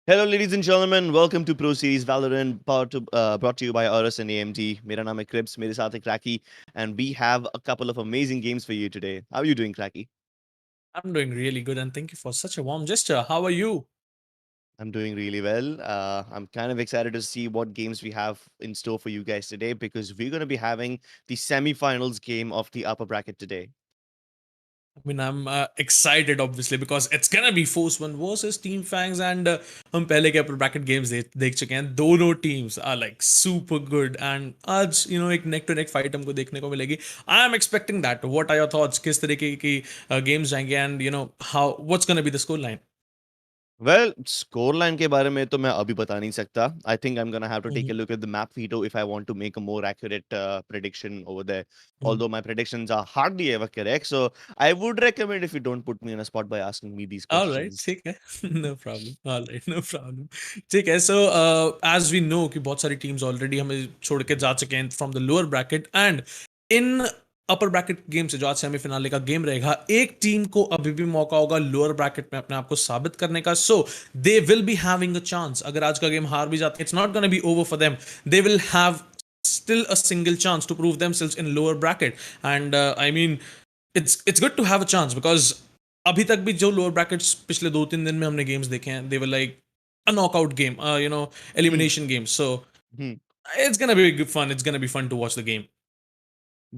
Hello, ladies and gentlemen. Welcome to Pro Series Valorant, brought to you by AORUS and AMD. मेरा नाम है Cribs, मेरे साथ है Cracky, and we have a couple of amazing games for you today. How are you doing, Cracky? I'm doing really good and thank you for such a warm gesture. How are you? I'm doing really well. I'm kind of excited to see what games we have in store for you guys today because we're going to be having the semi-finals game of the upper bracket today. I'm excited obviously because it's gonna be Force One versus Team Fangs and हम पहले के upper bracket games देख चुके हैं. दोनों teams are like super good and आज एक neck to neck fight हमको देखने को मिलेगी. I am expecting that. What are your thoughts? किस तरीके की games जाएंगे and how what's gonna be the score line? Well, scoreline के बारे में तो मैं अभी बता नहीं सकता. I think I'm gonna have to take Mhm, a look at the map veto if I want to make a more accurate prediction over there. mhm. Although my predictions are hardly ever correct, so I would recommend if you don't put me on a spot by asking me these All right, questions. ठीक है. No problem. All right, no problem. ठीक है. So as we know कि बहुत सारी teams already हमें छोड़ के जा चुके हैं from the lower bracket and in upper bracket game से जो आज सेमीफिनाले का गेम रहेगा एक टीम को अभी भी मौका होगा लोअर ब्रैकेट में अपने आप को साबित करने का so they will be having a chance अगर आज का गेम हार भी जाते हैं it's not gonna be over for them they will have still a single chance to prove themselves in lower bracket and I mean it's good to have a chance because अभी तक भी जो lower brackets पिछले 2-3 दिन में हमने games देखे हैं they were like a knockout game Hmm. Elimination game so Hmm. it's gonna be good fun it's gonna be fun to watch the game.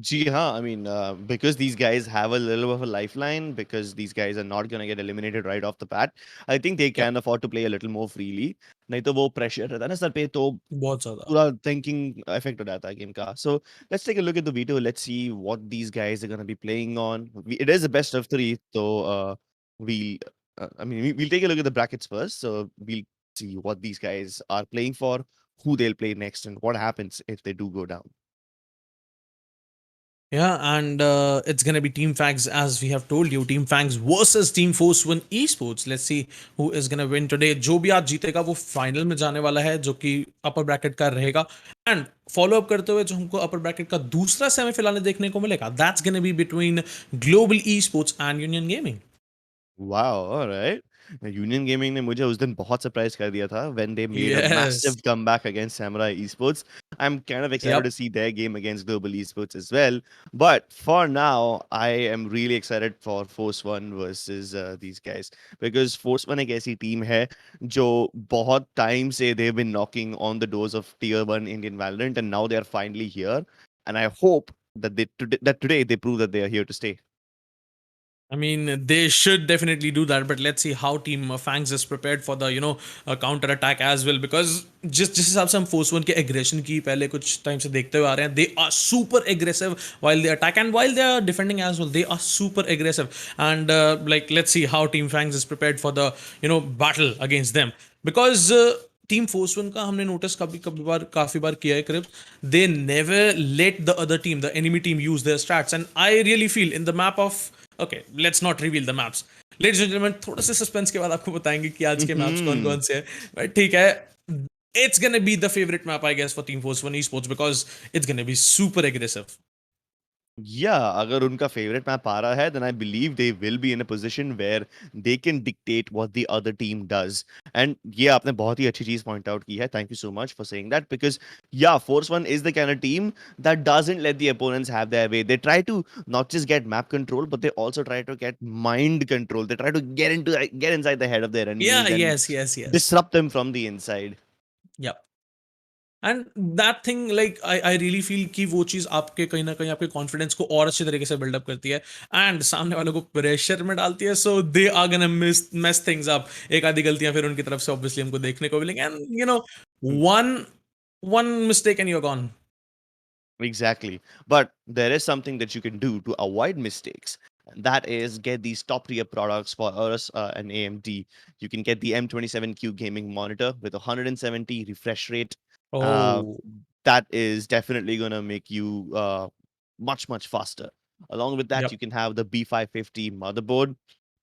Gee, huh? I mean, because these guys have a little bit of a lifeline, because these guys are not going to get eliminated right off the bat, I think they Yep. can afford to play a little more freely. नहीं तो वो pressure रहता है ना sir पे तो बहुत ज्यादा. पूरा thinking affect हो जाता है game का. So let's take a look at the video. Let's see what these guys are going to be playing on. It is a best of three, so we, we'll take a look at the brackets first. So we'll see what these guys are playing for, who they'll play next, and what happens if they do go down. Yeah, and it's gonna be Team Fangs as we have told you. Team Fangs versus Team Force One Esports. Let's see who is gonna win today. जो भी आज जीतेगा वो final में जाने वाला है जो कि अपर ब्रैकेट का रहेगा. एंड फॉलो अप करते हुए जो हमको अपर ब्रैकेट का दूसरा सेमीफिनाल देखने को मिलेगा that's gonna be between Global Esports and Union Gaming. Wow! Alright. Union Gaming ने मुझे उस दिन बहुत सरप्राइज़ कर दिया था when they made a Yes. Massive comeback against Samurai Esports. I am kind of excited Yep. To see their game against Global Esports as well, but for now I am really excited for Force One versus these guys because Force One एक ऐसी team है जो बहुत time से they have been knocking on the doors of tier 1 Indian Valorant and now they are finally here and I hope that today they prove that they are here to stay. I mean, they should definitely do that, but let's see how Team Fangs is prepared for the counter attack as well. Because जिस हिसाब से हम force one के aggression की पहले कुछ time से देखते हुए आ रहे हैं, they are super aggressive while they attack and while they are defending as well. They are super aggressive and like let's see how Team Fangs is prepared for the battle against them because. Team Force One का हमने notice कभी कभी बार काफी बार किया है क्रिप they never let the other team the enemy team use their stats and I really feel in the map of okay let's not reveal the maps ladies and gentleman थोड़ा सा सस्पेंस के बाद आपको बताएंगे कि आज के मैप्स कौन Mhm. कौन से हैं बट ठीक है it's gonna be the favorite map I guess for Team Force 1 esports because it's gonna be super aggressive. Yeah, अगर उनका फेवरेट मैप आ रहा है, then I believe they will be in a position where they can dictate what the other team does. And ये आपने बहुत ही अच्छी चीज point out की है. Thank you so much for saying that because yeah, Force One is the kind of team that doesn't let the opponents have their way. They try to not just get map control, but they also try to get mind control. They try to get inside the head of their Yeah, enemies and yes, yes, yes. disrupt them from the inside. Yep. And that thing like I really feel कि वो चीज़ आपके कहीं ना कहीं आपके confidence को और अच्छे तरीके से बिल्डअप करती है एंड सामने वालों को प्रेशर में डालती है so they are gonna mess things up एक आधी गलतियां फिर उनकी तरफ से ऑब्वियसली हमको देखने को मिलेंगी and one one mistake and you are gone. Exactly. But there is something that you can do to avoid mistakes. And that is get these top tier products for us and AMD. You can get the M27Q gaming monitor with 170 refresh rate. Uh, Oh, that is definitely going to make you much faster. Along with that, yep. you can have the B550 motherboard.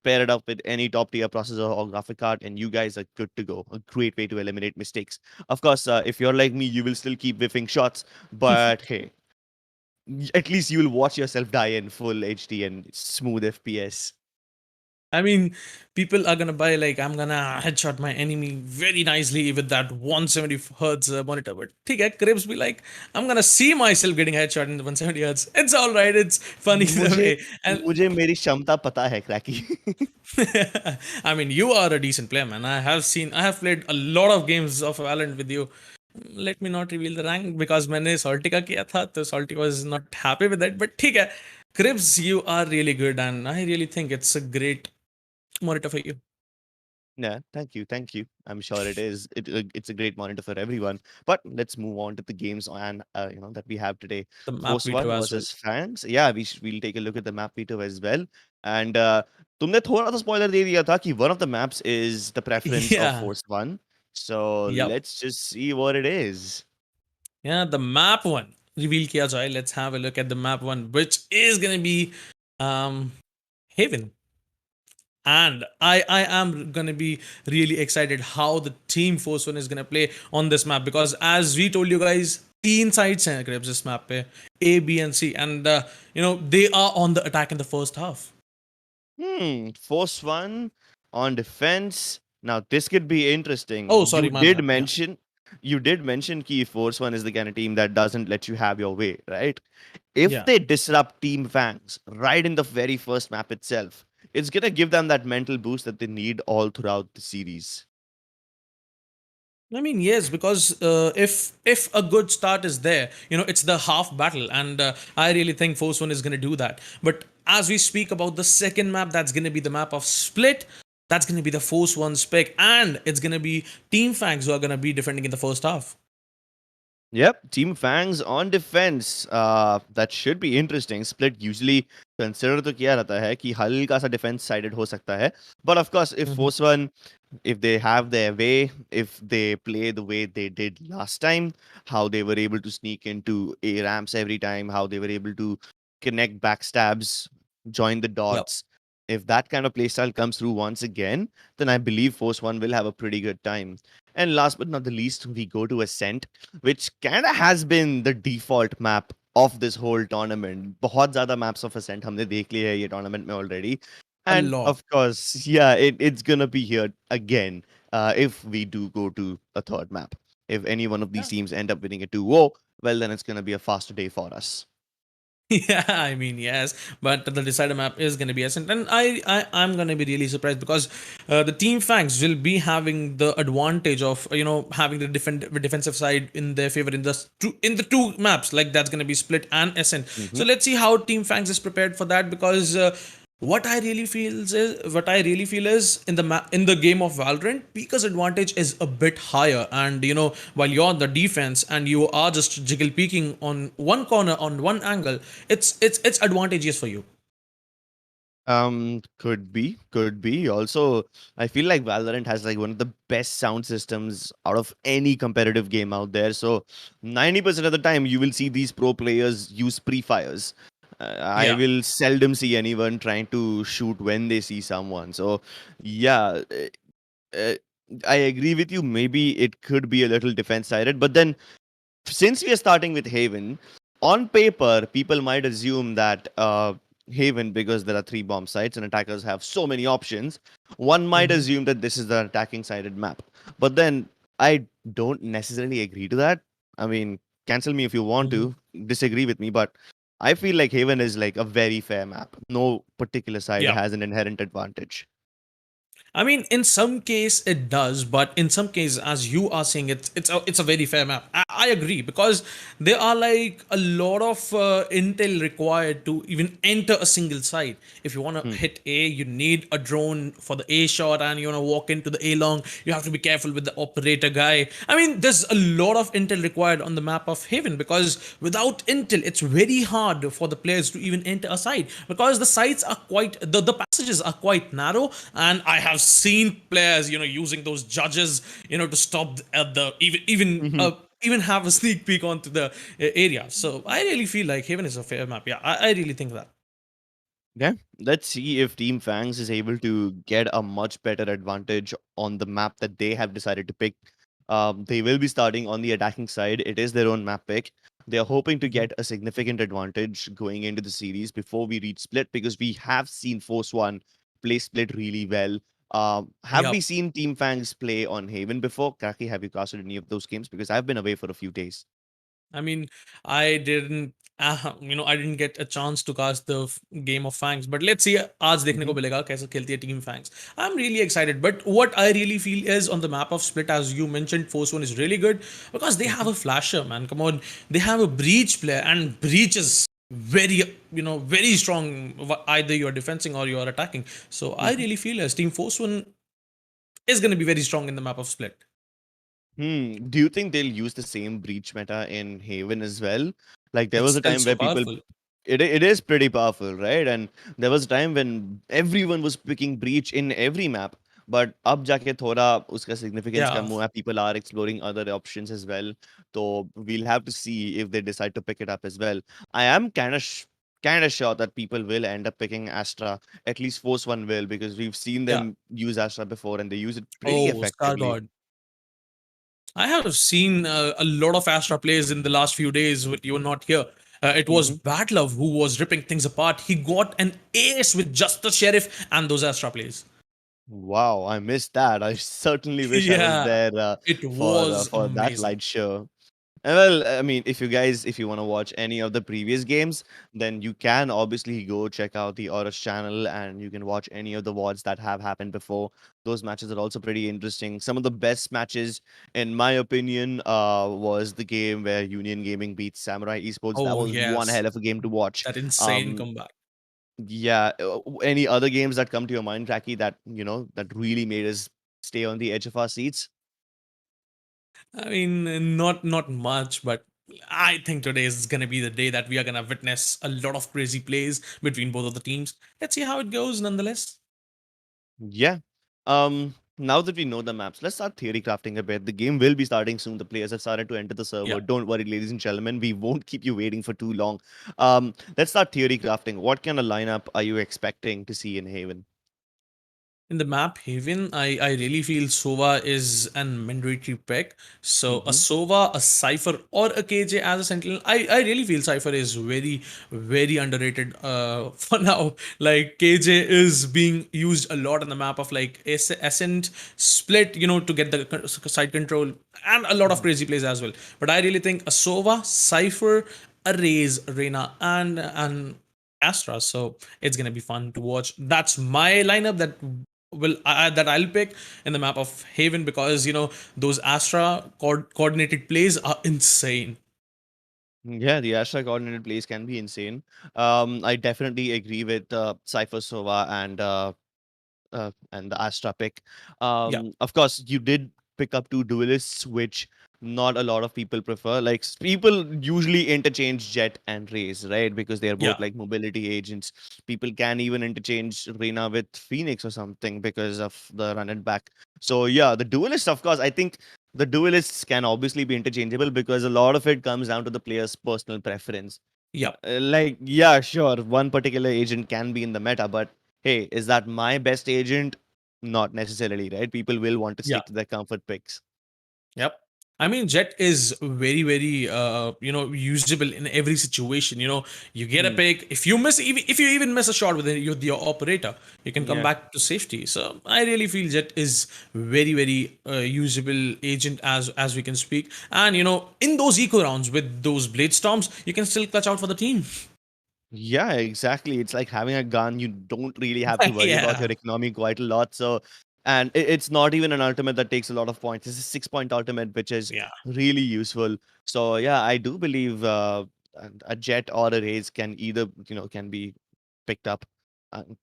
Pair it up with any top tier processor or graphic card, and you guys are good to go. A great way to eliminate mistakes. Of course, if you're like me, you will still keep whiffing shots, but hey, at least you'll watch yourself die in full HD and smooth FPS. I mean, people are gonna buy like I'm gonna headshot my enemy very nicely with that 170 hertz monitor. But ठीक है, Cribs be like, I'm gonna see myself getting headshot in the 170 hertz. It's all right. It's funny the मुझे way. And मुझे मेरी क्षमता पता है cracky. I mean, you are a decent player, man. I have played a lot of games of Valorant with you. Let me not reveal the rank because मैंने Salty का किया था, तो Salty was not happy with that. But ठीक है, Cribs, you are really good, and I really think it's a great monitor for you. Yeah, thank you, thank you. I'm sure it is. It's a great monitor for everyone. But let's move on to the games and that we have today. The map Force veto One as well. versus Fangs. Yeah, we'll take a look at the map veto as well. And तुमने थोड़ा सा spoiler दे दिया था कि one of the maps is the preference of Yeah. Force One. So Yep. let's just see what it is. Yeah, the map one. Reveal kiya jaye. Let's have a look at the map one, which is gonna be um Haven. And I am gonna be really excited how the Team Force One is gonna play on this map because as we told you guys, तीन sides हैं Krebs this map पे, A, B, and C, and they are on the attack in the first half. Force One on defense. Now this could be interesting. Oh, sorry, my bad. Yeah, You did mention key Force One is the kind of team that doesn't let you have your way, right? If yeah. they disrupt Team Fangs right in the very first map itself, it's gonna give them that mental boost that they need all throughout the series. I mean, yes, because if a good start is there, it's the half battle, and I really think Force One is going to do that. But as we speak about the second map, that's going to be the map of Split. That's going to be the Force One spec, and it's going to be Team Fangs who are going to be defending in the first half. Yep, Team Fangs on defense. That should be interesting. Split usually consider तो किया रहता है कि हल्का सा defense sided हो सकता है. But of course, if Mhm. Force One, if they have their way, if they play the way they did last time, how they were able to sneak into A ramps every time, how they were able to connect backstabs, join the Yep. dots. If that kind of playstyle comes through once again, then I believe Force One will have a pretty good time. And last but not the least, we go to Ascent, which kind of has been the default map of this whole tournament. बहुत ज़्यादा maps of Ascent हमने देख लिए हैं ये tournament में already. A And lot. of course, yeah, it's gonna be here again if we do go to a third map. If any one of these Yeah. teams end up winning a 2-0, well, then it's gonna be a faster day for us. Yeah, I mean yes, but the decider map is going to be Ascent, and I'm going to be really surprised because the Team Fangs will be having the advantage of having the defensive side in their favor in the two maps, like that's going to be Split and Ascent. So Mhm. let's see how Team Fangs is prepared for that because what I really feel is in the game of Valorant, Pika's advantage is a bit higher, and while you're on the defense and you are just jiggle peeking on one corner on one angle, it's advantageous for you. Could be. Also, I feel like Valorant has like one of the best sound systems out of any competitive game out there. So 90% of the time, you will see these pro players use pre-fires. I Yeah, will seldom see anyone trying to shoot when they see someone. So yeah, uh, I agree with you. Maybe it could be a little defense-sided, but then since we are starting with Haven, on paper, people might assume that Haven, because there are three bomb sites and attackers have so many options, one might hmm, assume that this is the attacking sided map. But then I don't necessarily agree to that. I mean, cancel me if you want hmm, to, disagree with me, but I feel like Haven is like a very fair map. No particular side yeah. has an inherent advantage. I mean, in some case it does, but in some cases, as you are saying, it's a very fair map. I agree because there are like a lot of intel required to even enter a single site. If you want to Hmm. hit A, you need a drone for the A shot, and you want to walk into the A long. You have to be careful with the operator guy. I mean, there's a lot of intel required on the map of Haven because without intel, it's very hard for the players to even enter a site because the sites are quite the passages are quite narrow, and I have seen players using those judges to stop the even have a sneak peek onto the area. So I really feel like Haven is a fair map. Yeah, I really think that. Yeah, let's see if Team Fangs is able to get a much better advantage on the map that they have decided to pick. They will be starting on the attacking side. It is their own map pick. They are hoping to Mhm. get a significant advantage going into the series before we reach split because we have seen Force One play split really well. Have we Yep. seen Team Fangs play on Haven before? Kaki, have you casted any of those games? Because I've been away for a few days. I mean, I didn't, I didn't get a chance to cast the game of Fangs, but let's see आज देखने को Hmm. मिलेगा कैसे खेलती है Team Fangs. I'm really excited, but what I really feel is on the map of Split, as you mentioned, Force One is really good because they have Hmm. a flasher, man. Come on, they have a breach player, and breach is very, very strong. Either you're defending or you're attacking. So I Hmm. really feel as Team Force One is going to be very strong in the map of Split. Do you think they'll use the same breach meta in Haven as well? Like there It's was a still time so where people powerful. it is pretty powerful, right? And there was a time when everyone was picking breach in every map. But अब जाके थोड़ा उसका significance Yeah. कम हुआ. People are exploring other options as well. So we'll have to see if they decide to pick it up as well. I am kind of sure that people will end up picking Astra. At least Force One will, because we've seen Yeah. them use Astra before and they use it pretty Oh, Star effectively. God. I have seen a lot of Astra plays in the last few days when you were not here. It was Mm-hmm. Batlove who was ripping things apart. He got an ace with just the Sheriff and those Astra plays. Wow, I missed that. I certainly wish I was Yeah, there it was for that amazing. light show. Well, I mean, if you want to watch any of the previous games, then you can obviously go check out the AORUS channel and you can watch any of the VODs that have happened before. Those matches are also pretty interesting. Some of the best matches, in my opinion, was the game where Union Gaming beats Samurai Esports. That Oh, was one yes. hell of a game to watch. That insane Um, comeback. Yeah. Any other games that come to your mind, Jackie, that that really made us stay on the edge of our seats? I mean, not much, but I think today is going to be the day that we are going to witness a lot of crazy plays between both of the teams. Let's see how it goes nonetheless. Yeah. Now that we know the maps, let's start theory crafting a bit. The game will be starting soon. The players have started to enter the Yeah. server. Don't worry, ladies and gentlemen. We won't keep you waiting for too long. Let's start theory crafting. What kind of lineup are you expecting to see in Haven? In the map Haven, I really feel Sova is an mandatory pick. So a Mm-hmm. Sova, a Cypher, or a KJ as a Sentinel. I really feel Cypher is very underrated for now. Like KJ is being used a lot on the map of like Ascent, Split, to get the side control, and a lot of crazy plays as well. But I really think a Sova, Cypher, a Raze, Reyna, and Astra. So it's gonna be fun to watch. That's my lineup that I'll pick in the map of Haven because those Astra coordinated plays are insane. Yeah, the Astra coordinated plays can be insane. I definitely agree with Cypher Sova and the Astra pick. Yeah, Of course, you did pick up two duelists, which not a lot of people prefer. Like people usually interchange Jet and Raze, right? Because they are both yeah, like mobility agents. People can even interchange Reyna with Phoenix or something because of the run it back. So yeah, the duelists, of course, I think the duelists can obviously be interchangeable because a lot of it comes down to the player's personal preference. yeah, Like, yeah, sure, one particular agent can be in the meta, but hey, is that my best agent? Not necessarily, right? People will want to yeah. stick to their comfort picks. Yep. I mean, Jet is very, usable in every situation. You get a Hmm. pick. If you even miss a shot with your operator, you can come Yeah. back to safety. So I really feel Jet is very usable agent as we can speak. And in those eco rounds with those blade storms, you can still clutch out for the team. Yeah, exactly. It's like having a gun. You don't really have to worry about Yeah, your economy quite a lot. So, and it's not even an ultimate that takes a lot of points. It's a 6 point ultimate, which is yeah, really useful. So, yeah, I do believe a jet or a race can either, can be picked up,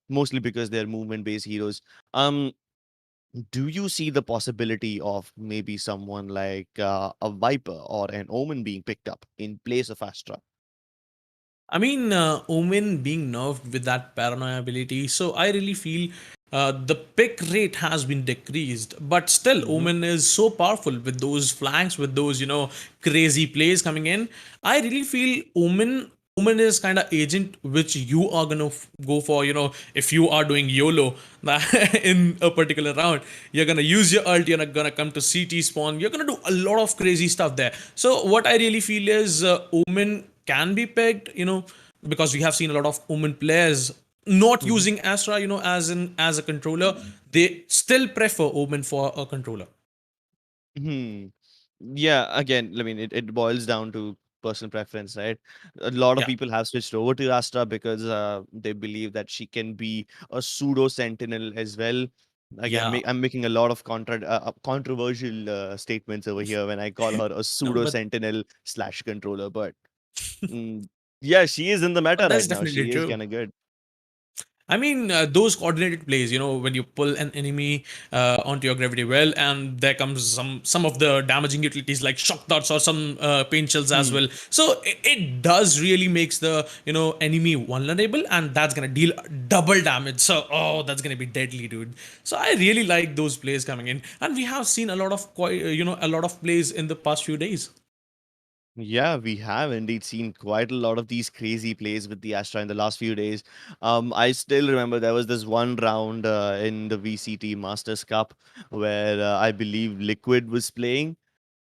mostly because they're movement based heroes. Um, Do you see the possibility of maybe someone like a Viper or an Omen being picked up in place of Astra? I mean, Omen being nerfed with that paranoia ability, so I really feel the pick rate has been decreased. But still, Hmm. Omen is so powerful with those flanks, with those crazy plays coming in. I really feel Omen is kind of agent which you are gonna go for. If you are doing YOLO in a particular round, you're gonna use your ult. You're gonna come to CT spawn. You're gonna do a lot of crazy stuff there. So what I really feel is Omen can be pegged, because we have seen a lot of Omen players not Mhm. using Astra, as a controller, they still prefer Omen for a controller. Hmm. Yeah, again, I mean, it boils down to personal preference, right? A lot of Yeah, people have switched over to Astra because they believe that she can be a pseudo sentinel as well. Again, yeah. I'm making a lot of controversial statements over here when I call her a No, pseudo sentinel slash controller, but mm, yeah, she is in the meta but that's right now. definitely She is true. kind of good. I mean, those coordinated plays, when you pull an enemy onto your gravity well, and there comes some of the damaging utilities like shock darts or some pain shells as Hmm. well. So it does really makes the enemy vulnerable, and that's gonna deal double damage. So that's gonna be deadly, dude. So I really like those plays coming in, and we have seen a lot of a lot of plays in the past few days. Yeah, we have indeed seen quite a lot of these crazy plays with the Astra in the last few days. I still remember there was this one round in the VCT Masters Cup where I believe Liquid was playing.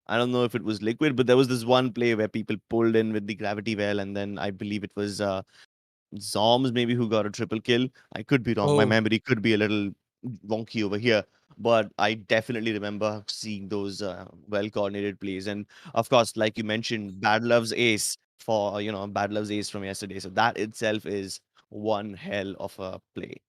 I don't know if it was Liquid, but there was this one play where people pulled in with the gravity well, and then I believe it was Zoms maybe who got a triple kill. I could be wrong. My Oh, memory could be a little wonky over here, but I definitely remember seeing those well coordinated plays. And of course, like you mentioned, Bad Love's ace for Bad Love's ace from yesterday. So that itself is one hell of a play.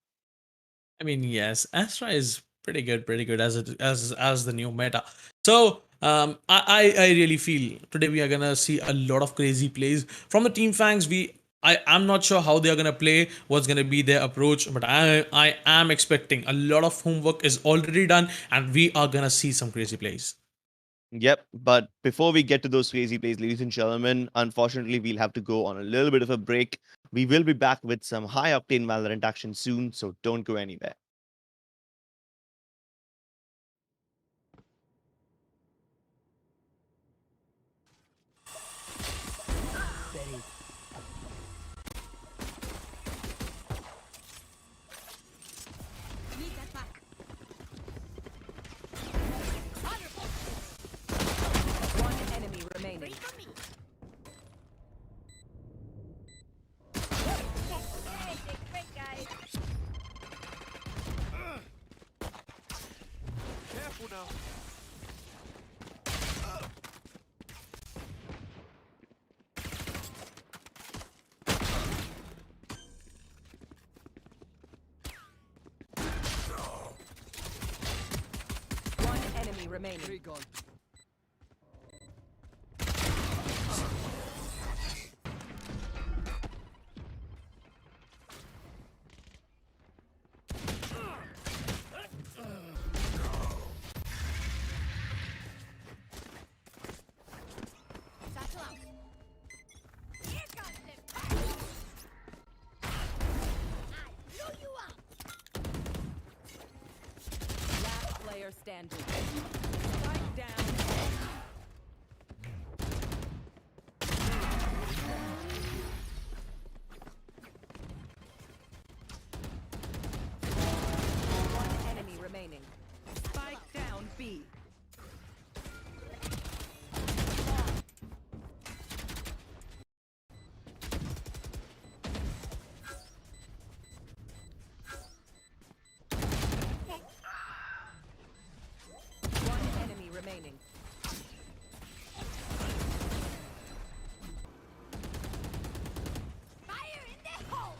I mean, yes, Astra is pretty good as the new meta. So I really feel today we are gonna see a lot of crazy plays from the team fangs. I'm not sure how they are gonna play, what's gonna be their approach, but I am expecting a lot of homework is already done, and we are gonna see some crazy plays. Yep, but before we get to those crazy plays, ladies and gentlemen, unfortunately, we'll have to go on a little bit of a break. We will be back with some high octane Valorant action soon, so don't go anywhere. One enemy remaining. Careful now. One enemy remaining. Three gone. Last player standing. Strike down. One enemy remaining. Spike down B. One enemy remaining. Fire in the hole!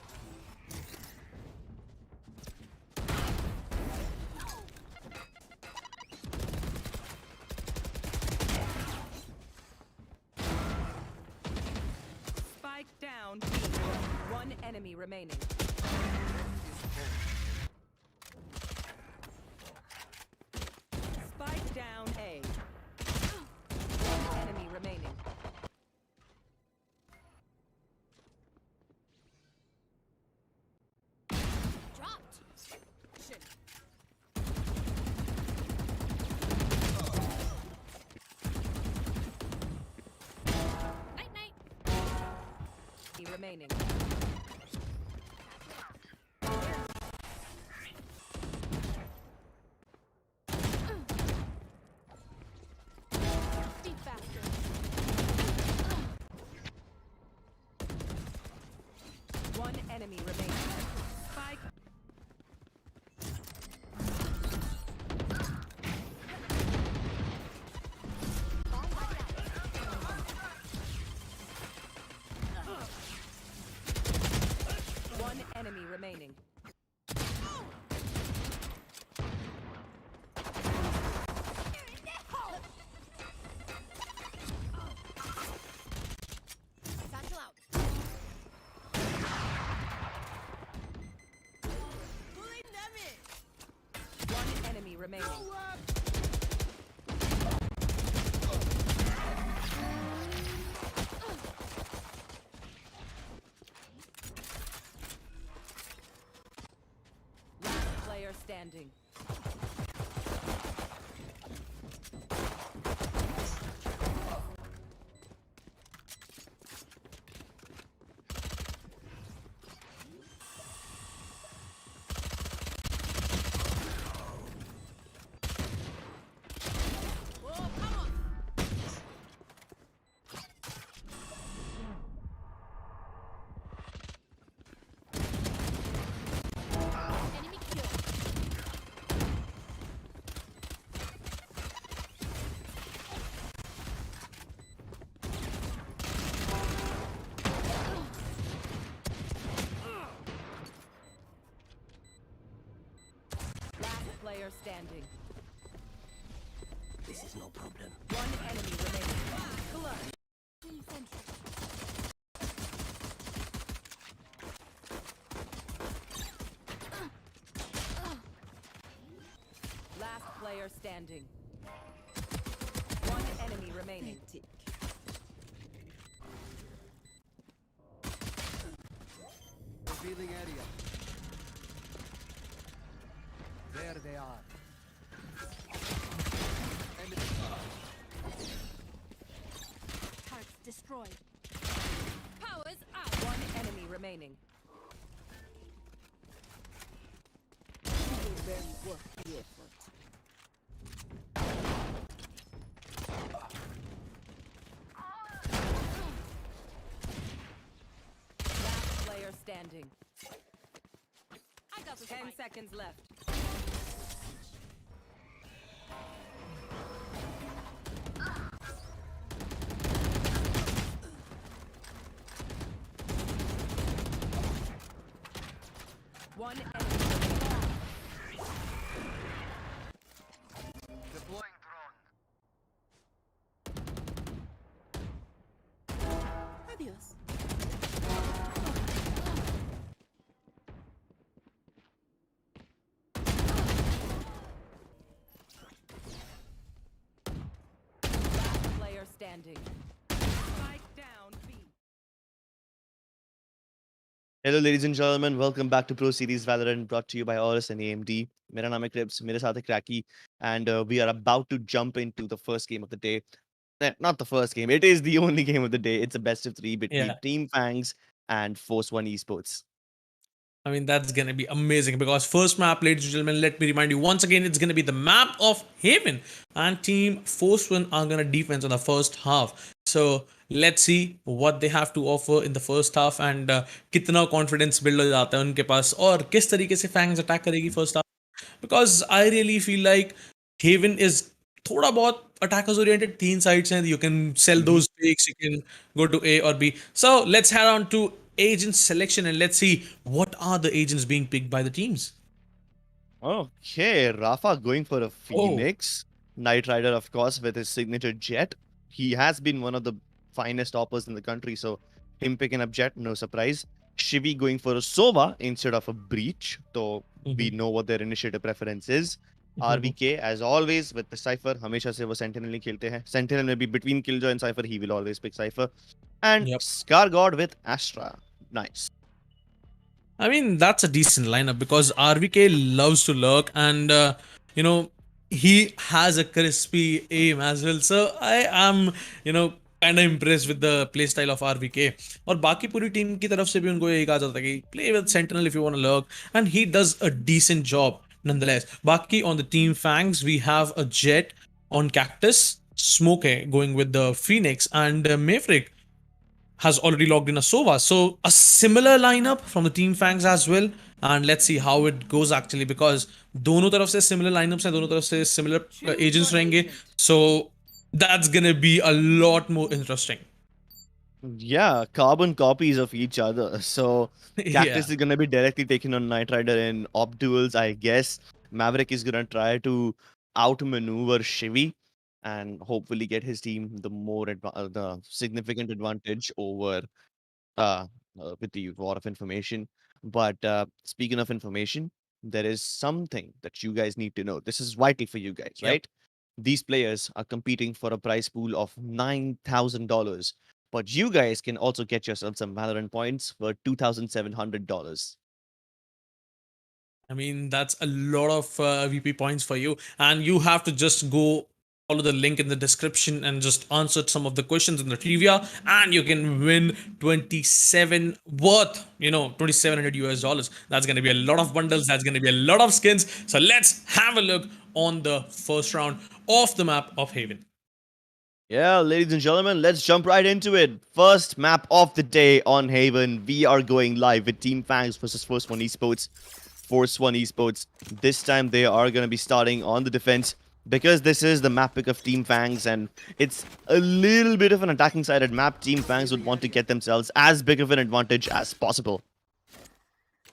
Spike down B. One enemy remaining. Spike down A. One enemy remaining. Dropped. Shit. Night night. Remaining. Deep bastard. One enemy remaining. remaining. Satchel out. Pulling them in. One enemy remaining. Last player standing. Whoa, come on. Enemy killed. Last player standing. This is no problem. One enemy remaining. Clutch. Last player standing. One enemy remaining. Revealing area. There they are. Targets destroyed. Powers out. One enemy remaining. Very worth the effort. Last player standing. I got the 10 seconds left. One enemy remaining. Deploying drone. Adios. Last player standing. Spike down B. Hello, ladies and gentlemen. Welcome back to Pro Series Valorant, brought to you by AORUS and AMD. मेरा नाम है Crips, मेरे साथ है Cracky, and we are about to jump into the first game of the day. Not the first game. It is the only game of the day. It's a best of 3 between Yeah. Team Fangs and Force One Esports. I mean, that's going to be amazing because first map, ladies and gentlemen, let me remind you once again, it's going to be the map of Haven. And Team Force One are going to defense on the first half. So let's see what they have to offer in the first half and कितना confidence build हो जाता है उनके पास और किस तरीके से Fangs attack करेगी first half. Because I really feel like Haven is थोड़ा बहुत attackers oriented. 3 sides हैं. You can sell those picks. You can go to A or B. So let's head on to agent selection and let's see what are the agents being picked by the teams. Okay, Rafa going for a Oh. Phoenix. Knight Rider, of course, with his signature jet. He has been one of the finest hoppers in the country, so him picking up jet, no surprise. Shivi going for a Sova instead of a Breach, though we know what their initiative preference is. RVK, as always, with the Cypher, हमेशा से वो Sentinel ही खेलते हैं. Sentinel में भी between Killjoy and Cypher, he will always pick Cypher. And Yep. Scar God with Astra. Nice. I mean, that's a decent lineup because RVK loves to lurk and, he has a crispy aim as well. So I am, kind of impressed with the playstyle of RVK. और बाकी पूरी team की तरफ से भी उनको यही कहा जाता है कि play with Sentinel if you want to lurk. And he does a decent job nonetheless. बाकी on the team Fangs, we have a Jet on Cactus, Smoke going with the Phoenix and Maverick has already logged in a Sova. So a similar lineup from the Team Fangs as well. And let's see how it goes actually because दोनों तरफ से similar lineups हैं, दोनों तरफ से similar agents रहेंगे. So that's gonna be a lot more interesting. Yeah, carbon copies of each other. So Yeah. Cactus is gonna be directly taking on Knight Rider in op duels, I guess. Maverick is gonna try to outmaneuver Shivi and hopefully get his team the significant advantage over uh, with the war of information. But speaking of information, there is something that you guys need to know. This is vital for you guys, Yep. right? These players are competing for a prize pool of $9,000, but you guys can also get yourself some Valorant points for $2,700. I mean, that's a lot of VP points for you. And you have to just go follow the link in the description and just answer some of the questions in the trivia. And you can win 27 worth, 2,700 US dollars. That's going to be a lot of bundles. That's going to be a lot of skins. So let's have a look on the first round of the map of Haven. Yeah, ladies and gentlemen, let's jump right into it. First map of the day on Haven. We are going live with Team Fangs versus Force One Esports. Force One Esports. This time they are going to be starting on the defense because this is the map pick of Team Fangs and it's a little bit of an attacking sided map. Team Fangs would want to get themselves as big of an advantage as possible.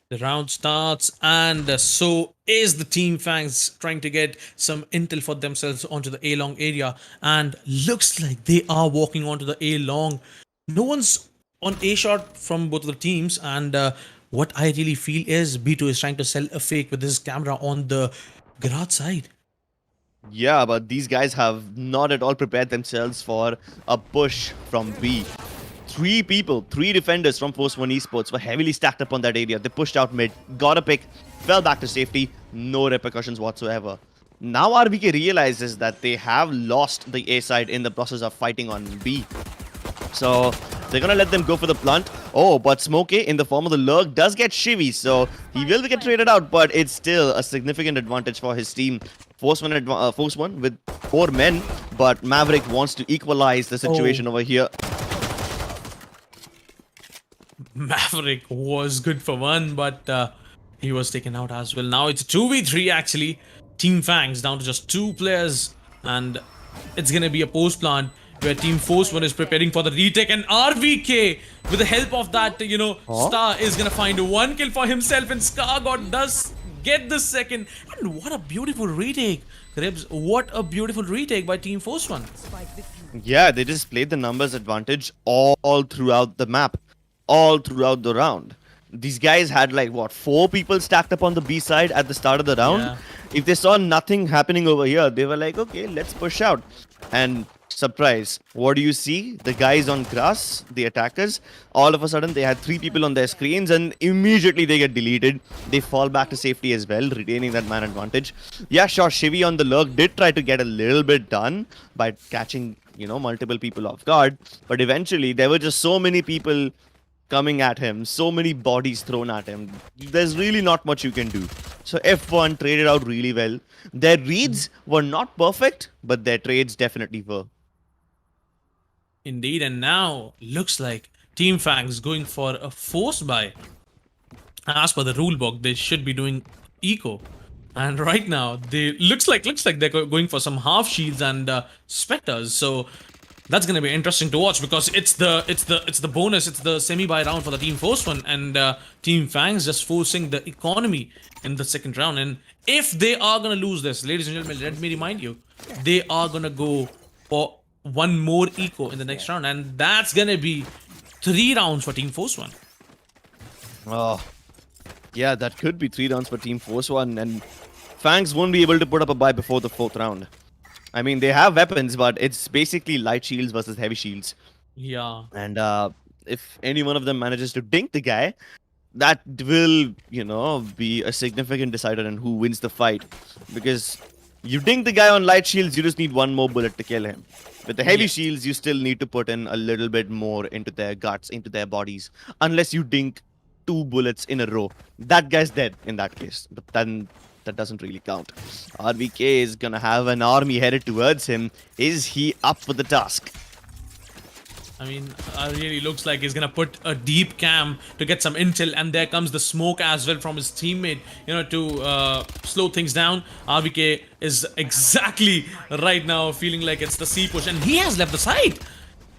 The round starts, and so is the Team Fangs trying to get some intel for themselves onto the A long area. And looks like they are walking onto the A long. No one's on A shot from both of the teams. And what I really feel is B2 is trying to sell a fake with his camera on the garage side. Yeah, but these guys have not at all prepared themselves for a push from B. Three defenders from Force One Esports were heavily stacked up on that area. They pushed out mid, got a pick, fell back to safety, no repercussions whatsoever. Now RBK realizes that they have lost the A side in the process of fighting on B. So they're gonna let them go for the blunt. Oh, but Smokey in the form of the lurk does get Shivy, so he will get traded out, but it's still a significant advantage for his team. Force One with 4 men, but Maverick wants to equalize the situation over here. Maverick was good for one, but he was taken out as well. Now it's 2v3 actually. Team Fangs down to just 2 players, and it's gonna be a post plant where Team Force One is preparing for the retake, and RVK with the help of that, Star is gonna find 1 kill for himself, and Scargod does get the second. And what a beautiful retake, Ribs! What a beautiful retake by Team Force One. Yeah, they just played the numbers advantage all throughout the map, all throughout the round. These guys had like what 4 people stacked up on the B side at the start of the round. Yeah. If they saw nothing happening over here, they were like, okay, let's push out. And surprise, what do you see? The guys on grass, the attackers, all of a sudden they had 3 people on their screens and immediately they get deleted. They fall back to safety as well, retaining that man advantage. Yeah, sure, Shivy on the lurk did try to get a little bit done by catching, multiple people off guard. But eventually there were just so many people coming at him, so many bodies thrown at him. There's really not much you can do. So F1 traded out really well. Their reads were not perfect, but their trades definitely were. Indeed, and now looks like Team Fangs going for a force buy. As per the rulebook, they should be doing eco, and right now they looks like they're going for some half shields and specters. So that's gonna be interesting to watch because it's the bonus, it's the semi buy round for the Team Force One, and Team Fangs just forcing the economy in the second round. And if they are gonna lose this, ladies and gentlemen, let me remind you, they are gonna go for 1 more eco in the next round, and that's gonna be 3 rounds for Team Force One. Oh, yeah, that could be 3 rounds for Team Force One, and Fangs won't be able to put up a buy before the 4th round. I mean, they have weapons, but it's basically light shields versus heavy shields. Yeah. And if any one of them manages to dink the guy, that will, be a significant decider in who wins the fight. Because you dink the guy on light shields, you just need 1 more bullet to kill him. With the heavy shields, you still need to put in a little bit more into their guts, into their bodies. Unless you dink 2 bullets in a row. That guy's dead in that case. But then that doesn't really count. RVK is gonna have an army headed towards him. Is he up for the task? I mean, really looks like he's gonna put a deep cam to get some intel, and there comes the smoke as well from his teammate, to slow things down. RVK is exactly right now feeling like it's the C push, and he has left the site.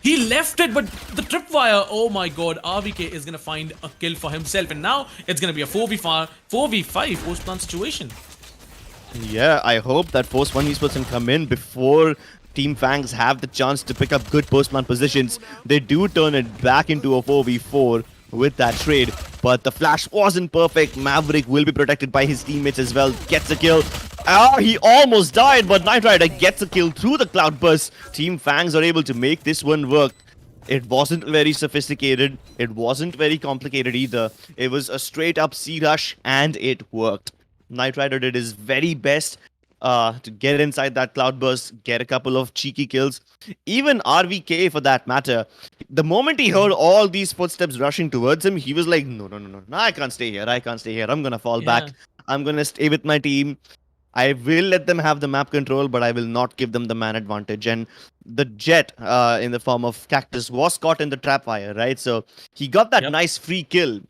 He left it, but the tripwire, oh my god, RVK is gonna find a kill for himself, and now it's gonna be a 4v5 post-plant situation. Yeah, I hope that Force 1 esports can come in before Team Fangs have the chance to pick up good post-plant positions. They do turn it back into a 4v4 with that trade, but the flash wasn't perfect. Maverick will be protected by his teammates as well. Gets a kill. He almost died, but Knight Rider gets a kill through the cloud burst. Team Fangs are able to make this one work. It wasn't very sophisticated. It wasn't very complicated either. It was a straight up C rush, and it worked. Knight Rider did his very best to get inside that cloudburst, get a couple of cheeky kills. Even RVK, for that matter, the moment he heard all these footsteps rushing towards him, he was like, no, no, no, no, no, I can't stay here. I can't stay here. I'm going to fall back. I'm going to stay with my team. I will let them have the map control, but I will not give them the man advantage. And the Jet, in the form of Cactus, was caught in the trap fire, right? So he got that nice free kill.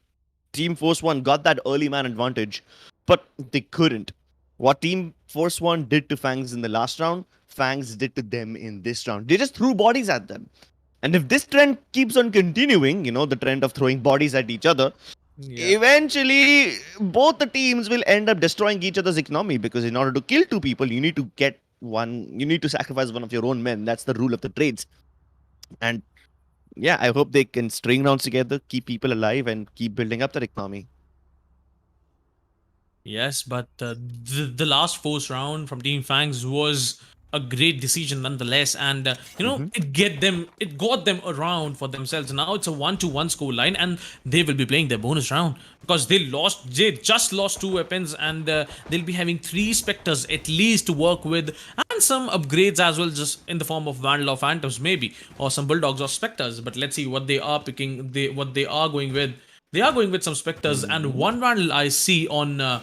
Team Force 1 got that early man advantage, but they couldn't. What Team Force 1 did to Fangs in the last round, Fangs did to them in this round. They just threw bodies at them. And if this trend keeps on continuing, the trend of throwing bodies at each other, eventually both the teams will end up destroying each other's economy, because in order to kill two people, you need to sacrifice one of your own men. That's the rule of the trades. And yeah, I hope they can string rounds together, keep people alive, and keep building up their economy. Yes, but the last force round from Team Fangs was a great decision nonetheless, and it got them around for themselves. Now it's a 1-1 score line, and they will be playing their bonus round because they just lost 2 weapons, and they'll be having 3 specters at least to work with, and some upgrades as well, just in the form of Vandal or Phantoms maybe, or some Bulldogs or Specters. But let's see what they are picking. What they are going with. They are going with some Specters and one Vandal I see on, the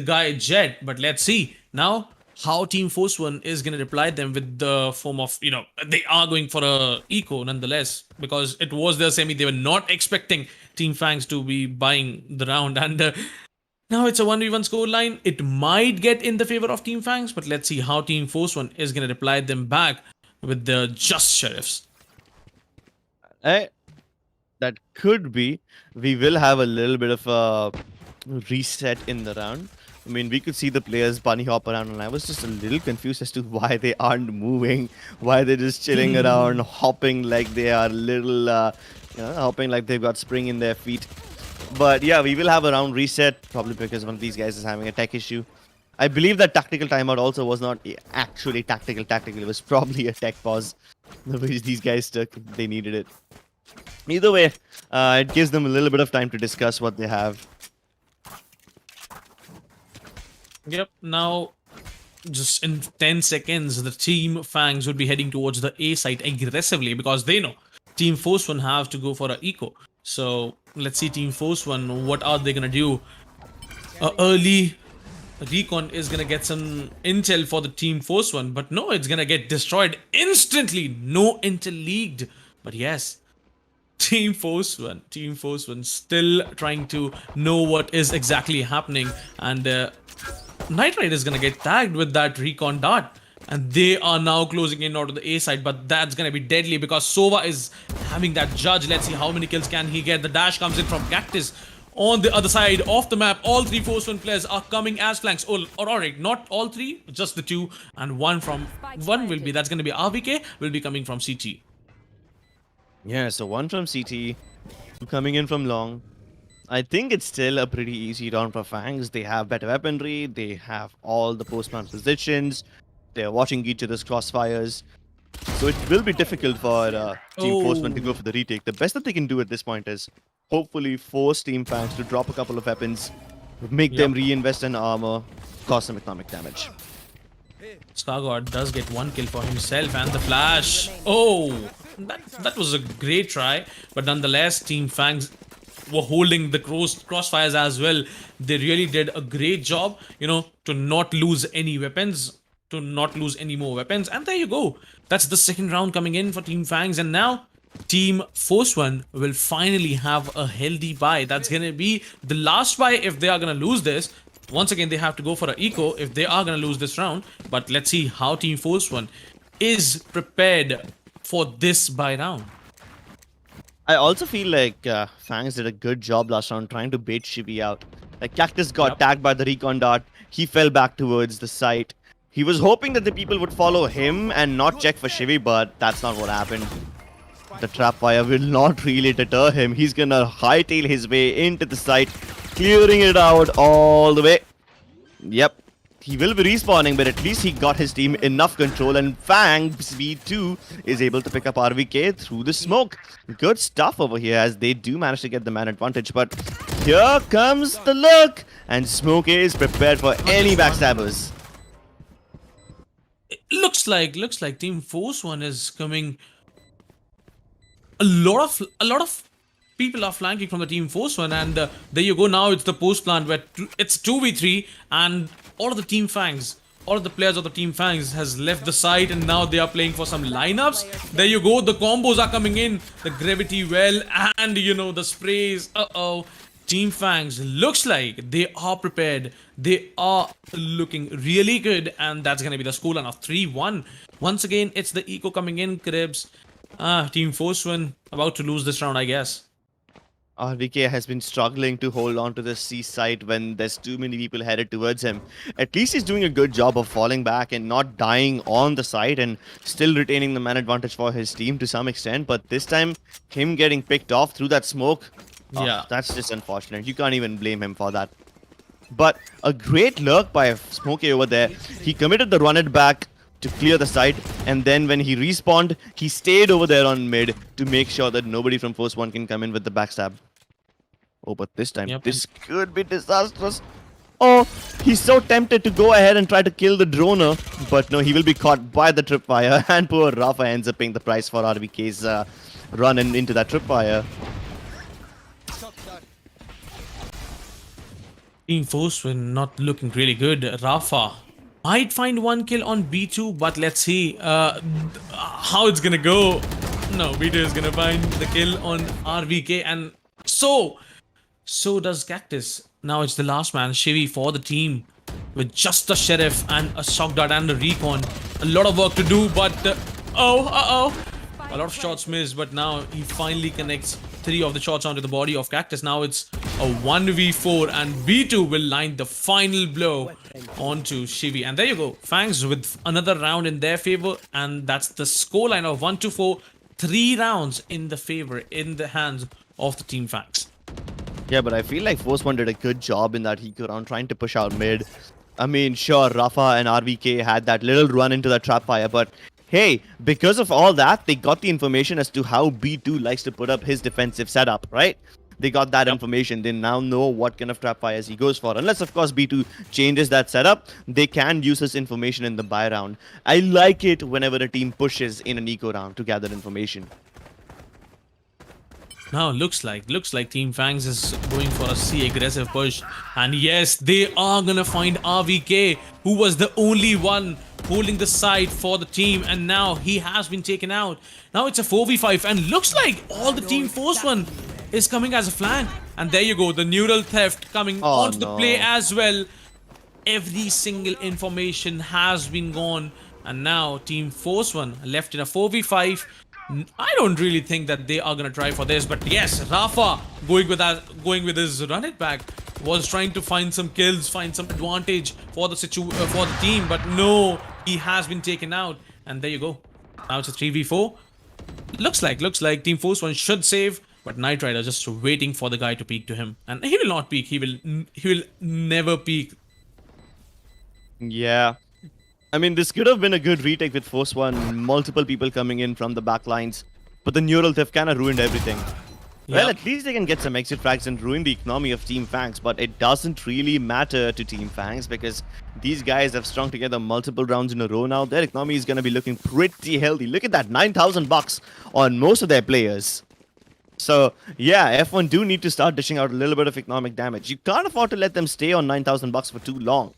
guy Jet. But let's see now how Team Force 1 is going to reply them with the form of, they are going for a eco nonetheless, because it was their semi. They were not expecting Team Fangs to be buying the round. And now it's a 1v1 score line. It might get in the favor of Team Fangs, but let's see how Team Force 1 is going to reply them back with the just sheriffs. That could be. We will have a little bit of a reset in the round. I mean, we could see the players bunny hop around, and I was just a little confused as to why they aren't moving, why they're just chilling around, hopping like they are little, hopping like they've got spring in their feet. But yeah, we will have a round reset, probably because one of these guys is having a tech issue. I believe that tactical timeout also was not actually tactical. It was probably a tech pause, which these guys took. They needed it. Either way, it gives them a little bit of time to discuss what they have. Yep, now just in 10 seconds, the Team Fangs would be heading towards the A site aggressively, because they know Team Force 1 have to go for an eco. So let's see Team Force 1, what are they gonna do? Early recon is gonna get some intel for the Team Force 1, but no, it's gonna get destroyed instantly. No intel leaked. But yes, Team Force 1 still trying to know what is exactly happening, and Knight Rider is gonna get tagged with that recon dart, and they are now closing in onto the A side, but that's gonna be deadly because Sova is having that judge. Let's see how many kills can he get. The dash comes in from Cactus on the other side of the map. All 3 Force 1 players are coming as flanks. Alright, not all 3, just the 2, and one will be, that's gonna be RVK, will be coming from CT. Yeah, so one from CT, 2 coming in from long. I think it's still a pretty easy round for Fangs. They have better weaponry, they have all the postman positions, they're watching each other's crossfires. So it will be difficult for Team Force 1 to go for the retake. The best that they can do at this point is hopefully force Team Fangs to drop a couple of weapons, make them reinvest in armor, cause some economic damage. Scargod does get 1 kill for himself, and the flash. Oh, that was a great try, but nonetheless, Team Fangs were holding the crossfires as well. They really did a great job, to not lose any weapons, to not lose any more weapons. And there you go. That's the second round coming in for Team Fangs, and now Team Force 1 will finally have a healthy buy. That's gonna be the last buy if they are gonna lose this. Once again, they have to go for an eco if they are gonna lose this round. But let's see how Team Force 1 is prepared for this buy round. I also feel like Fangs did a good job last round trying to bait Shivi out. Like Cactus got Yep. tagged by the recon dart. He fell back towards the site. He was hoping that the people would follow him and not check for Shivi, but that's not what happened. The trap fire will not really deter him. He's gonna hightail his way into the site, clearing it out all the way. Yep. He will be respawning, but at least he got his team enough control, and Fangs V2 is able to pick up RVK through the smoke. Good stuff over here as they do manage to get the man advantage, but here comes the look, and Smoke is prepared for any backstabbers. It looks like Team Force One is coming. A lot of people are flanking from the Team Force One, and there you go. Now it's the post plant where it's 2v3, and all of the Team Fangs, all of the players of the Team Fangs has left the site, and now they are playing for some lineups. There you go. The combos are coming in, the gravity well, and you know the sprays. Team Fangs looks like they are prepared. They are looking really good, and that's gonna be the scoreline of 3-1. Once again, it's the eco coming in, Cribs. Team Force One about to lose this round, I guess. RVK has been struggling to hold on to the C site when there's too many people headed towards him. At least he's doing a good job of falling back and not dying on the site and still retaining the man advantage for his team to some extent. But this time, him getting picked off through that smoke, Yeah. that's just unfortunate. You can't even blame him for that. But a great lurk by Smokey over there. He committed the run it back to clear the site, and then when he respawned, he stayed over there on mid to make sure that nobody from Force 1 can come in with the backstab. Oh, but this time, Yep. this could be disastrous. Oh, he's so tempted to go ahead and try to kill the droner, but no, he will be caught by the tripwire, and poor Rafa ends up paying the price for RVK's run into that tripwire. Team Force One not looking really good. Rafa might find one kill on B2, but let's see how it's gonna go. No, B2 is gonna find the kill on RVK, and so does Cactus. Now it's the last man, Shivi, for the team, with just the Sheriff and a shock dart and a recon. A lot of work to do, but a lot of shots missed, but now he finally connects 3 of the shots onto the body of Cactus. Now it's a 1v4, and B2 will line the final blow onto Shivi. And there you go, Fangs with another round in their favor, and that's the scoreline of 1-4. 3 rounds in the favor, in the hands of the Team Fangs. Yeah, but I feel like Force 1 did a good job in that Hiko round trying to push out mid. I mean, sure, Rafa and RVK had that little run into the trap fire, but hey, because of all that, they got the information as to how B2 likes to put up his defensive setup, right? They got that information. They now know what kind of trap fires he goes for. Unless, of course, B2 changes that setup, they can use this information in the buy round. I like it whenever a team pushes in an eco round to gather information. Now looks like Team Fangs is going for a C aggressive push, and yes, they are gonna find RVK, who was the only one holding the side for the team, and now he has been taken out. Now it's a 4v5, and looks like all the Team Force One is coming as a flank, and there you go, the neural theft coming onto the play as well. Every single information has been gone, and now Team Force One left in a 4v5. I don't really think that they are gonna try for this, but yes, Rafa going with his run it back was trying to find some kills, find some advantage for the for the team, but no, he has been taken out, and there you go. Now it's a 3v4. Looks like Team Force One should save, but Knight Rider just waiting for the guy to peek to him, and he will not peek. He will never peek. Yeah. I mean, this could have been a good retake with Force 1, multiple people coming in from the back lines, but the neural theft kind of ruined everything. Well, at least they can get some exit frags and ruin the economy of Team Fangs, but it doesn't really matter to Team Fangs because these guys have strung together multiple rounds in a row now. Their economy is going to be looking pretty healthy. Look at that, 9,000 bucks on most of their players. So, yeah, F1 do need to start dishing out a little bit of economic damage. You can't afford to let them stay on 9,000 bucks for too long.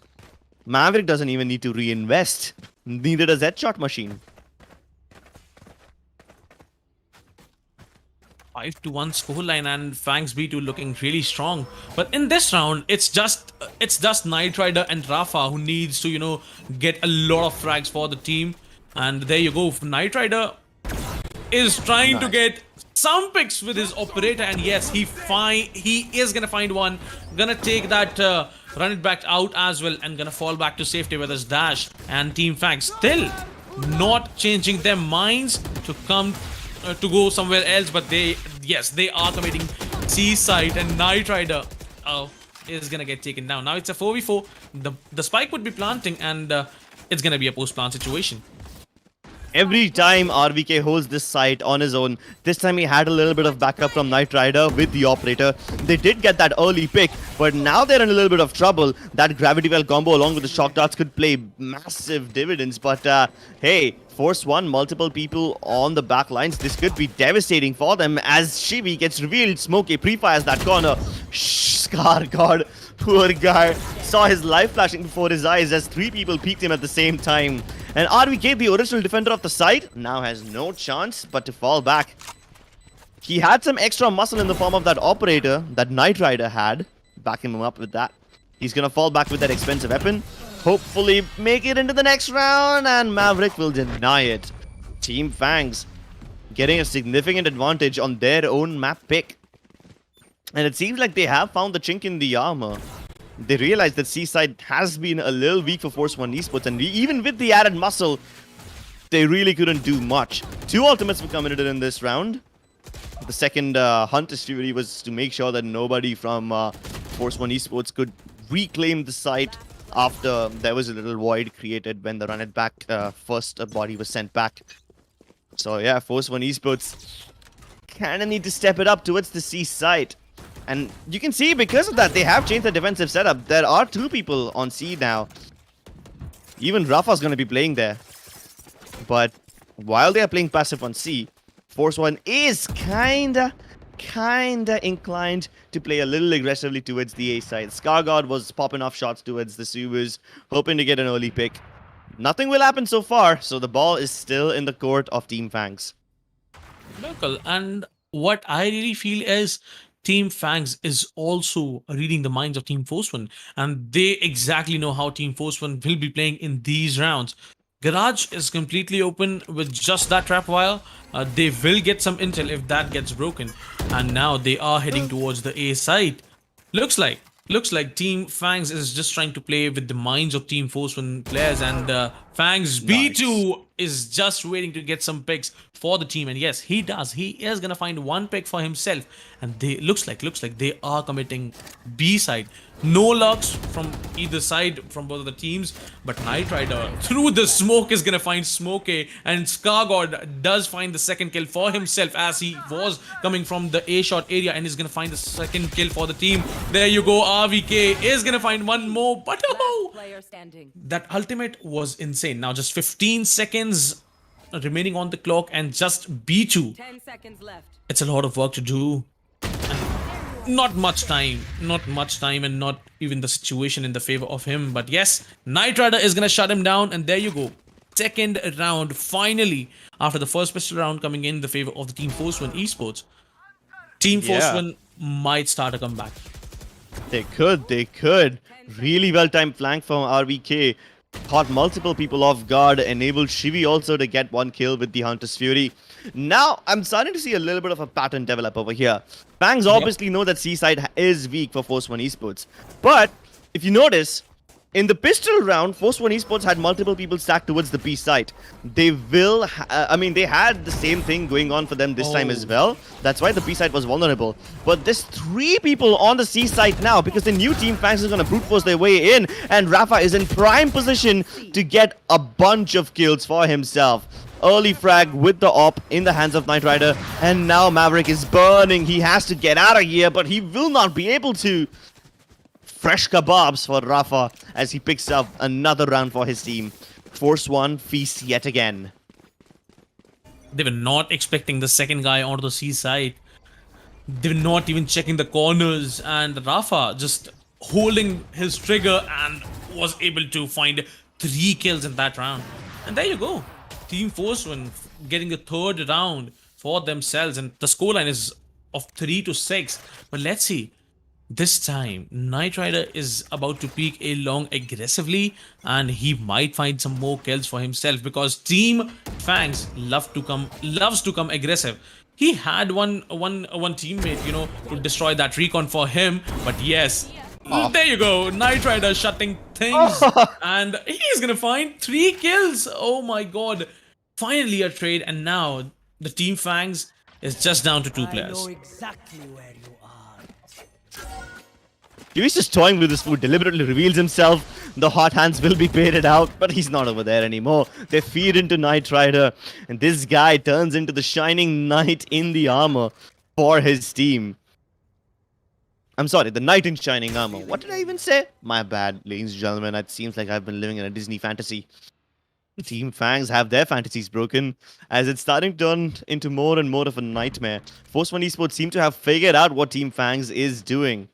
Maverick doesn't even need to reinvest. Neither does Headshot Machine. 5-1 scoreline, and Fangs B2 looking really strong. But in this round, it's just Knight Rider and Rafa who needs to, get a lot of frags for the team. And there you go, Knight Rider is trying to Nice. get some picks with his operator, and yes, he is gonna find one, gonna take that run it back out as well, and gonna fall back to safety with his dash. And Team Fangs still not changing their minds to come to go somewhere else, but they are committing Seaside, and Knight Rider is gonna get taken down. Now it's a 4v4. The spike would be planting, and it's gonna be a post-plant situation. Every time RVK holds this site on his own, this time he had a little bit of backup from Knight Rider with the operator. They did get that early pick, but now they're in a little bit of trouble. That gravity well combo along with the shock darts could play massive dividends, but hey, Force 1, multiple people on the back lines. This could be devastating for them as Shivi gets revealed. Smokey pre-fires that corner. Scar God, poor guy, saw his life flashing before his eyes as 3 people peeked him at the same time. And RVK, the original defender of the site, now has no chance but to fall back. He had some extra muscle in the form of that operator that Knight Rider had, backing him up with that. He's gonna fall back with that expensive weapon, hopefully make it into the next round, and Maverick will deny it. Team Fangs getting a significant advantage on their own map pick. And it seems like they have found the chink in the armor. They realize that Seaside has been a little weak for Force 1 Esports, and even with the added muscle, they really couldn't do much. 2 ultimates were committed in this round. The second Hunter's Fury was to make sure that nobody from Force 1 Esports could reclaim the site after there was a little void created when the run it back first body was sent back. So yeah, Force 1 Esports kind of need to step it up towards the C site. And you can see because of that, they have changed the defensive setup. There are 2 people on C now. Even Rafa's going to be playing there. But while they are playing passive on C, Force 1 is kinda inclined to play a little aggressively towards the A side. Scargod was popping off shots towards the Subus, hoping to get an early pick. Nothing will happen so far, so the ball is still in the court of Team Fangs. Local, and what I really feel is Team Fangs is also reading the minds of Team Force 1, and they exactly know how Team Force 1 will be playing in these rounds. Garage is completely open with just that trap wire. They will get some intel if that gets broken, and now they are heading towards the A side. Looks like Team Fangs is just trying to play with the minds of Team Force 1 players, and Fangs B2 is just waiting to get some picks for the team, and yes, he does. He is gonna find one pick for himself, and they looks like they are committing B side. No lucks from either side from both of the teams, but Knight Rider through the smoke is gonna find Smokey, and Scargod does find the second kill for himself as he was coming from the A shot area, and is gonna find the second kill for the team. There you go, RVK is gonna find one more, but oh, Player standing. that ultimate was insane. Now just 15 seconds remaining on the clock, and just B2. 10 seconds left. It's a lot of work to do. Not much time, and not even the situation in the favor of him. But yes, Knight Rider is gonna shut him down, and there you go. Second round, finally, after the first pistol round coming in the favor of the Team Force 1 Esports. Team Force 1 might start a comeback. They could. Really well-timed flank from RVK. Caught multiple people off guard, enabled Shivi also to get 1 kill with the Hunter's Fury. Now, I'm starting to see a little bit of a pattern develop over here. Fangs obviously know that C-side is weak for Force 1 Esports. But, if you notice, in the pistol round, Force 1 Esports had multiple people stacked towards the B site. They will, they had the same thing going on for them this time as well. That's why the B site was vulnerable. But there's 3 people on the C site now because the new Team Fangs is going to brute force their way in. And Rafa is in prime position to get a bunch of kills for himself. Early frag with the op in the hands of Knight Rider. And now Maverick is burning. He has to get out of here, but he will not be able to. Fresh kebabs for Rafa as he picks up another round for his team. Force 1 feast yet again. They were not expecting the second guy onto the C side. They were not even checking the corners, and Rafa just holding his trigger and was able to find 3 kills in that round. And there you go. Team Force 1 getting the 3rd round for themselves, and the scoreline is of 3-6. But let's see. This time, Knight Rider is about to peek A long aggressively, and he might find some more kills for himself because Team Fangs loves to come aggressive. He had one teammate, to destroy that recon for him, but yes, Oh. there you go, Knight Rider shutting things, and he's gonna find 3 kills. Oh my god! Finally a trade, and now the Team Fangs is just down to 2 players. exactly where you are. He's just toying with his food, deliberately reveals himself. The hot hands will be baited out, but he's not over there anymore. They feed into Knight Rider, and this guy turns into the shining knight in the armor for his team. I'm sorry, the knight in shining armor. What did I even say? My bad, ladies and gentlemen. It seems like I've been living in a Disney fantasy. Team Fangs have their fantasies broken, as it's starting to turn into more and more of a nightmare. Force One Esports seem to have figured out what Team Fangs is doing.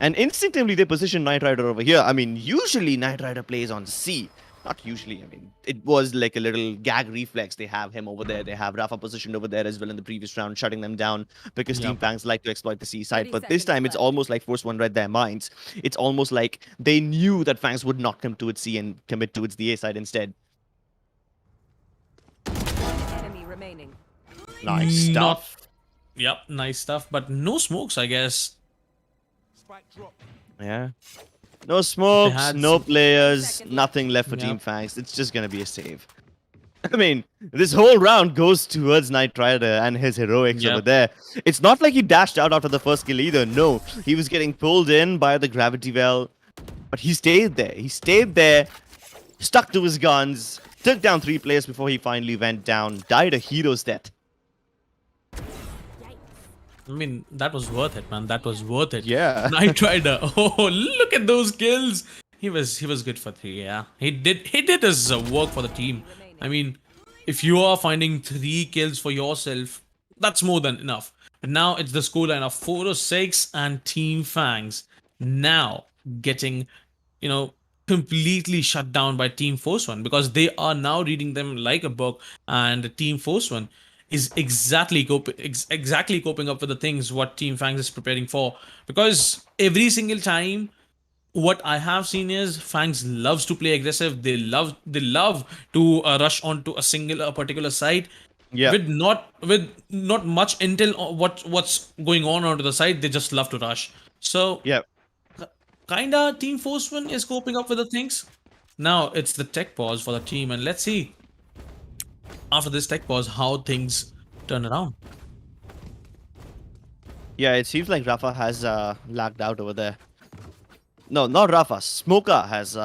And instinctively, they position Knight Rider over here. I mean, usually Knight Rider plays on C. Not usually, I mean, it was like a little gag reflex. They have him over there. They have Rafa positioned over there as well in the previous round, shutting them down because Team Yep. Fangs like to exploit the C side. 30 But this seconds time, it's left. almost like Force One read their minds. It's almost like they knew that Fangs would not come towards C and commit towards the A side instead. Enemy remaining. Nice Not- stuff. Yep, nice stuff, but no smokes, I guess. Spike drop. Yeah. No smokes, had no some- players, Seconds nothing left for Yep. Team Fangs. It's just gonna be a save. I mean, this whole round goes towards Knight Rider and his heroics Yep. over there. It's not like he dashed out after the first kill either. No, he was getting pulled in by the gravity well, but he stayed there. He stayed there, stuck to his guns, took down 3 players before he finally went down, died a hero's death. I mean, that was worth it, man. That was worth it. Yeah. Knight Rider. Oh, look at those kills. He was good for 3. Yeah, he did his work for the team. I mean, if you are finding 3 kills for yourself, that's more than enough. But now it's the scoreline of 4-6 and Team Fangs now getting, completely shut down by Team Force One because they are now reading them like a book, and Team Force One is exactly coping up with the things what Team Fangs is preparing for. Because every single time, what I have seen is Fangs loves to play aggressive. They love to rush onto a particular site Yeah. with not much intel on what's going on onto the site. They just love to rush. So Yeah. kinda Team Force One is coping up with the things. Now it's the tech pause for the team, and let's see after this tech pause how things turn around. Yeah, it seems like Rafa has lagged out over there. No, not Rafa. Smoker has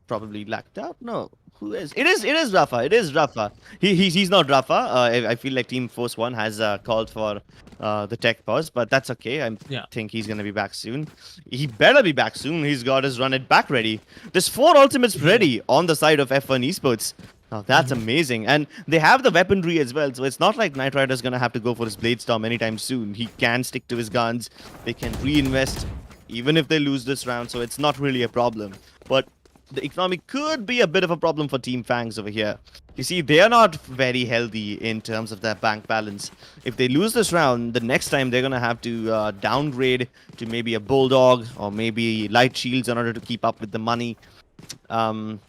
probably lagged out. No, who is? It is Rafa. It is Rafa. He's not Rafa. I feel like Team Force One has called for the tech pause, but that's okay. I Yeah. think he's gonna be back soon. He better be back soon. He's got his run it back ready. There's 4 ultimates ready on the side of F1 Esports. Now that's amazing, and they have the weaponry as well. So it's not like Knight Rider's gonna have to go for his Blade Storm anytime soon. He can stick to his guns. They can reinvest even if they lose this round, so it's not really a problem. But the economy could be a bit of a problem for Team Fangs over here. You see, they are not very healthy in terms of their bank balance. If they lose this round, the next time they're going to have to downgrade to maybe a Bulldog or maybe Light Shields in order to keep up with the money.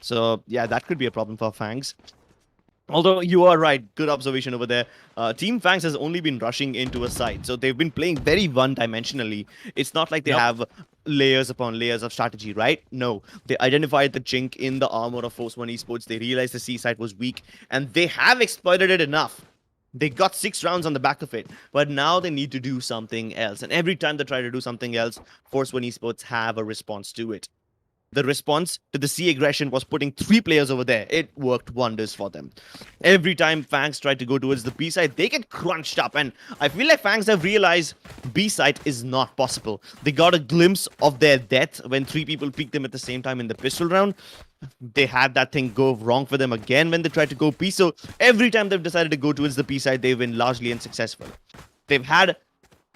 So, yeah, that could be a problem for Fangs. Although you are right, good observation over there. Team Fangs has only been rushing into a site, so they've been playing very one-dimensionally. It's not like they Yep. have layers upon layers of strategy, right? No, they identified the chink in the armor of Force One Esports. They realized the C site was weak, and they have exploited it enough. They got 6 rounds on the back of it, but now they need to do something else. And every time they try to do something else, Force One Esports have a response to it. The response to the C aggression was putting 3 players over there. It worked wonders for them. Every time Fangs tried to go towards the B side, they get crunched up. And I feel like Fangs have realized B side is not possible. They got a glimpse of their death when 3 people peeked them at the same time in the pistol round. They had that thing go wrong for them again when they tried to go P. So every time they've decided to go towards the P side, they've been largely unsuccessful. They've had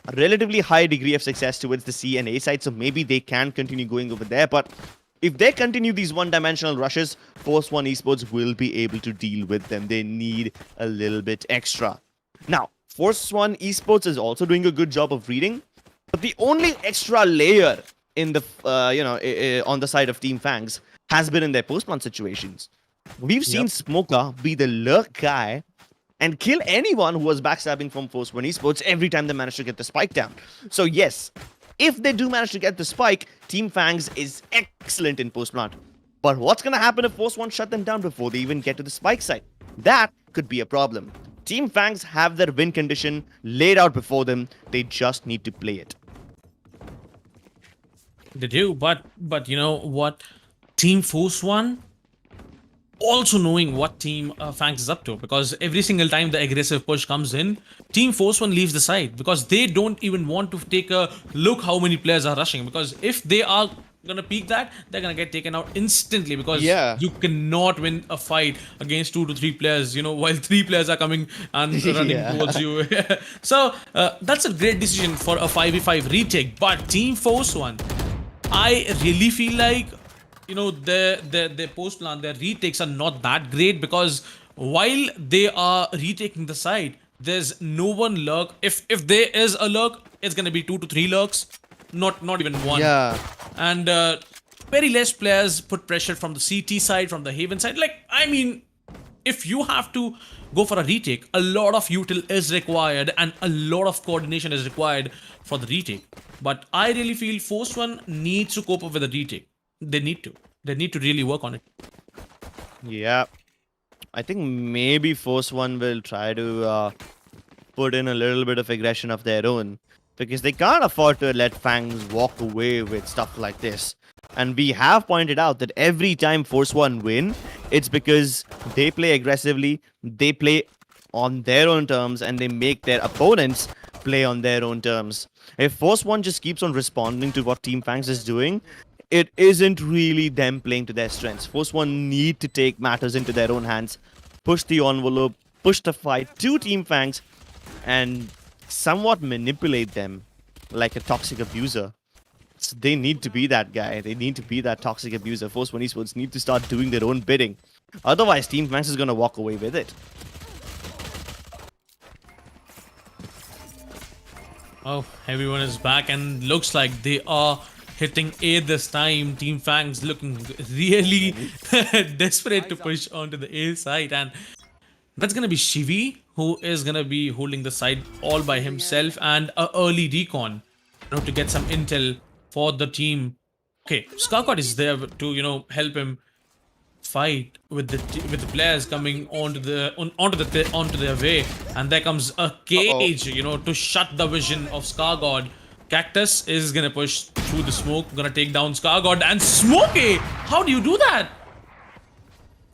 a relatively high degree of success towards the C and A side, so maybe they can continue going over there. But if they continue these one-dimensional rushes, Force One Esports will be able to deal with them. They need a little bit extra. Now, Force One Esports is also doing a good job of reading. But the only extra layer in the on the side of Team Fangs has been in their post-plant situations. We've seen Smoker be the lurk guy and kill anyone who was backstabbing from Force One Esports every time they managed to get the spike down. So yes, if they do manage to get the spike, Team Fangs is excellent in post-plant. But what's gonna happen if Force One shut them down before they even get to the spike site? That could be a problem. Team Fangs have their win condition laid out before them. They just need to play it. They do, but you know what? Team Force One also knowing what Team Fangs is up to, because every single time the aggressive push comes in, Team Force One leaves the side because they don't even want to take a look how many players are rushing, because if they are gonna peek that, they're gonna get taken out instantly, because you cannot win a fight against 2 to 3 players, you know, while 3 players are coming and running towards you. So that's a great decision for a 5v5 retake. But Team Force One, I really feel like, you know, their post plan, their retakes are not that great, because while they are retaking the side, there's no one lurk. If there is a lurk, it's gonna be 2 to 3 lurks, not even one. Yeah. And very less players put pressure from the CT side, from the Haven side. Like, I mean, if you have to go for a retake, a lot of util is required and a lot of coordination is required for the retake. But I really feel Force One needs to cope up with the retake. They need to really work on it. Yeah. I think maybe Force One will try to put in a little bit of aggression of their own, because they can't afford to let Fangs walk away with stuff like this. And we have pointed out that every time Force One win, it's because they play aggressively, they play on their own terms, and they make their opponents play on their own terms. If Force One just keeps on responding to what Team Fangs is doing, it isn't really them playing to their strengths. Force One need to take matters into their own hands, push the envelope, push the fight to Team Fangs, and somewhat manipulate them like a toxic abuser. So they need to be that guy. They need to be that toxic abuser. Force One Esports need to start doing their own bidding. Otherwise, Team Fangs is going to walk away with it. Oh, everyone is back, and looks like they are hitting A this time. Team Fangs looking really desperate to push onto the A side, and that's gonna be Shivi, who is gonna be holding the side all by himself, and a early recon, you know, to get some intel for the team. Okay, Skarkot is there to, you know, help him fight with the players coming onto their way, and there comes a cage, you know, to shut the vision of Skargod. Cactus is gonna push through the smoke, gonna take down Skargod, and Smokey, how do you do that?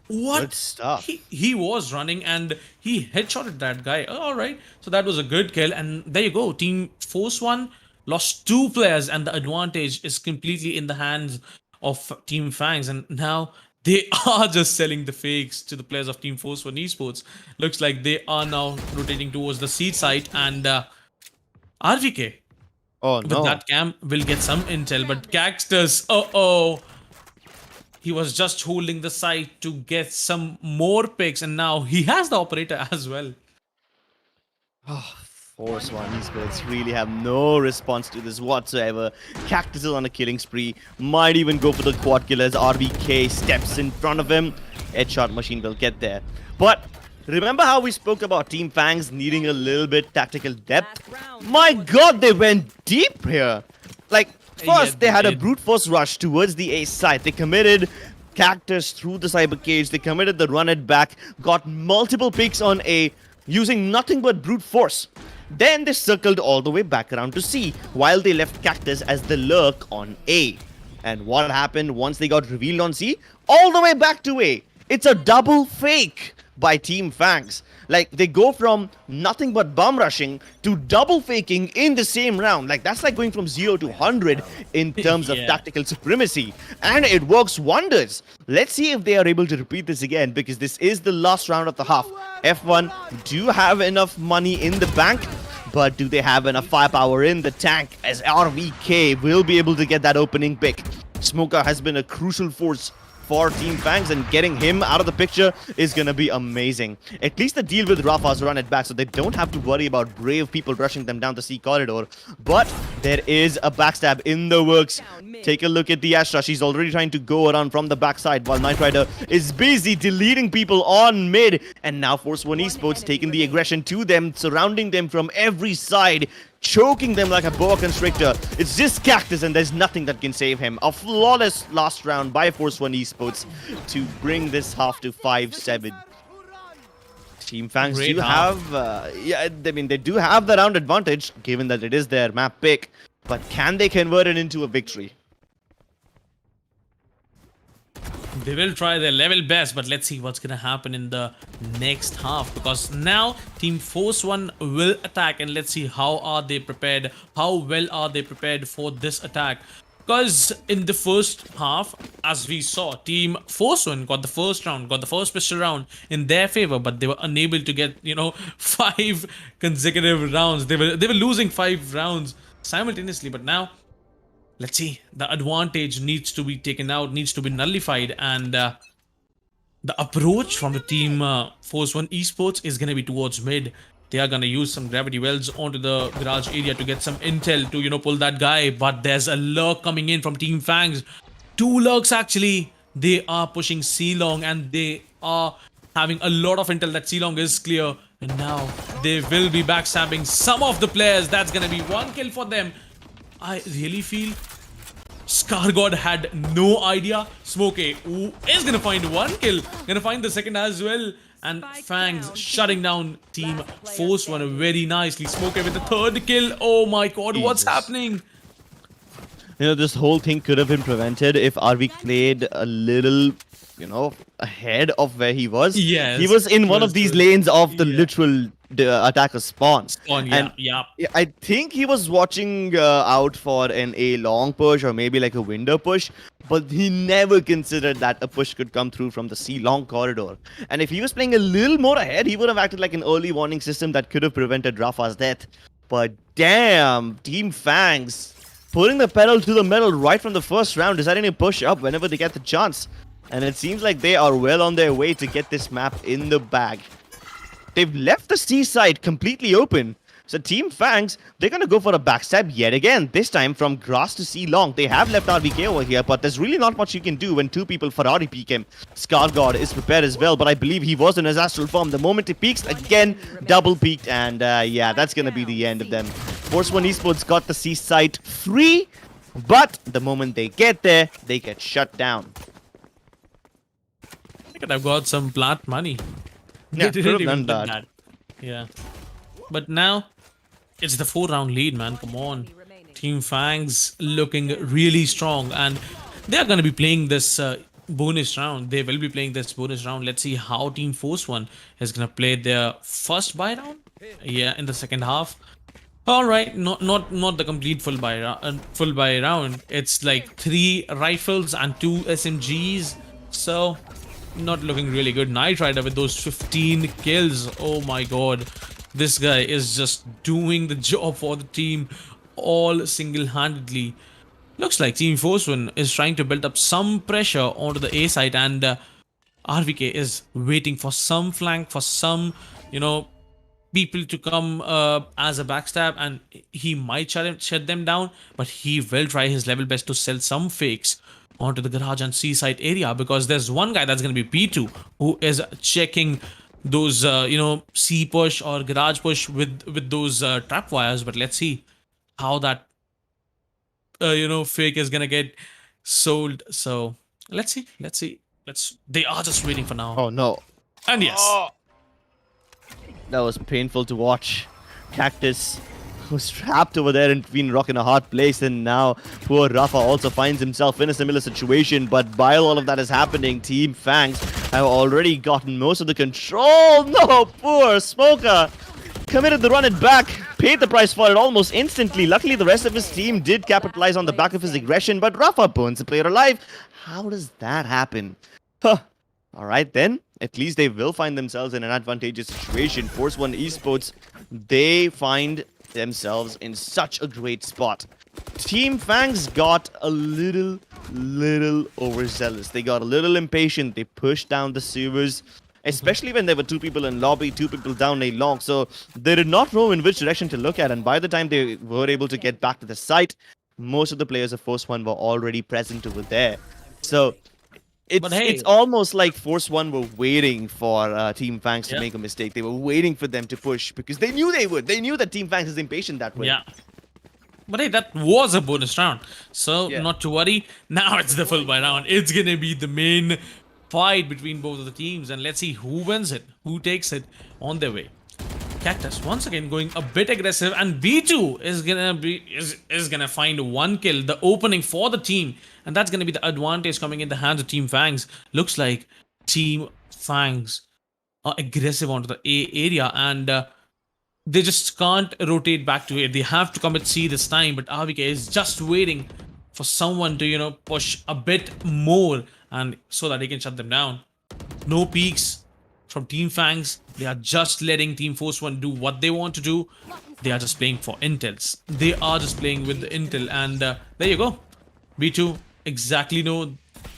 What? Good stuff. He was running and he headshotted that guy. All right, so that was a good kill, and there you go. Team Force One lost 2 players, and the advantage is completely in the hands of Team Fangs, and now they are just selling the fakes to the players of Team Force One Esports. Looks like they are now rotating towards the seed site, and RVK Oh with no. that cam will get some intel, but Cactus, he was just holding the site to get some more picks, and now he has the operator as well. Force One Esports really have no response to this whatsoever. Cactus is on a killing spree. Might even go for the quad killers. RVK steps in front of him. Headshot machine will get there. But remember how we spoke about Team Fangs needing a little bit tactical depth? My god, they went deep here. Like, first they had a brute force rush towards the A side. They committed Cactus through the cyber cage. They committed the run it back. Got multiple picks on A using nothing but brute force. Then they circled all the way back around to C, while they left Cactus as the lurk on A. And what happened once they got revealed on C? All the way back to A. It's a double fake by Team Fangs. Like, they go from nothing but bum rushing to double faking in the same round. Like, that's like going from 0 to 100 in terms of tactical supremacy. And it works wonders. Let's see if they are able to repeat this again, because this is the last round of the half. F1 do have enough money in the bank, but do they have enough firepower in the tank, as RVK will be able to get that opening pick? Smoker has been a crucial force for Team Fangs, and getting him out of the picture is gonna be amazing. At least the deal with Rafa's run it back, so they don't have to worry about brave people rushing them down the C corridor. But there is a backstab in the works. Take a look at the Astra. She's already trying to go around from the backside while Knight Rider is busy deleting people on mid. And now Force One Esports taking the aggression to them, surrounding them from every side, choking them like a boa constrictor. It's just Cactus and there's nothing that can save him. A flawless last round by Force One Esports to bring this half to 5-7. Team Fangs Great do half. have, yeah, I mean, they do have the round advantage, given that it is their map pick. But can they convert it into a victory? They will try their level best, but let's see what's gonna happen in the next half, because now Team Force One will attack, and let's see how are they prepared, how well are they prepared for this attack. Because in the first half, as we saw, Team Force One got the first round, got the first pistol round in their favor, but they were unable to get, 5 consecutive rounds. They were losing 5 rounds simultaneously, but now let's see, the advantage needs to be taken out, needs to be nullified, and the approach from the Team Force One Esports is going to be towards mid. They are going to use some gravity wells onto the garage area to get some intel to, pull that guy. But there's a lurk coming in from Team Fangs. 2 lurks actually. They are pushing C-Long and they are having a lot of intel that C-Long is clear. And now they will be backstabbing some of the players. That's going to be 1 kill for them. I really feel ScarGod had no idea. Smokey is going to find 1 kill. Going to find the second as well. And Fangs shutting down Team Force One very nicely. Smokey with the 3rd kill. Oh my god, what's happening? This whole thing could have been prevented if RV played a little, ahead of where he was. Yes, he was in one of these lanes of the yeah. literal attacker spawn. Yeah. I think he was watching out for an A long push or maybe like a window push, but he never considered that a push could come through from the C long corridor. And if he was playing a little more ahead, he would have acted like an early warning system that could have prevented Rafa's death. But damn, Team Fangs putting the pedal to the metal right from the first round, deciding to push up whenever they get the chance. And it seems like they are well on their way to get this map in the bag. They've left the C side completely open. So Team Fangs, they're going to go for a backstab yet again. This time from grass to C long. They have left RVK over here, but there's really not much you can do when 2 people Ferrari peek him. ScarGod is prepared as well, but I believe he was in his astral form. The moment he peeks, again, double peeked, and yeah, that's going to be the end of them. Force One Esports got the C site free, but the moment they get there, they get shut down. I could have got some plant money. Yeah, They could have didn't done even that. do Yeah. But now, it's the 4-round lead, man. Come on. Team Fangs looking really strong. And they're going to be playing this bonus round. They will be playing this bonus round. Let's see how Team Force One is going to play their first buy round. Yeah, in the second half. All right, not the complete full buy round. It's like 3 rifles and 2 SMGs. So not looking really good. Knight Rider with those 15 kills. Oh my god. This guy is just doing the job for the team all single-handedly. Looks like Team Force One is trying to build up some pressure onto the A side, and RVK is waiting for some flank, for some, people to come as a backstab, and he might shut them down, but he will try his level best to sell some fakes onto the garage and seaside area, because there's one guy that's going to be P2 who is checking those C push or garage push with those trap wires. But let's see how that fake is going to get sold. So let's see they are just waiting for now. Oh no. And yes, That was painful to watch. Cactus was trapped over there and been rocking a hard place, and now poor Rafa also finds himself in a similar situation. But while all of that is happening, Team Fangs have already gotten most of the control. No, poor Smoker committed the run it back, paid the price for it almost instantly. Luckily, the rest of his team did capitalize on the back of his aggression, but Rafa burns the player alive. How does that happen? Huh. All right, then. At least they will find themselves in an advantageous situation. Force One Esports, they find themselves in such a great spot. Team Fangs got a little overzealous. They got a little impatient. They pushed down the sewers, especially when there were two people in lobby, two people down a long. So they did not know in which direction to look at. And by the time they were able to get back to the site, most of the players of Force One were already present over there. So But it's hey, almost like Force One were waiting for Team Fangs to yeah, make a mistake. They were waiting for them to push because they knew they would. They knew that Team Fangs is impatient that way. yeah. But hey, that was a bonus round. So, Yeah. not to worry. Now it's the full buy round. It's gonna be the main fight between both of the teams. And let's see who wins it, who takes it on their way. Cactus once again going a bit aggressive, and veto is gonna find one kill, the opening for the team, and that's gonna be the advantage coming in the hands of Team Fangs. Looks like Team Fangs are aggressive onto the A area, and they just can't rotate back to it. They have to commit C this time, but RVK is just waiting for someone to, push a bit more and so that they can shut them down. No peaks from Team Fangs. They are just letting Team Force One do what they want to do. They are just playing for intels. They are just playing with the intel, and there you go. B2 exactly know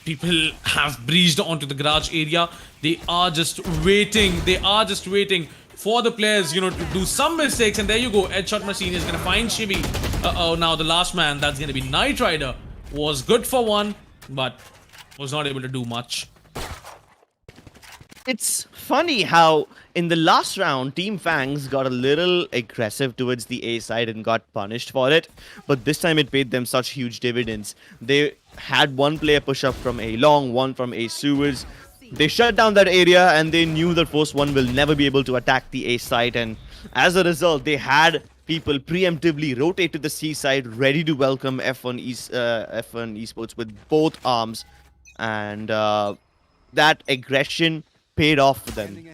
people have breached onto the garage area. They are just waiting. They are just waiting for the players, to do some mistakes. And there you go. Headshot machine is gonna find Shivi. Uh-oh, now the last man, that's gonna be Knight Rider, was good for one, but was not able to do much. It's funny how in the last round, Team Fangs got a little aggressive towards the A side and got punished for it. But this time it paid them such huge dividends. They had one player push up from A long, one from A sewers. They shut down that area and they knew that Force One will never be able to attack the A side. And as a result, they had people preemptively rotate to the C side, ready to welcome F1 Esports with both arms. And that aggression paid off for them,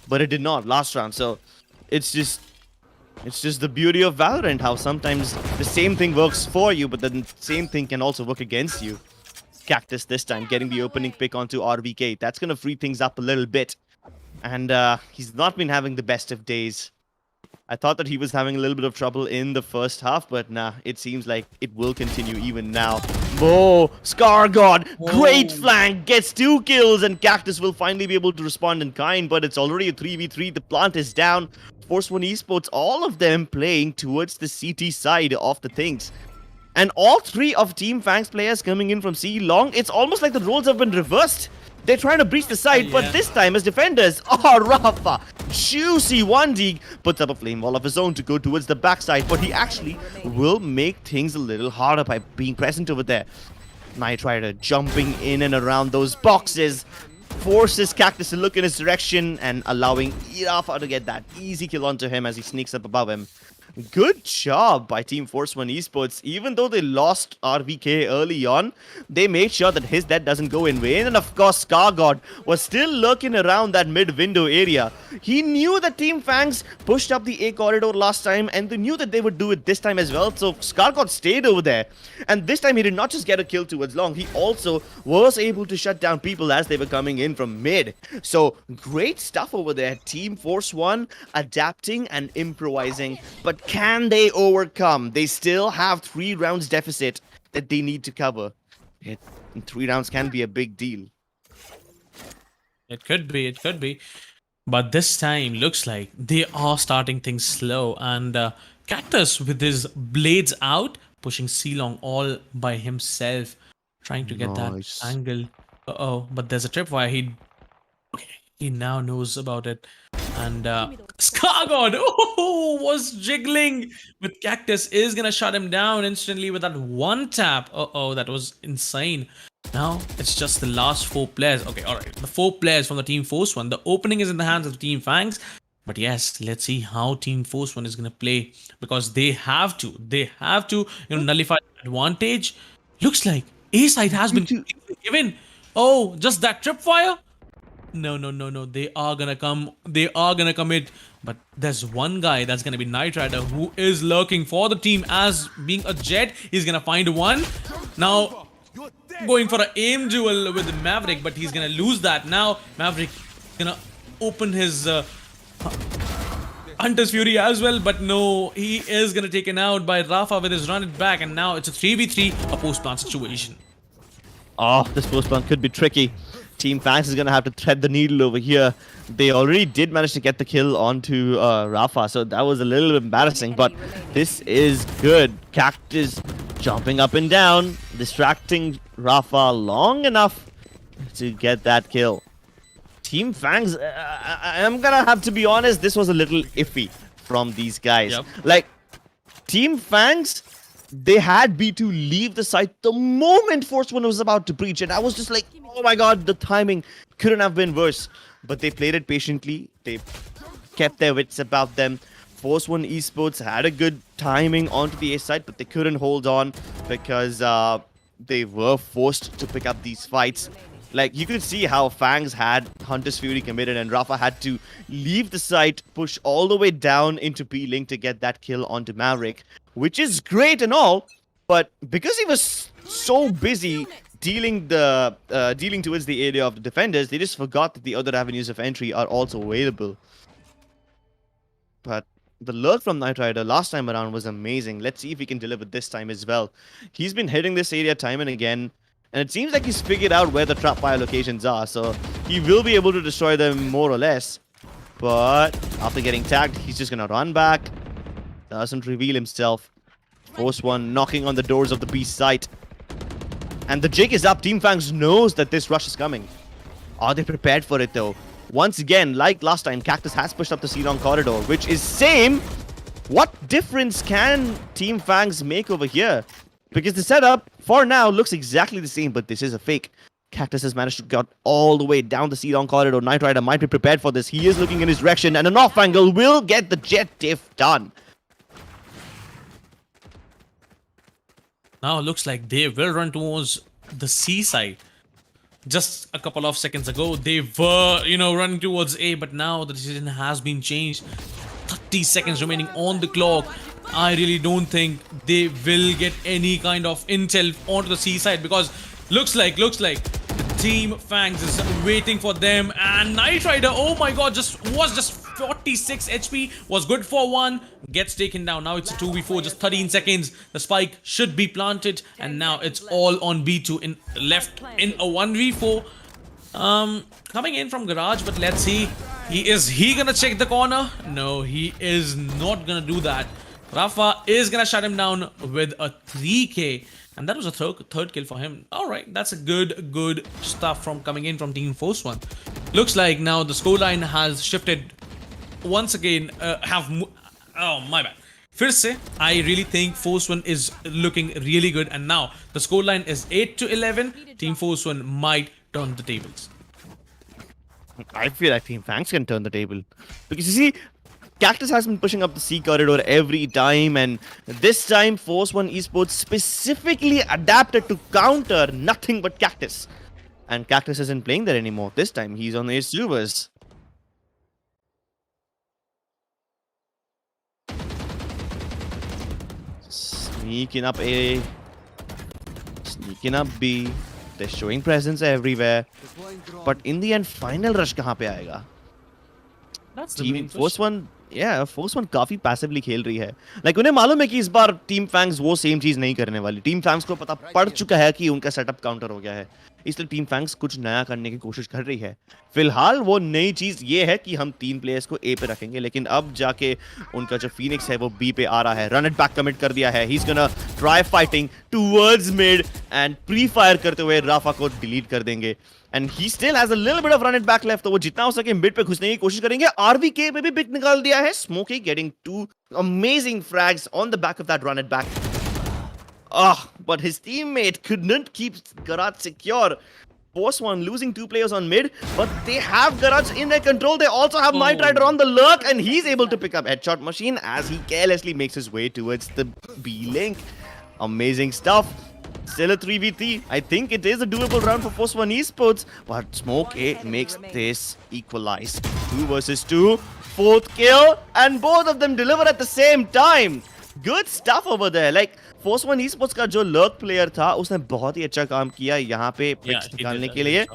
but it did not last round. So it's just the beauty of Valorant, how sometimes the same thing works for you, but then the same thing can also work against you. Cactus this time getting the opening pick onto RVK. That's gonna free things up a little bit, and he's not been having the best of days. I thought that he was having a little bit of trouble in the first half, but nah, it seems like it will continue even now. Oh, Scar God, great flank, gets 2 kills, and Cactus will finally be able to respond in kind, but it's already a 3v3. The plant is down. Force One Esports, all of them playing towards the CT side of the things. And all 3 of Team Fangs players coming in from C long, it's almost like the roles have been reversed. They're trying to breach the side, but this time as defenders, Rafa, juicy 1D, puts up a flame wall of his own to go towards the backside, but he actually will make things a little harder by being present over there. Knight Rider jumping in and around those boxes, forces Cactus to look in his direction and allowing Rafa to get that easy kill onto him as he sneaks up above him. Good job by Team Force One Esports. Even though they lost RVK early on, they made sure that his death doesn't go in vain. And of course, Scar God was still lurking around that mid-window area. He knew that Team Fangs pushed up the A corridor last time, and they knew that they would do it this time as well. So Scar God stayed over there. And this time he did not just get a kill towards long, he also was able to shut down people as they were coming in from mid. So great stuff over there. Team Force One adapting and improvising. But can they overcome? They still have 3 rounds deficit that they need to cover. 3 rounds can be a big deal. It could be. But this time, looks like they are starting things slow. And Cactus with his blades out, pushing C-Long all by himself, trying to get Nice. that angle. Uh-oh, but there's a tripwire. He now knows about it. And Scargod was jiggling with Cactus, is gonna shut him down instantly with that one tap. Uh-oh, that was insane. Now it's just the last 4 players. Okay, alright. The 4 players from the Team Force One. The opening is in the hands of Team Fangs. But yes, let's see how Team Force One is gonna play. Because they have to. Nullify the advantage. Looks like A side has been given. Oh, just that tripwire? No. They are gonna come. They are gonna commit. But there's one guy that's gonna be Knight Rider who is lurking for the team as being a jet. He's gonna find one. Now going for an aim duel with Maverick, but he's gonna lose that. Now Maverick gonna open his Hunter's Fury as well, but no, he is gonna taken out by Rafa with his run it back, and now it's a 3v3, a post-plant situation. Oh, this post plant could be tricky. Team Fangs is going to have to thread the needle over here. They already did manage to get the kill onto Rafa, so that was a little embarrassing, but this is good. Cactus jumping up and down, distracting Rafa long enough to get that kill. Team Fangs, I'm going to have to be honest, this was a little iffy from these guys. Yep. Like, Team Fangs, they had B2 leave the site the moment Force One was about to breach, and I was just like, oh my god, the timing couldn't have been worse. But they played it patiently, they kept their wits about them. Force One Esports had a good timing onto the A side, but they couldn't hold on because they were forced to pick up these fights. Like, you could see how Fangs had Hunter's Fury committed, and Rafa had to leave the site, push all the way down into P-Link to get that kill onto Maverick, which is great and all, but because he was so busy dealing towards the area of the defenders, they just forgot that the other avenues of entry are also available. But the lurk from Knight Rider last time around was amazing. Let's see if he can deliver this time as well. He's been hitting this area time and again, and it seems like he's figured out where the trap fire locations are, so he will be able to destroy them more or less. But after getting tagged, he's just gonna run back. Doesn't reveal himself. Force One knocking on the doors of the B site. And the jig is up. Team Fangs knows that this rush is coming. Are they prepared for it though? Once again, like last time, Cactus has pushed up the C-Long corridor, which is same. What difference can Team Fangs make over here? Because the setup, for now, looks exactly the same, but this is a fake. Cactus has managed to get all the way down the C-Long corridor. Knight Rider might be prepared for this. He is looking in his direction, and an off angle will get the jet diff done. Now it looks like they will run towards the C side. Just a couple of seconds ago, they were, running towards A, but now the decision has been changed. 30 seconds remaining on the clock. I really don't think they will get any kind of intel onto the C side, because looks like Team Fangs is waiting for them, and Knight Rider, oh my god, just 46 HP, was good for one, gets taken down. Now it's a 2v4, just 13 seconds. The spike should be planted, and now it's all on B2 left in a 1v4. Coming in from garage, but let's see. Is he gonna check the corner? No, he is not gonna do that. Rafa is gonna shut him down with a 3k, and that was a third kill for him. Alright, that's a good stuff from coming in from Team Force One. Looks like now the scoreline has shifted once again. Oh my bad. First say, I really think Force One is looking really good, and now the scoreline is 8-11. Team Force One might turn the tables. I feel like Team Fangs can turn the table. Because you see, Cactus has been pushing up the C corridor every time, and this time Force One Esports specifically adapted to counter nothing but Cactus. And Cactus isn't playing there anymore. This time he's on the Asuvas. Sneaking up A, sneaking up B. They're showing presence everywhere. But in the end, final rush kahan pe aayega? That's the main Force One, yeah, Force One काफी passively खेल रही है. Like उन्हें मालूम है कि इस बार Team Fangs वो same चीज नहीं करने वाली. Team Fangs को पता पड़ चुका है कि उनका setup counter हो गया है. इसलिए Team Fangs कुछ नया करने की कोशिश कर रही है. फिलहाल वो नई चीज ये है कि हम 3 प्लेयर्स को A पे रखेंगे, लेकिन अब जाके उनका जो Phoenix है वो B पे आ रहा है. Run it back commit कर दिया है. He's gonna try fighting towards mid and pre-fire करते हुए Rafa को delete कर देंगे. And he still has a little bit of run it back left, तो वो जितना हो सके mid पे घुसने की कोशिश करेंगे. RVK पे भी pick निकाल दिया है. Smokey getting 2 amazing frags on the back of that run it back. But his teammate couldn't keep Garage secure. Force One losing 2 players on mid, but they have Garage in their control. They also have Knight Rider on the lurk, and he's able to pick up Headshot Machine as he carelessly makes his way towards the B link. Amazing stuff. Still a 3v3. I think it is a doable round for Force One Esports, but Smokey makes this equalize. 2 versus 2. 4th kill, and both of them deliver at the same time. Good stuff over there. Like, Force One Esports का जो lurk player था, उसने बहुत ही अच्छा काम किया यहाँ पे picks निकालने के लिए.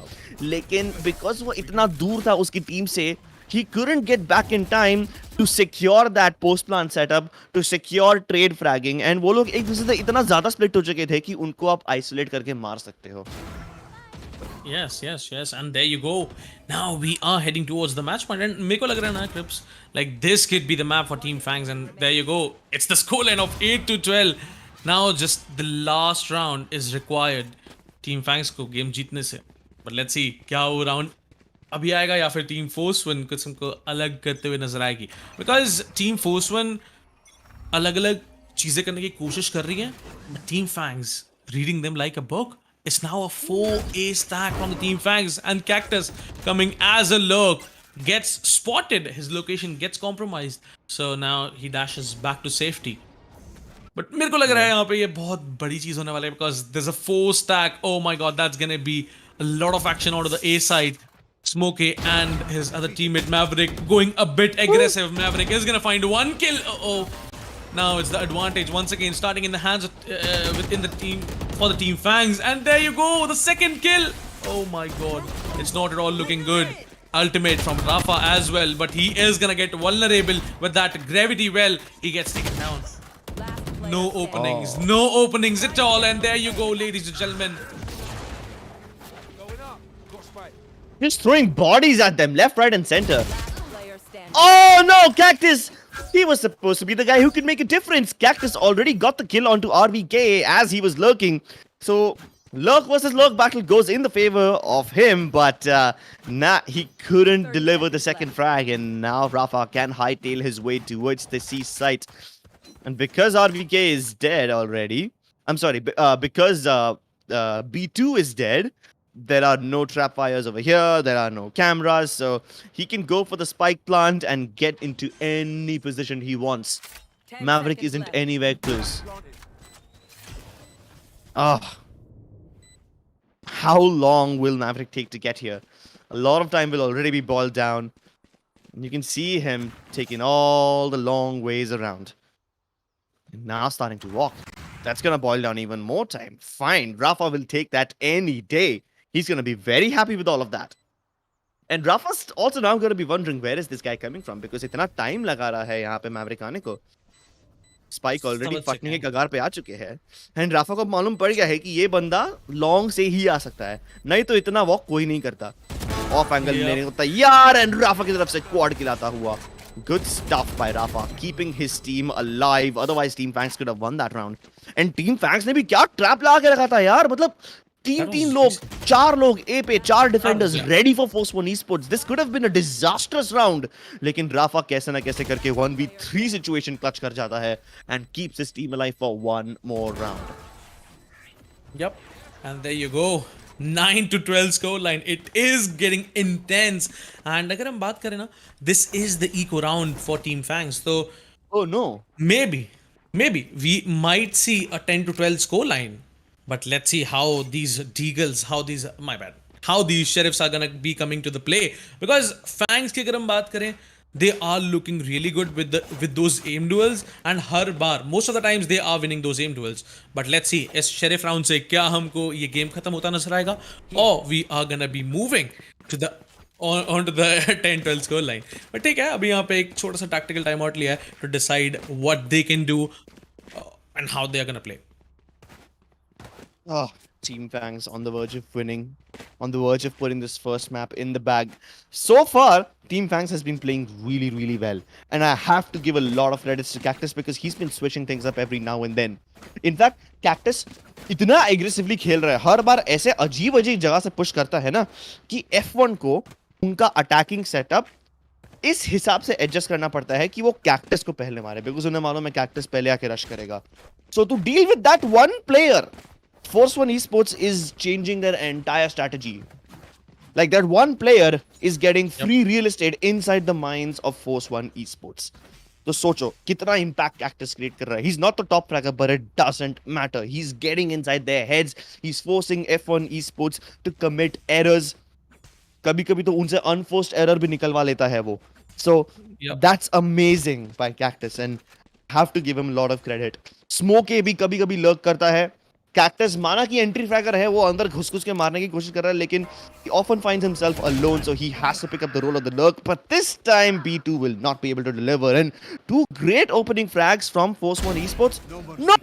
लेकिन because वो इतना दूर था उसकी टीम से, he couldn't get back in time to secure that post plant setup, to secure trade fragging, and वो लोग एक दूसरे से इतना ज़्यादा split हो चुके थे कि उनको आप isolate करके मार सकते हो. Yes, and there you go. Now we are heading towards the match point, and मेरे को लग रहा है ना, Crips, like this could be the map for Team Fangs, and there you go. It's the scoreline of 8-12. Now just the last round is required. Team Fangs को game जीतने से. But let's see क्या वो round अभी आएगा या फिर team Force one कुछ हमको अलग करते हुए नजर आएगी. बिकॉज टीम फोर्स वन अलग अलग चीजें करने की कोशिश कर रही है. Team fangs reading them like a book. It's now a 4A stack from the Team Fangs, and Cactus coming as a lurk gets spotted. His location gets compromised, so now he dashes back to safety. But मेरे को लग रहा है यहाँ पे ये बहुत बड़ी चीज होने वाला है, because there's a 4 stack. Oh my god, that's gonna be a lot of action onto the A side. Smokey and his other teammate Maverick going a bit aggressive. Maverick is gonna find one kill. Oh, now it's the advantage once again starting in the hands of within the team for the Team Fangs, and there you go, the second kill. Oh my god, it's not at all looking good. Ultimate from Rafa as well, but he is gonna get vulnerable with that gravity well. He gets taken down. No openings, no openings at all, and there you go, ladies and gentlemen. Going up. Got spike. Just throwing bodies at them, left, right, and center. Player standing. Oh no, Cactus! He was supposed to be the guy who could make a difference. Cactus already got the kill onto RVK as he was lurking. So, lurk versus lurk battle goes in the favor of him, but he couldn't deliver the second frag, and now Rafa can hightail his way towards the C site. And because RVK is dead already, I'm sorry, because B2 is dead, there are no trap fires over here, there are no cameras, so he can go for the spike plant and get into any position he wants. 10 Maverick seconds isn't left. anywhere close. Planted. Ah. How long will Maverick take to get here? A lot of time will already be boiled down. You can see him taking all the long ways around. And now starting to walk. That's gonna boil down even more time. Fine, Rafa will take that any day. He's gonna be very happy with all of that. And Rafa's also now gonna be wondering where is this guy coming from, because इतना time लगा रहा है यहाँ पे Maverick आने को. Spike already समझ फटने सके के कगार पे आ चुके हैं. And Rafa को मालूम पड़ गया है कि ये बंदा long से ही आ सकता है. नहीं तो इतना walk कोई नहीं करता. Off angle Yep. लेने को तैयार, and Rafa की तरफ से quad खिलाता हुआ. Good stuff by Rafa, keeping his team alive. Otherwise, Team Fangs could have won that round. And Team Fangs ने भी क्या trap लगा के रखा था यार. मतलब तीन लोग, चार लोग A पे, चार defenders ready for Force 1 esports. This could have been a disastrous round. लेकिन Rafa कैसे ना कैसे करके 1v3 situation clutch कर जाता है and keeps his team alive for one more round. Yep, and there you go. 9-12 scoreline. It is getting intense. And अगर हम बात करें ना, this is the eco round for Team Fangs. So Oh no. maybe we might see a 10-12 scoreline. But let's see how these Deagles, how these Sheriffs are gonna be coming to the play. Because Fangs की अगर हम बात करें, they are looking really good with those aim duels, and her bar most of the times they are winning those aim duels. But let's see इस Sheriff round से क्या हमको ये game खत्म होता नजर आएगा, or we are gonna be moving to the onto the 10-12 score line. But ठीक है, अभी यहाँ पे एक छोटा सा tactical timeout लिया है to decide what they can do and how they are gonna play. Oh, Team Fangs on the verge of winning, on the verge of putting this first map in the bag. So far, Team Fangs has been playing really, really well. And I have to give a lot of credits to Cactus because he's been switching things up every now and then. In fact, Cactus इतना aggressively खेल रहा है, हर बार ऐसे अजीब जगह से push करता है ना कि F1 को उनका attacking setup इस हिसाब से adjust करना पड़ता है कि वो Cactus को पहले मारे, because उन्हें मालूम है Cactus पहले आके rush करेगा. So to deal with that one player, Force 1 esports is changing their entire strategy. Like that one player is getting free real estate inside the minds of Force 1 esports. तो सोचो कितना impact Cactus create कर रहा है. He's not the top fragger, but it doesn't matter. He's getting inside their heads. He's forcing F1 esports to commit errors. कभी-कभी तो उनसे unforced error भी निकलवा लेता है वो. So that's amazing by Cactus, and have to give him a lot of credit. Smokey भी कभी-कभी lurk करता है. Cactus माना कि entry fragger है, वो अंदर घुस-घुस के मारने की कोशिश कर रहा है, लेकिन he often finds himself alone, so he has to pick up the role of the lurk. But this time, B2 will not be able to deliver. And two great opening frags from Force One Esports. No!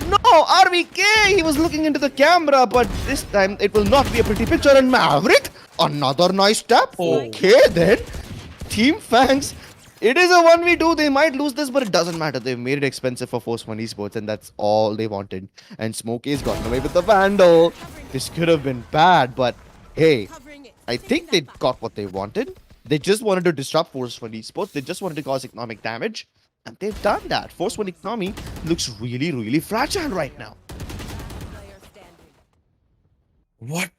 No! RVK! He was looking into the camera, but this time it will not be a pretty picture. And Maverick, another nice tap. Okay, then. Team Fangs. It is a 1v2. They might lose this, but it doesn't matter. They've made it expensive for Force One Esports, and that's all they wanted. And Smokey's gotten away with the Vandal. This could have been bad, but hey, I think they got what they wanted. They just wanted to disrupt Force One Esports. They just wanted to cause economic damage, and they've done that. Force One economy looks really, really fragile right now. Player standing. What?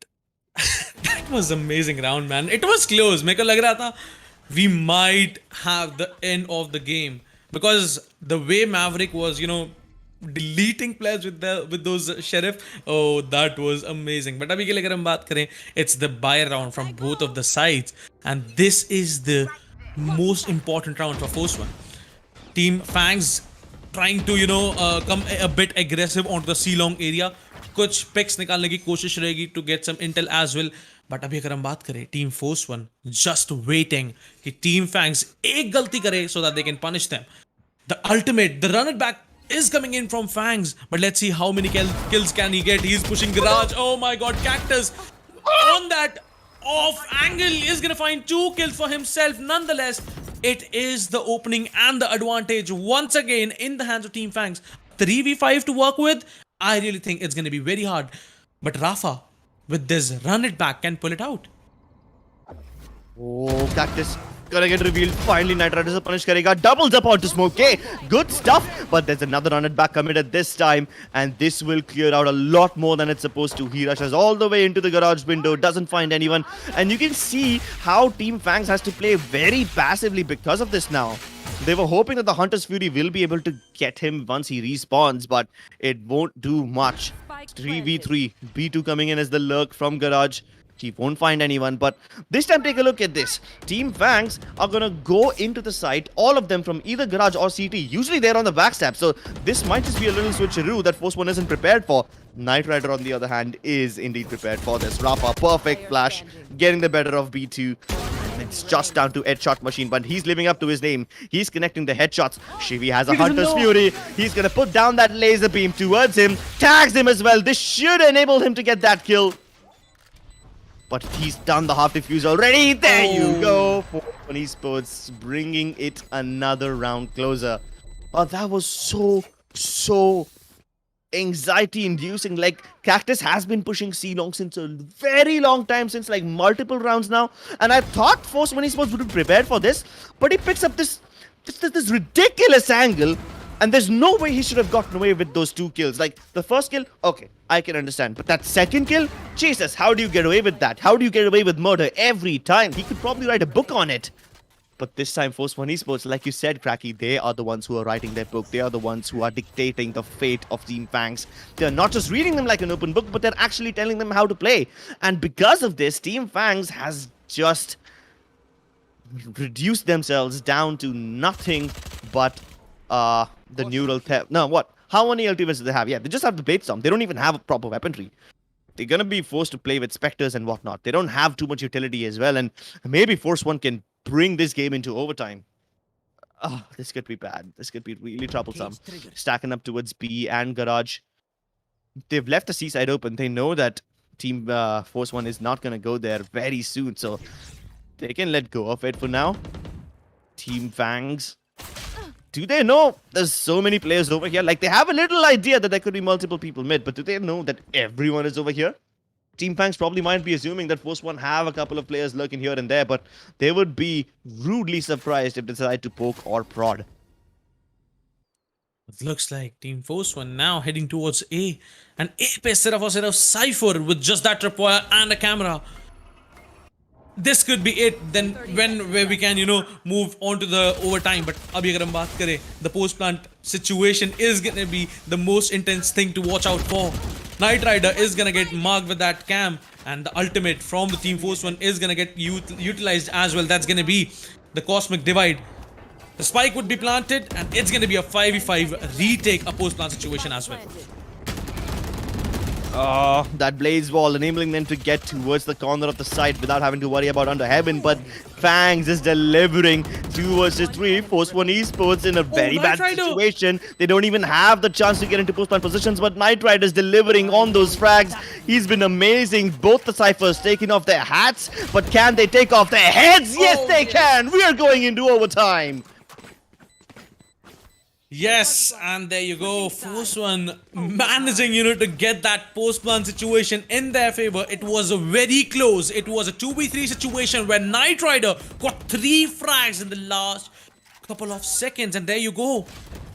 That was amazing round, man. It was close. मेरे को लग रहा था we might have the end of the game because the way Maverick was, deleting players with those sheriff. Oh, that was amazing. But अभी के लिए अगर हम बात करें, it's the buy round from both of the sides, and this is the most important round for Force One. Team Fangs trying to come a bit aggressive onto the C-long area. कुछ picks निकालने की कोशिश रहेगी to get some intel as well. But अभी अगर हम बात करें Team Force One just waiting कि Team Fangs एक गलती करे so that they can punish them. The ultimate, the run it back is coming in from Fangs, but let's see how many kills can he get. He's pushing Garage. Oh my god, Cactus on that off angle is gonna find 2 kills for himself. Nonetheless, it is the opening and the advantage once again in the hands of Team Fangs. 3v5 to work with. I really think it's gonna be very hard, but Rafa with this run it back can pull it out. Oh, Cactus gonna get revealed. Finally, Knight Riders are punished. Karega doubles up onto Smoke. Okay, good stuff. But there's another run it back committed this time, and this will clear out a lot more than it's supposed to. He rushes all the way into the garage window, doesn't find anyone, and you can see how Team Fangs has to play very passively because of this now. They were hoping that the Hunter's Fury will be able to get him once he respawns, but it won't do much. 3v3. B2 coming in as the lurk from garage. He won't find anyone, but this time take a look at this. Team Fangs are gonna go into the site, all of them from either garage or CT. Usually they're on the backstab, so this might just be a little switcheroo that Force One isn't prepared for. Knight Rider, on the other hand, is indeed prepared for this. Rafa, perfect flash, getting the better of B2. It's just down to Headshot Machine, but he's living up to his name. He's connecting the headshots. Shivi has a Hunter's Fury. He's gonna put down that laser beam towards him, tags him as well. This should enable him to get that kill. But he's done the half defuse already. There you go. Force One Esports bringing it another round closer. Oh, that was so anxiety inducing. Like, Cactus has been pushing C-Long since a very long time, since like multiple rounds now. And I thought Force One Esports would be prepared for this, but he picks up this ridiculous angle. And there's no way he should have gotten away with those 2 kills. Like, the first kill, okay, I can understand. But that second kill, Jesus, how do you get away with that? How do you get away with murder every time? He could probably write a book on it. But this time, Force One Esports, like you said, Cracky, they are the ones who are writing their book. They are the ones who are dictating the fate of Team Fangs. They're not just reading them like an open book, but they're actually telling them how to play. And because of this, Team Fangs has just reduced themselves down to nothing but the neural no, what? How many ultimates do they have? Yeah, they just have the Blade Storm. They don't even have a proper weaponry. They're gonna be forced to play with Spectres and whatnot. They don't have too much utility as well, and maybe Force One can bring this game into overtime. Oh, this could be bad. This could be really troublesome. Stacking up towards B and Garage. They've left the seaside open. They know that Team Force One is not gonna go there very soon, so they can let go of it for now. Team Fangs. Do they know there's so many players over here? Like, they have a little idea that there could be multiple people mid, but do they know that everyone is over here? Team Fangs probably might be assuming that Force One have a couple of players lurking here and there, but they would be rudely surprised if they decide to poke or prod. It looks like Team Force One now heading towards A. And A pe sirf aur sirf Cypher with just that tripwire and a camera. This could be it. Then where we can move on to the overtime. But abhi agar hum baat kare, the post plant situation is gonna be the most intense thing to watch out for. Knight Rider is gonna get marked with that cam, and the ultimate from the Team Force One is gonna get utilized as well. That's gonna be the Cosmic Divide. The spike would be planted, and it's gonna be a 5v5 retake, a post plant situation as well. Oh, that blaze wall enabling them to get towards the corner of the site without having to worry about under heaven. But Fangs is delivering 2 versus 3. Force One Esports in a very Knight bad Rider. situation. They don't even have the chance to get into post-plant positions. But Knight Rider is delivering on those frags. He's been amazing. Both the Cyphers taking off their hats. But can they take off their heads? Yes, they can. We are going into overtime. Yes, and there you go. Force One managing, you know, to get that post-plant situation in their favor. It was a very close. It was a 2v3 situation where Knight Rider got 3 frags in the last couple of seconds. And there you go.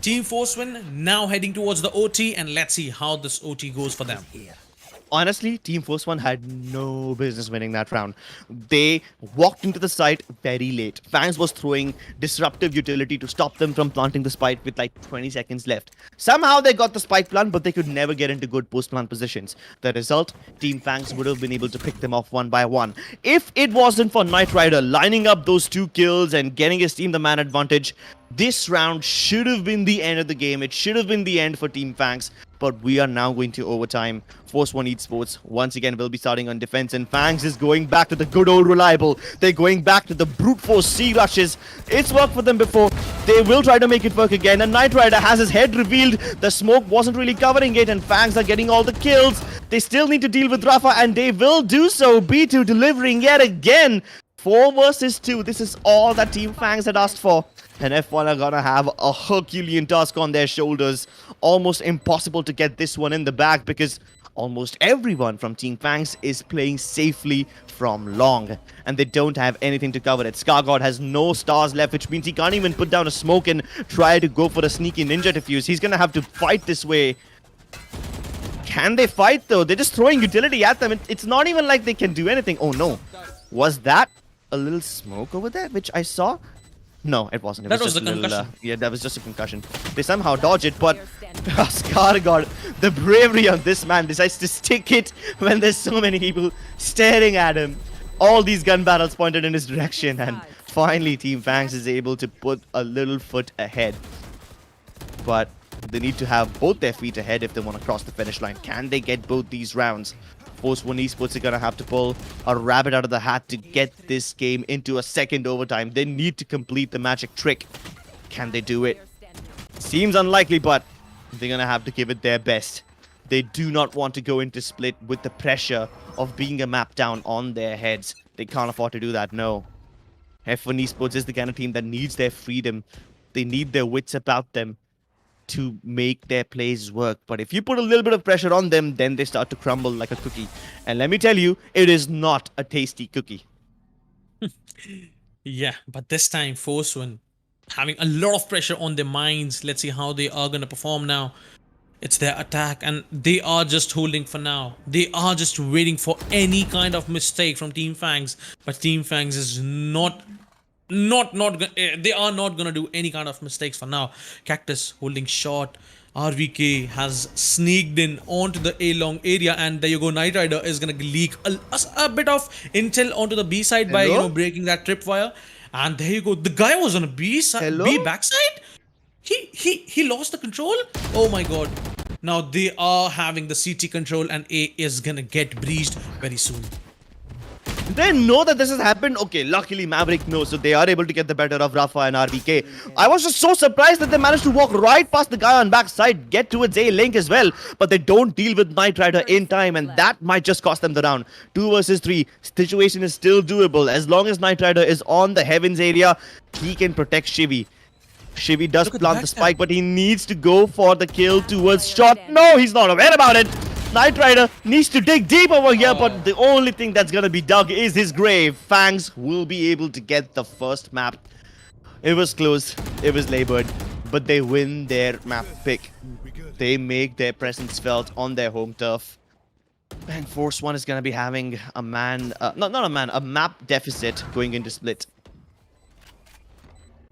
Team Force One now heading towards the OT, and let's see how this OT goes for them. Honestly, Team Force One had no business winning that round. They walked into the site very late. Fangs was throwing disruptive utility to stop them from planting the spike with like 20 seconds left. Somehow they got the spike plant, but they could never get into good post-plant positions. The result, Team Fangs would have been able to pick them off one by one. If it wasn't for Knight Rider lining up those 2 kills and getting his team the man advantage, this round should have been the end of the game. It should have been the end for Team Fangs. But we are now going to overtime. Force One Esports once again will be starting on defense, and Fangs is going back to the good old reliable. They're going back to the brute force C rushes. It's worked for them before. They will try to make it work again. And Knight Rider has his head revealed. The smoke wasn't really covering it, and Fangs are getting all the kills. They still need to deal with Rafa, and they will do so. B2 delivering yet again. 4 versus 2. This is all that Team Fangs had asked for. And F1 are gonna have a Herculean task on their shoulders. Almost impossible to get this one in the bag because almost everyone from Team Fangs is playing safely from long. And they don't have anything to cover it. Scargod has no stars left, which means he can't even put down a smoke and try to go for a sneaky ninja defuse. He's gonna have to fight this way. Can they fight though? They're just throwing utility at them. It's not even like they can do anything. Oh no. Was that a little smoke over there, which I saw? No, it wasn't. It That was just the a little, concussion. yeah, that was just a concussion. They somehow dodge it, but Scargod, the bravery on this man, decides to stick it when there's so many people staring at him. All these gun barrels pointed in his direction, and finally Team Fangs is able to put a little foot ahead. But they need to have both their feet ahead if they want to cross the finish line. Can they get both these rounds? Force One Esports are gonna have to pull a rabbit out of the hat to get this game into a second overtime. They need to complete the magic trick. Can they do it? Seems unlikely, but they're gonna have to give it their best. They do not want to go into split with the pressure of being a map down on their heads. They can't afford to do that, no. F1 Esports is the kind of team that needs their freedom. They need their wits about them to make their plays work. But if you put a little bit of pressure on them, then they start to crumble like a cookie. And let me tell you, it is not a tasty cookie. Yeah, but this time Force One having a lot of pressure on their minds. Let's see how they are gonna perform now. It's their attack, and they are just holding for now. They are just waiting for any kind of mistake from Team Fangs. But Team Fangs is they are not gonna do any kind of mistakes for now. Cactus holding short. RVK has sneaked in onto the A long area, and there you go. Knight Rider is gonna leak a bit of intel onto the B side by breaking that tripwire. And there you go. The guy was on a B side, B backside. He lost the control. Oh my god. Now they are having the CT control, and A is gonna get breached very soon. They know that this has happened. Okay, luckily Maverick knows, so they are able to get the better of Rafa and RVK. I was just so surprised that they managed to walk right past the guy on backside, get towards A-Link as well, but they don't deal with Knight Rider in time, and that might just cost them the round. 2 versus 3. Situation is still doable. As long as Knight Rider is on the Heavens area, he can protect Shivy. Shivy does plant the spike, but he needs to go for the kill towards shot. No, he's not aware about it. Knight Rider needs to dig deep over here, but the only thing that's gonna be dug is his grave. Fangs will be able to get the first map. It was close, it was labored, but they win their map pick. They make their presence felt on their home turf. And Force One is gonna be having a a map deficit going into split.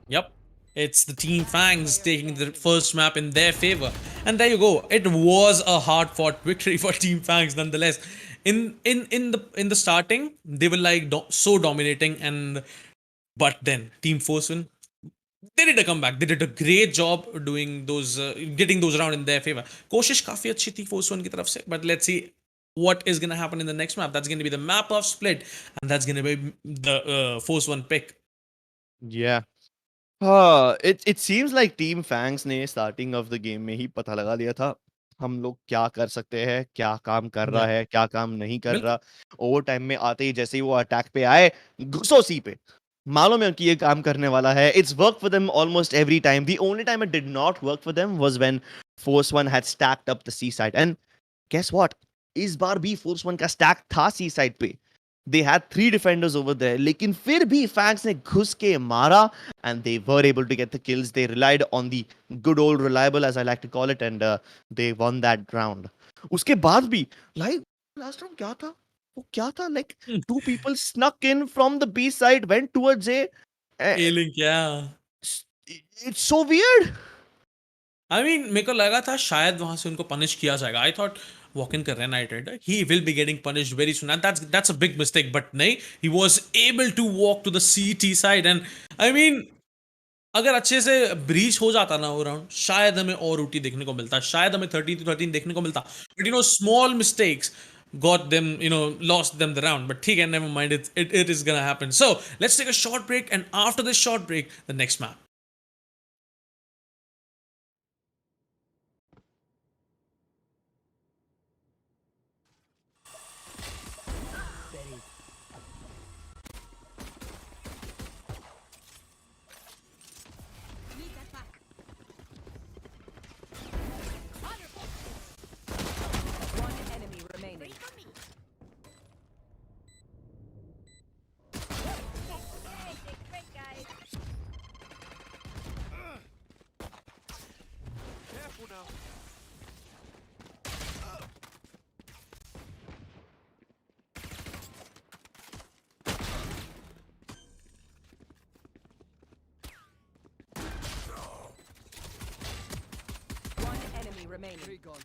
Yep. It's the Team Fangs taking the first map in their favor. And there you go. It was a hard-fought victory for Team Fangs nonetheless. In the starting, they were like so dominating, but then Team Force One they did a comeback. They did a great job doing those, getting those around in their favor. कोशिश काफी अच्छी थी Force One की तरफ से, but let's see what is gonna happen in the next map. That's gonna be the map of Split, and that's gonna be the Force One pick. Yeah. It seems like Team Fangs ने starting of the game में ही पता लगा लिया था हम लोग क्या कर सकते हैं, क्या काम कर रहा Yeah, है, क्या काम नहीं कर बिल्कुल. रहा. ओवर टाइम में आते ही जैसे ही वो अटैक पे आए, घुसो सी पे. मालूम है कि ये काम करने वाला है. It's worked for them almost every time. The only time it did not work for them was when Force One had stacked up the C side. And guess what? इस बार भी फोर्स वन का stack था सी side पे. They had three defenders over there, लेकिन फिर भी fangs ने घुस के मारा and they were able to get the kills. They relied on the good old reliable, as I like to call it, and they won that round. उसके बाद भी like last round क्या था? वो क्या था? Like two people snuck in from the B side, went towards A. Eh, A-Link, yeah. It's so weird. I mean, मेरे को लगा था शायद वहां से उनको पनिश किया जाएगा. I thought walk in कर रहे हैं Knight Rider, he will be getting punished very soon, and that's a big mistake. But नहीं, he was able to walk to the CT side, and I mean, अगर अच्छे से breach हो जाता ना वो राउंड, शायद हमें और ऊटी देखने को मिलता, शायद हमें 13-13 देखने को मिलता. But small mistakes got them, lost them the round. But ठीक है, never mind, it is gonna happen. So let's take a short break, and after this short break, the next map. One enemy remaining. Careful now. One enemy remaining. Three gone.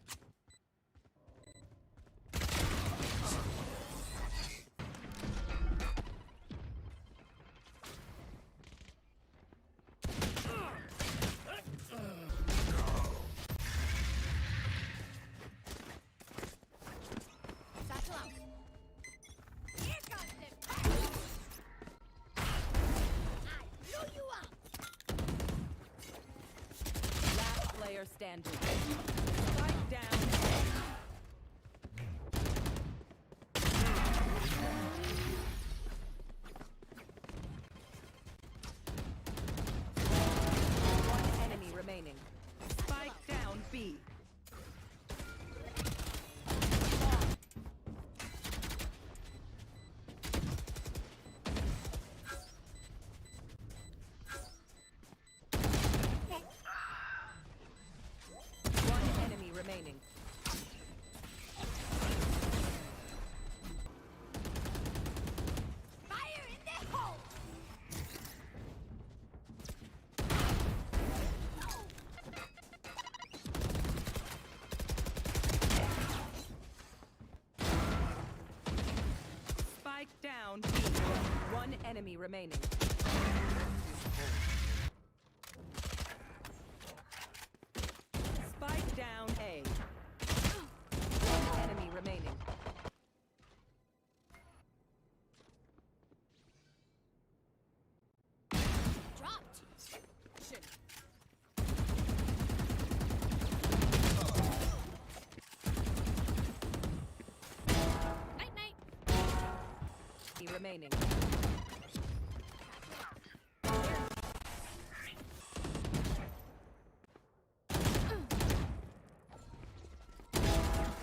Last player standing. Spike down. One enemy remaining. Spike down B. One enemy remaining. Fire in the hole! Spike down B. One enemy remaining. Spike down A. One enemy remaining. Dropped. Shit. Night night. Remaining.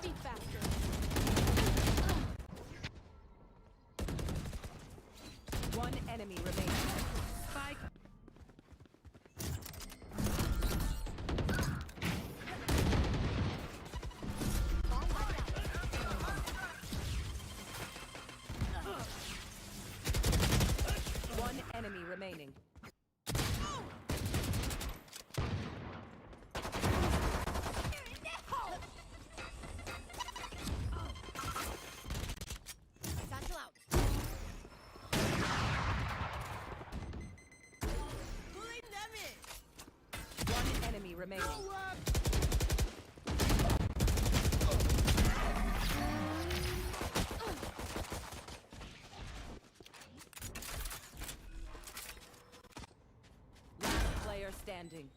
Be faster. One enemy remaining. Spike. One enemy remaining. Satchel out. remaining. Last player standing.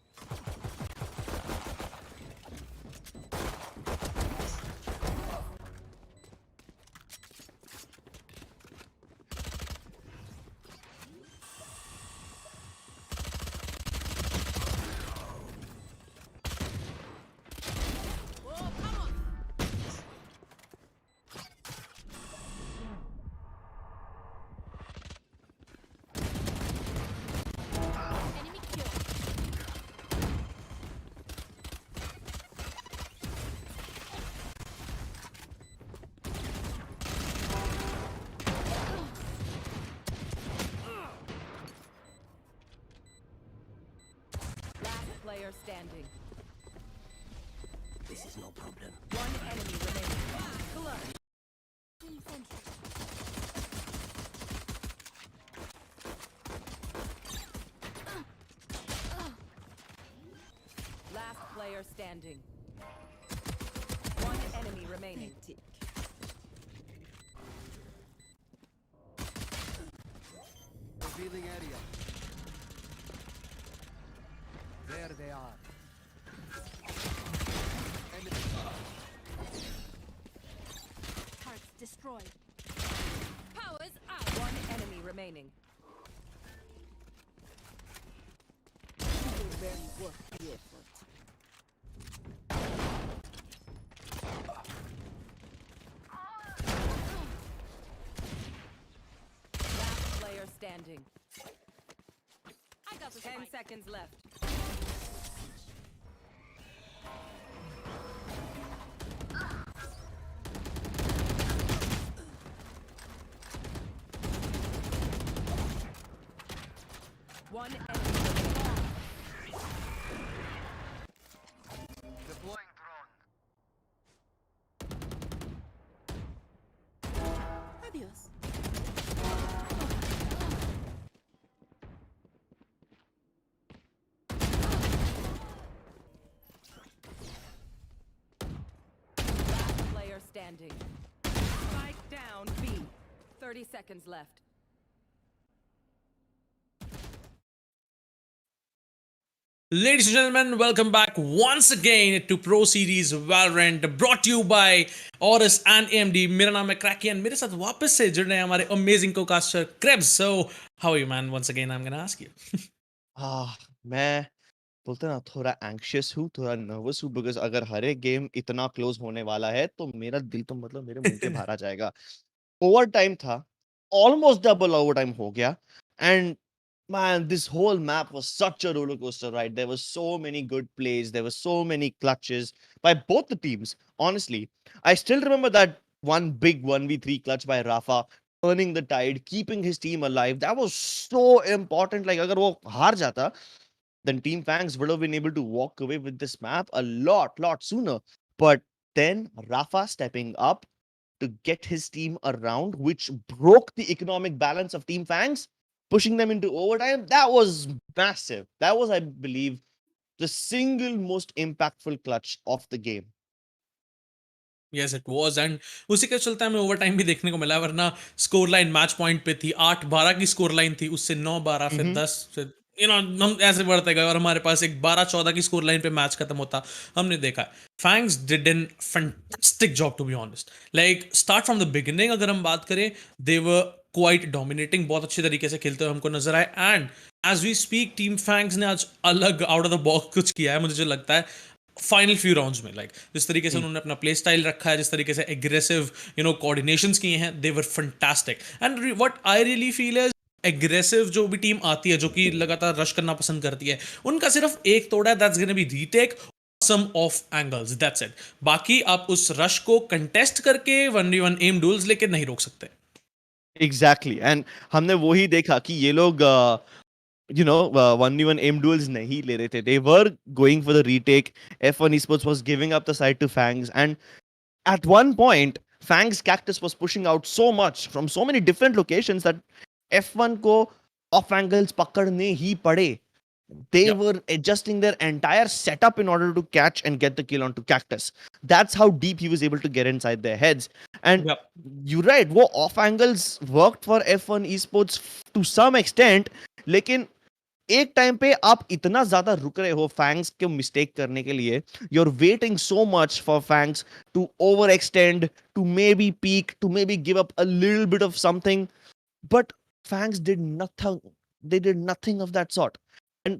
Enemy killed. Last player standing. This is no problem. One enemy remaining. Clutch. Team sentry. Last player standing. One enemy remaining. Revealing area. There they are. Enemy. Turrets destroyed. Powers out. One enemy remaining. Very worth the effort. Last player standing. I got the 10 spike. seconds left. One enemy remaining. Deploying drone. Adios. Last player standing. Spike down B. 30 seconds left. Ladies and gentlemen, welcome back once again to Pro Series Valorant, brought to you by AORUS and AMD. मेरा नाम है cracky and मेरे साथ वापस से जुड़ने हैं हमारे amazing co-caster Krebs. So, how are you, man? Once again, I'm gonna ask you. मैं बोलते ना थोड़ा एंग्शियस हूँ, थोड़ा नर्वस हूँ, बिकॉज़ अगर हर एक गेम इतना क्लोज होने वाला है, तो मेरा दिल तो मतलब मेरे मुंह के बाहर आ जाएगा। ओवरटाइम था, ऑलमोस्ट डबल ओवरटाइम हो गया, and man, this whole map was such a roller coaster ride. There were so many good plays, there were so many clutches by both the teams. Honestly, I still remember that one big 1v3 clutch by Rafa, turning the tide, keeping his team alive. That was so important. Like, agar wo haar jata, then Team Fangs would have been able to walk away with this map a lot sooner. But then Rafa stepping up to get his team around, which broke the economic balance of Team Fangs, pushing them into overtime. That was massive. That was, I believe, the single most impactful clutch of the game. Yes, it was, and उसी के चलते हमें over time भी देखने को मिला, वरना score line match point पे थी, 8-12 की स्कोर लाइन थी, उससे 9-12, फिर 10, फिर हम ऐसे बढ़ते गए और हमारे पास एक 12-14 की स्कोर लाइन पे मैच खत्म होता हमने देखा। Fangs did an fantastic job, to be honest. Like start from the beginning अगर हम बात करें, दे वर क्वाइट डोमिनेटिंग, बहुत अच्छे तरीके से खेलते हुए हमको नजर आए, and as we speak team Fangs ने आज अलग आउट ऑफ द बॉक्स कुछ किया है, मुझे जो लगता है फाइनल फ्यू राउंड्स में। लाइक जिस तरीके से उन्होंने अपना प्ले स्टाइल रखा है, जिस तरीके से एग्रेसिव कोऑर्डिनेशंस किए हैं, they were fantastic. And what I really feel is, aggressive जो भी टीम आती है जो कि लगातार रश करना पसंद करती है, उनका सिर्फ एक तोड़ा है, that's gonna be retake some of angles, that's it. बाकी आप उस रश को कंटेस्ट करके 1v1 एम डुअल्स लेके नहीं रोक सकते। एग्जैक्टली, एंड हमने वही देखा कि ये लोग 1v1 aim duels nahi le rahe the. They were going for the retake. F1 Esports was giving up the side to Fangs, and at one point, Fangs Cactus was pushing out so much from so many different locations that F1 ko off angles pakadne hi pade. They Yep. were adjusting their entire setup in order to catch and get the kill onto Cactus. That's how deep he was able to get inside their heads. And Yep. you're right, वो off angles worked for F1 esports to some extent, लेकिन एक time पे आप इतना ज्यादा रुक रहे हो फैंग्स के मिस्टेक करने के लिए, you are waiting so much for Fangs to overextend, to maybe peek, to maybe give up a little bit of something, but Fangs did nothing, they did nothing of that sort. And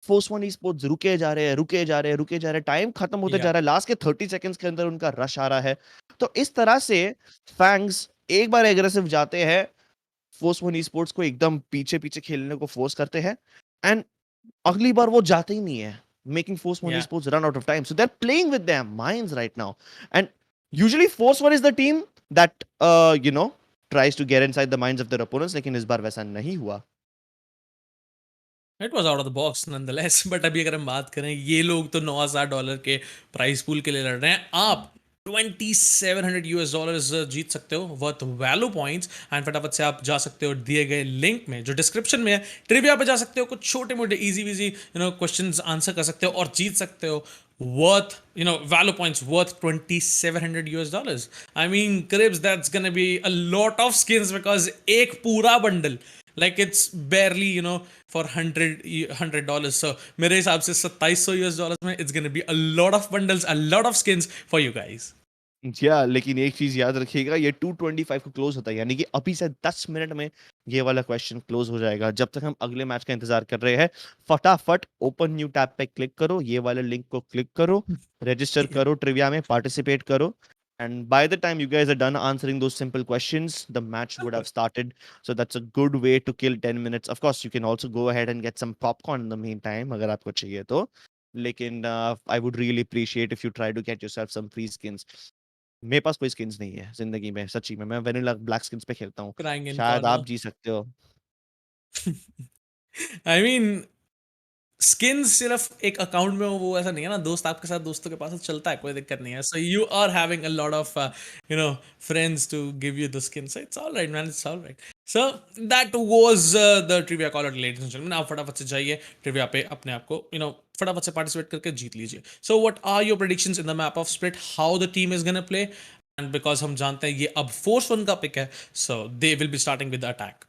Force One sports रुके जा रहे हैं, रुके जा रहे हैं, रुके जा रहे हैं, टाइम खत्म होते जा Yep. रहा है, लास्ट के 30 सेकंड्स के अंदर उनका रश आ रहा है. तो इस तरह से फैंग्स एक बार एग्रेसिव जाते हैं, फोर्स वन स्पोर्ट्स को एकदम पीछे पीछे खेलने को फोर्स करते हैं, एंड अगली बार वो जाते ही नहीं है, making Force One Yeah. esports run out of time. So they're playing with their minds right now. And usually Force One is the team that tries to get inside the minds of their opponents. लेकिन इस बार वैसा नहीं हुआ. It was out of the box nonetheless. But अभी अगर हम बात करें, ये लोग तो $9,000 के प्राइस पूल के लिए लड़ रहे हैं. आप $2,700 जीत सकते हो वर्थ वैल्यू पॉइंट्स. एंड फटाफट से आप जा सकते हो दिए गए लिंक में जो डिस्क्रिप्शन में है, ट्रिविया पे जा सकते हो, कुछ छोटे मोटे इजी विजी क्वेश्चंस आंसर कर सकते हो और जीत सकते हो worth value points worth $2,700. I mean, Cribs, that's gonna be a lot of skins because एक पूरा bundle, like it's barely for $100. So मेरे हिसाब से $2,700 में it's gonna be a lot of bundles, a lot of skins for you guys. लेकिन एक चीज याद रखिएगा, ये 2:25 को क्लोज होता है, यानी कि अभी से 10 मिनट में ये वाला क्वेश्चन क्लोज हो जाएगा. जब तक हम अगले मैच का इंतजार कर रहे हैं, फटाफट ओपन न्यू टैब पे क्लिक करो, ये वाले लिंक को क्लिक करो, रजिस्टर करो, ट्रिविया में पार्टिसिपेट करो. And by the time you guys are done answering those simple questions, the match would have started. So that's a good way to kill 10 minutes. Of course, you can also go ahead and get some popcorn in the meantime, अगर आपको चाहिए तो. लेकिन I would really appreciate if you try to get yourself some free skins. मेरे पास कोई skins नहीं है जिंदगी में, सच्ची में. मैं वेनिला ब्लैक स्किन्स पे खेलता हूँ. Crying in शायद corner. आप जी सकते हो. I mean, स्किन्स सिर्फ एक अकाउंट में हो वो ऐसा नहीं है ना. दोस्त आपके साथ दोस्तों के पास चलता है, कोई दिक्कत नहीं है. So you are having a lot of friends to give you the skin. So it's all right man, it's all right. So that was the trivia caller, ladies and gentlemen. आप फटाफट से जाइए ट्रिविया पे, अपने आप को फटाफट से पार्टिसिपेट करके जीत लीजिए. So what are your predictions in the map of Split, how the team is gonna play? And because हम जानते हैं ये अब फोर्स वन का पिक है, so they will be starting with the attack.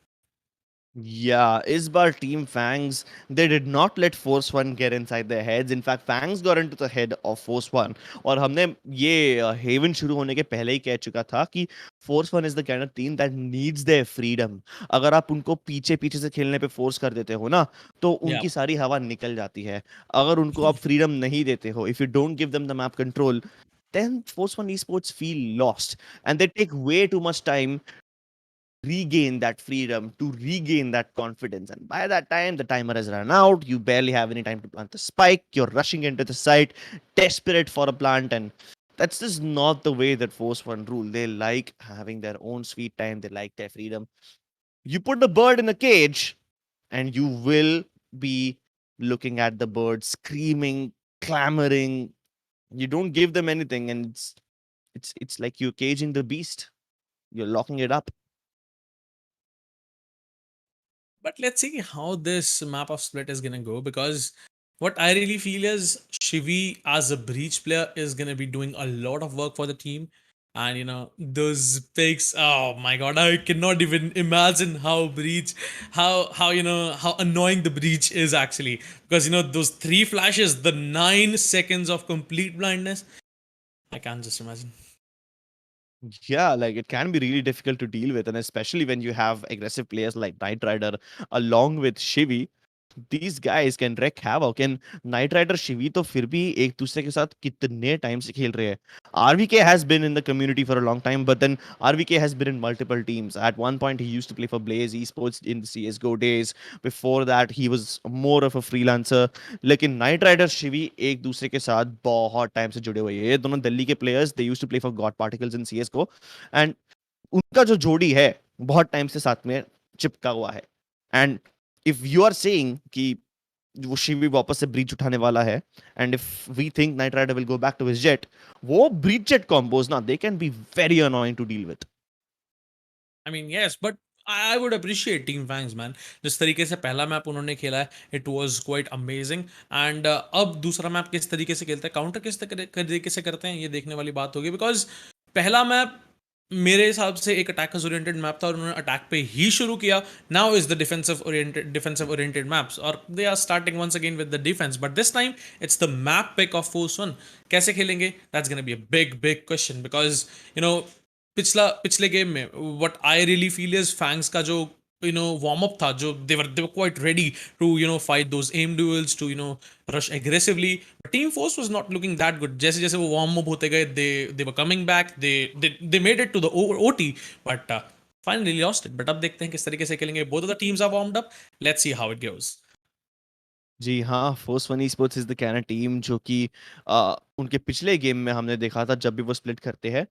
Yeah, इस बार Team Fangs, they did not let Force One get inside their heads. In fact, Fangs got into the head of Force One. और हमने ये Haven शुरू होने के पहले ही कह चुका था कि Force One is the kind of team that needs their freedom. अगर आप उनको पीछे पीछे से खेलने पे फोर्स कर देते हो ना, तो उनकी सारी हवा निकल जाती है. अगर उनको आप फ्रीडम नहीं देते हो, if you don't give them the map control, then Force One esports feel lost. And they take way too much time regain that freedom, to regain that confidence. And by that time, the timer has run out. You barely have any time to plant the spike. You're rushing into the site, desperate for a plant. And that's just not the way that Force One rule. They like having their own sweet time. They like their freedom. You put the bird in a cage, and you will be looking at the bird screaming, clamoring. You don't give them anything, and it's like you're caging the beast. You're locking it up. But let's see how this map of split is gonna go, because what I really feel is Shivi as a breach player is gonna be doing a lot of work for the team. And those picks, oh my god, I cannot even imagine how breach, how how annoying the breach is actually. Because those 3 flashes, the 9 seconds of complete blindness, I can't just imagine. Yeah, like it can be really difficult to deal with, and especially when you have aggressive players like Knight Rider along with Shivi. These guys can wreak havoc. And Knight Rider Shivi तो फिर भी एक दूसरे के साथ कितने time से खेल रहे हैं. RVK has been in the community for a long time, but then RVK has been in multiple teams. At one point, he used to play for Blaze Esports in the CSGO days. Before that, he was more of a freelancer. लेकिन Knight Rider Shivi एक दूसरे के साथ बहुत time से जुड़े हुए हैं. ये दोनों दिल्ली के players, they used to play for God Particles in CSGO. And उनका जो जोड़ी है बहुत टाइम से साथ में चिपका हुआ है. And if you are saying कि वो शिवी वापस से ब्रीच उठाने वाला है, and if we think Night Rider will go back to his Jett, वो ब्रीच जेट कॉम्बोज ना, they can be very annoying to deal with. I mean, yes, but I would appreciate Team Fangs, man. जिस तरीके से पहला map उन्होंने खेला है, it was quite amazing. And अब दूसरा मैप किस तरीके से खेलते हैं, काउंटर किस तरीके से करते हैं, ये देखने वाली बात होगी. बिकॉज पहला मैप मेरे हिसाब से एक अटैकर्स ओरिएंटेड मैप था और उन्होंने अटैक पे ही शुरू किया. Now is the defensive oriented maps और they are starting once again with the defence. But this time it's the map pick of Force One. कैसे खेलेंगे, that's gonna be a big big question. Because you know पिछले game में what I really feel is Fangs का जो warm up था, जो they were quite ready to fight those aim duels, to rush aggressively. Team force was not looking that good. जैसे जैसे वो warm up होते गए, they were coming back, they made it to the OT. But finally lost it. बट अब देखते हैं किस तरीके से खेलेंगे. Both of the teams are warmed up. Let's see how it goes. जी हाँ, Force One Sports is the कैना टीम जो कि उनके पिछले गेम में हमने देखा था जब भी वो स्प्लिट करते हैं,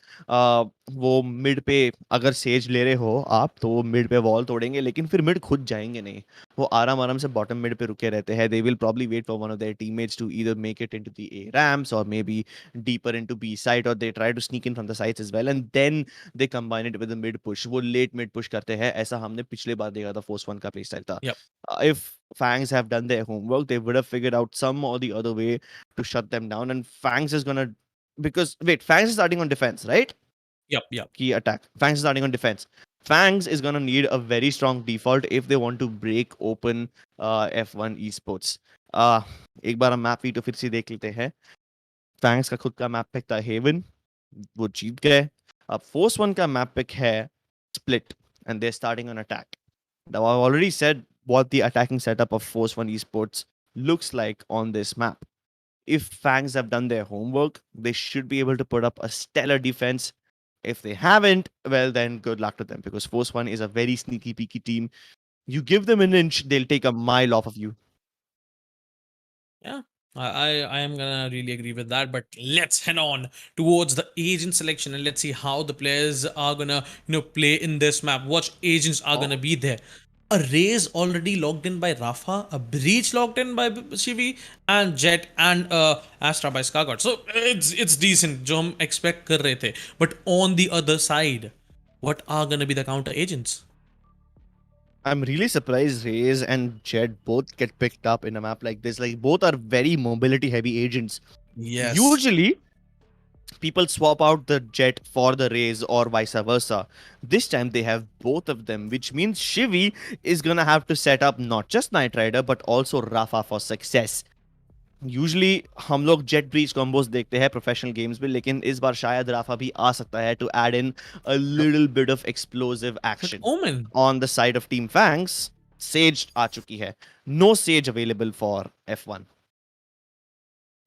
वो मिड पे अगर सेज ले रहे हो आप तो वो मिड पे वॉल तोड़ेंगे, लेकिन फिर मिड खुद जाएंगे नहीं. वो आराम आराम से बॉटम मिड पे रुके रहते हैं. They will probably wait for one of their teammates to either make it into the A ramps और maybe deeper into B side, और they try to sneak in from the sides as well and then they combine it with the mid push. वो लेट mid push करते हैं. ऐसा हमने पिछले बार देखा था फोर्स वन का प्ले स्टाइल था. Yep. If Fangs have done their homework, they would have figured out some or the other way to shut them down. And Fangs is gonna, because wait, Fangs is starting on defense, right? Yep. Key attack. Fangs is starting on defense. Fangs is gonna need a very strong default if they want to break open F1 esports. एक बार हम map veto फिर से देख लेते हैं. Fangs का खुद का मैप पिक था हेवन, वो जीत गए. अब फोर्स वन का मैप पिक है split and they're starting on attack. Now I've already said what the attacking setup of Force One Esports looks like on this map. If Fangs have done their homework, they should be able to put up a stellar defense. If they haven't, well then good luck to them, because Force One is a very sneaky peaky team. You give them an inch, they'll take a mile off of you. Yeah, I am gonna really agree with that. But let's head on towards the agent selection and let's see how the players are gonna play in this map. What agents are gonna be there? A Raze already logged in by Rafa, a Breach logged in by Shivi, and Jet and Astra by Skagard. So it's decent. जो हम expect कर रहे थे. But on the other side, what are gonna be the counter agents? I'm really surprised Raze and Jed both get picked up in a map like this. Like, both are very mobility heavy agents. Yes. Usually, people swap out the Jet for the Raze or vice versa. This time they have both of them, which means Shivi is gonna have to set up not just Knight Rider but also Rafa for success. Usually हम लोग jet breach combos देखते हैं professional games में, लेकिन इस बार शायद Rafa भी आ सकता है to add in a little bit of explosive action. Omen. On the side of team Fangs, Sage आ चुकी है. No Sage available for F1.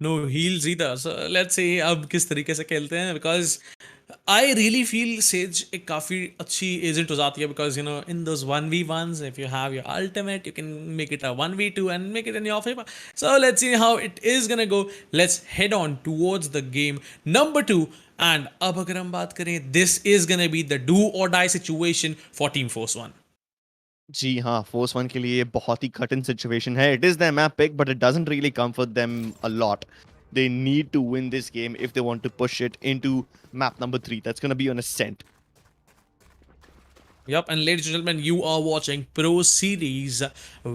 No heals either. So let's see अब किस तरीके से खेलते हैं, because I really feel Sage एक काफ़ी अच्छी एजेंट हो जाती है, because in those 1v1s if you have your ultimate you can make it a 1v2 and make it in your favor. So let's see how it is gonna go. Let's head on towards the game number 2. And अब अगर हम बात करें, this is gonna be the do or die situation for Team Force One. जी हाँ, Force one के लिए ये बहुत ही कठिन सिचुएशन है. It is their map pick but it doesn't really comfort them a lot. They need to win this game if they want to push it into map number 3. That's going to be on Ascent. Yep, and ladies and gentlemen, you are watching Pro Series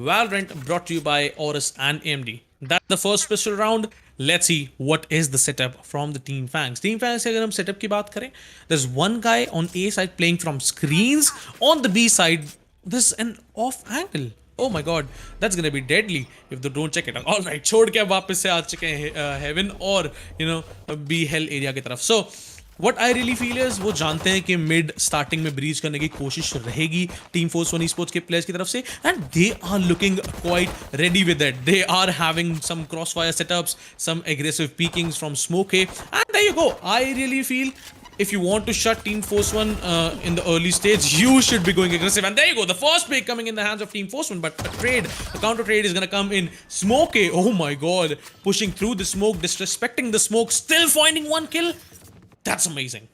Valorant, brought to you by AORUS and AMD. That's the first pistol round. Let's see what is the setup from the Team Fangs. Team Fangs से अगर हम setup की बात करें, there's one guy on A side playing from screens. On the B side, there's an off angle. Oh my god, that's gonna be deadly if they don't check it out. Alright, छोड़ के अब वापस से आ चुके हैं haven और B hello area की तरफ. So what I really feel is वो जानते हैं कि मिड स्टार्टिंग में ब्रीच करने की कोशिश रहेगी टीम फोर्स वन स्पोर्ट्स के प्लेयर्स की तरफ से, and they are looking quite ready with it. They are having some crossfire setups, some aggressive peekings from smoke, and there you go. I really feel if you want to shut Team Force One in the early stage, you should be going aggressive. And there you go, the first pick coming in the hands of Team Force One. But the counter trade is gonna come in Smoke. Oh my god, pushing through the smoke, disrespecting the smoke, still finding one kill. That's amazing.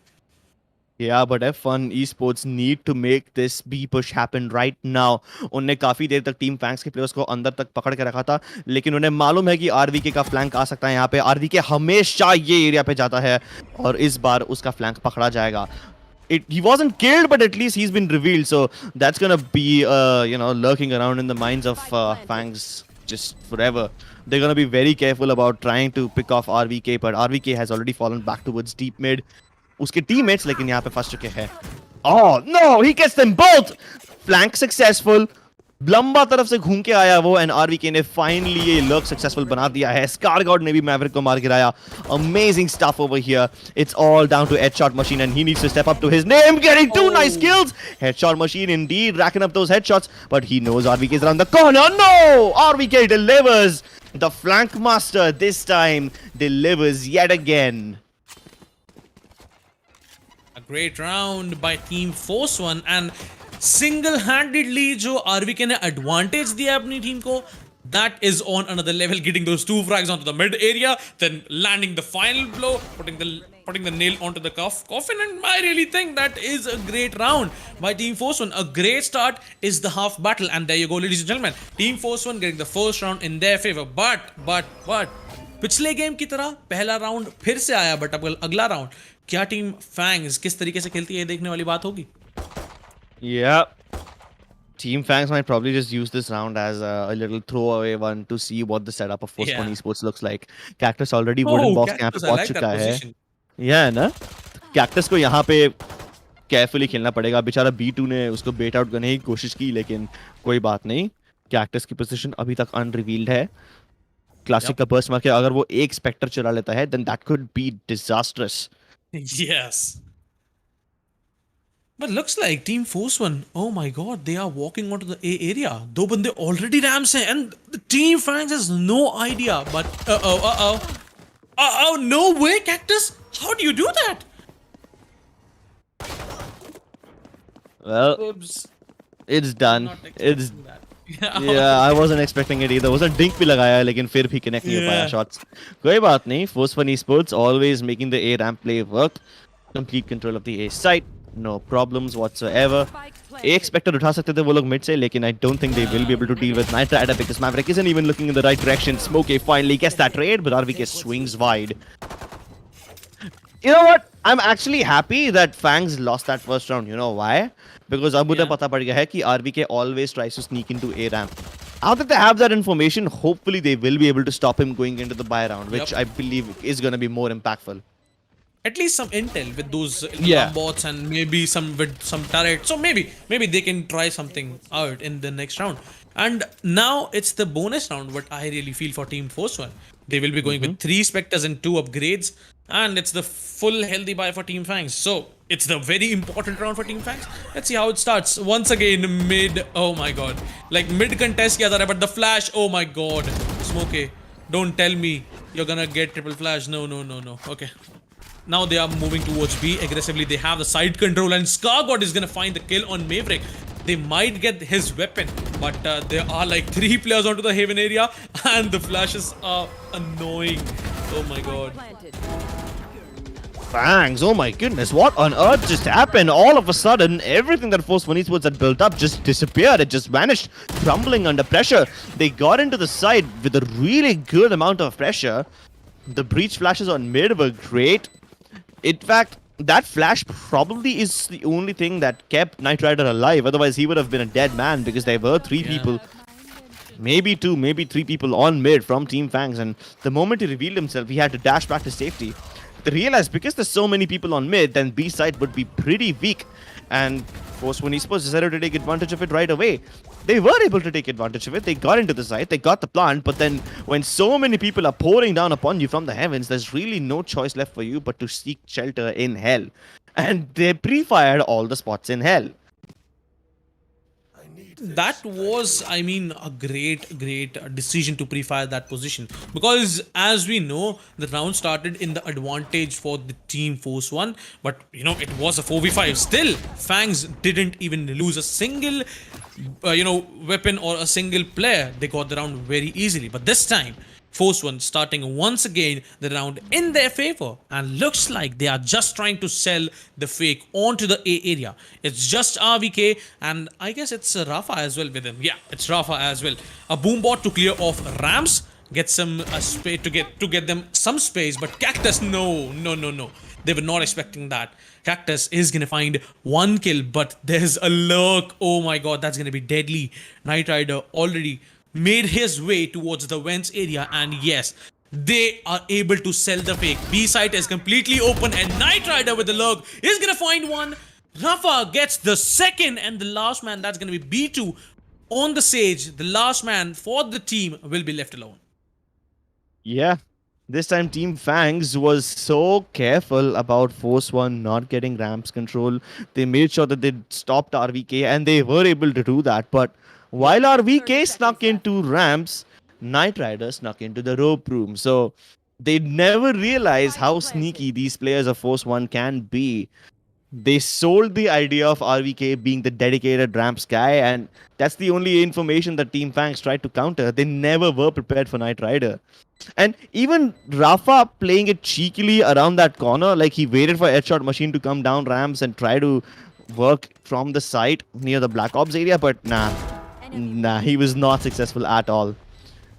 Yeah, but F1 esports need to make this B push happen right now. उन्होंने काफी देर तक team fangs के players को अंदर तक पकड़ के रखा था, लेकिन उन्हें मालूम है कि आरवीके का फ्लैंक आ सकता है यहाँ पे. आरवीके हमेशा ये एरिया पे जाता है और इस बार उसका फ्लैंक पकड़ा जाएगा. he wasn't killed, but at least he's been revealed. So that's gonna be lurking around in the minds of Fangs just forever. They're gonna be very careful about trying to pick off RVK, but RVK has already fallen back towards deep mid. उसके teammates लेकिन यहाँ पे फंस चुके हैं. Oh no, he gets them both. Flank successful. लंबा तरफ से घूम के आया वो, एंड आरवीके ने फाइनली ये लर्क सक्सेसफुल बना दिया है. स्कार गॉड ने भी मैवरिक को मार गिराया. Amazing stuff over here. It's all down to headshot machine and he needs to step up to his name, getting to nice kills. Headshot machine indeed racking up those headshots, but he knows RVK is around the corner. No! RVK delivers. The flank master this time delivers yet again. A great round by Team Force One, and single-handedly जो RVK ने advantage दिया अपनी team को, that is on another level, getting those 2 frags onto the mid area, then landing the final blow, putting the nail onto the coffin, and I really think that is a great round by Team Force One. A great start is the half battle, and there you go, ladies and gentlemen. Team Force One getting the first round in their favor, but पिछले game की तरह पहला round फिर से आया, but अब अगला round क्या टीम फैंग्स किस तरीके से खेलती है देखने वाली बात होगी. Yeah. Team Fangs might probably just use this round as a little throwaway one to see what the setup of Force One Esports looks like. Cactus already wooden box यहाँ पे पहुंच चुका है. Yeah, ना? Cactus को यहाँ पे carefully खेलना पड़ेगा. बेचारा B2 ने उसको bait out करने की कोशिश की, लेकिन कोई बात नहीं. Cactus की position अभी तक unrevealed है. Classic का burst मार के अगर वो एक Spectre चुरा लेता है, then that could be disastrous. Yes. But looks like Team Force One, oh my god, they are walking onto the A area. दो बंदे already rams हैं, and the Team Fangs has no idea. But no way, Cactus. How do you do that? Well, it's done. Not It's expecting that. yeah, I wasn't expecting it either. उसने dink भी लगाया है, लेकिन फिर भी connect नहीं हो पाया shots. कोई बात नहीं. Force One Esports always making the A ramp play work. Complete control of the A site. No problems whatsoever. एक Spectre उठा सकते थे वो लोग mid से, लेकिन I don't think they will be able to deal with Nitra Rider because Maverick isn't even looking in the right direction. Smokey finally gets that trade, but RVK swings wide. You know what? I'm actually happy that Fangs lost that first round. You know why? Because अब मुझे पता पड़ गया है कि RVK always tries to sneak into A ramp. Now that they have that information, hopefully they will be able to stop him going into the buy round, which I believe is going to be more impactful. At least some intel with those Yeah. bots and maybe some with some turrets. So maybe they can try something out in the next round. And now it's the bonus round, what I really feel for Team Force One. They will be going with 3 Spectres and 2 upgrades. And it's the full healthy buy for Team Fangs. So it's the very important round for Team Fangs. Let's see how it starts. Once again, mid. Oh my god. Like mid contest kiya जा रहा है, but the flash. Oh my god. Smokey, don't tell me you're gonna get triple flash. No. Okay. Now they are moving towards B aggressively. They have the side control, and ScarGod is gonna find the kill on Maverick. They might get his weapon, but there are like 3 players onto the Haven area, and the flashes are annoying. Oh my god. Fangs, oh my goodness, what on earth just happened? All of a sudden, everything that Force One Esports had built up just disappeared. It just vanished, crumbling under pressure. They got into the side with a really good amount of pressure. The breach flashes on mid were great. In fact, that flash probably is the only thing that kept Knight Rider alive. Otherwise, he would have been a dead man because there were 3 people, maybe 2, maybe 3 people on mid from Team Fangs. And the moment he revealed himself, he had to dash back to safety. They realized because there's so many people on mid, then B side would be pretty weak. And Force One Esports decided to take advantage of it right away. They were able to take advantage of it. They got into the site, they got the plant, but then when so many people are pouring down upon you from the heavens, there's really no choice left for you but to seek shelter in hell. And they pre-fired all the spots in hell. That was, I mean, a great decision to pre-fire that position, because as we know, the round started in the advantage for the Team Force One, but you know, it was a 4v5. Still, Fangs didn't even lose a single weapon or a single player. They got the round very easily, but this time Force One starting once again the round in their favor, and looks like they are just trying to sell the fake onto the A area. It's just RVK, and I guess it's Rafa as well with him. Yeah, it's Rafa as well. A boom bot to clear off ramps, get some space to get them some space. But Cactus, no. They were not expecting that. Cactus is gonna find one kill, but there's a lurk. Oh my god, that's gonna be deadly. Knight Rider already made his way towards the vents area, and yes, they are able to sell the fake. B site is completely open, and Knight Rider with the lurk is gonna find one. Rafa gets the second, and the last man, that's gonna be B2 on the Sage. The last man for the team will be left alone. Yeah. This time Team Fangs was so careful about Force 1 not getting ramps control. They made sure that they stopped RVK and they were able to do that. But while 30 RVK seconds snuck left. into ramps, Knight Rider snuck into the rope room. So they never realized how sneaky these players of Force 1 can be. They sold the idea of RVK being the dedicated ramps guy, and that's the only information that Team Fangs tried to counter. They never were prepared for Knight Rider. And even Rafa playing it cheekily around that corner, like he waited for Headshot Machine to come down ramps and try to work from the site near the Black Ops area, but nah, he was not successful at all.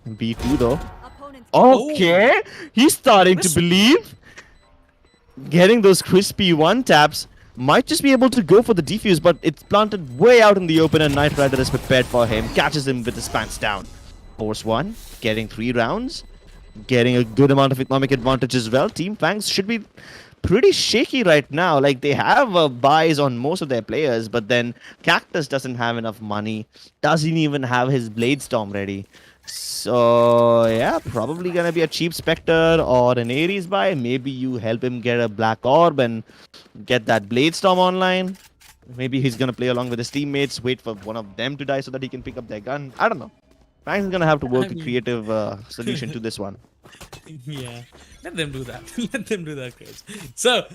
B2 though. Opponent's Okay, he's starting to Crispy. believe. Getting those crispy one taps might just be able to go for the defuse, but it's planted way out in the open, and Knight Rider is prepared for him. Catches him with his pants down. Force 1, getting 3 rounds. Getting a good amount of economic advantage as well. Team Fangs should be pretty shaky right now. Like, they have buys on most of their players, but then Cactus doesn't have enough money. Doesn't even have his Blade Storm ready. So, yeah, probably gonna be a cheap Spectre or an Ares buy. Maybe you help him get a Black Orb and get that Blade Storm online. Maybe he's gonna play along with his teammates, wait for one of them to die so that he can pick up their gun. I don't know. Fangs is gonna have to work a creative solution to this one. Yeah, let them do that. Let them do that, guys. So,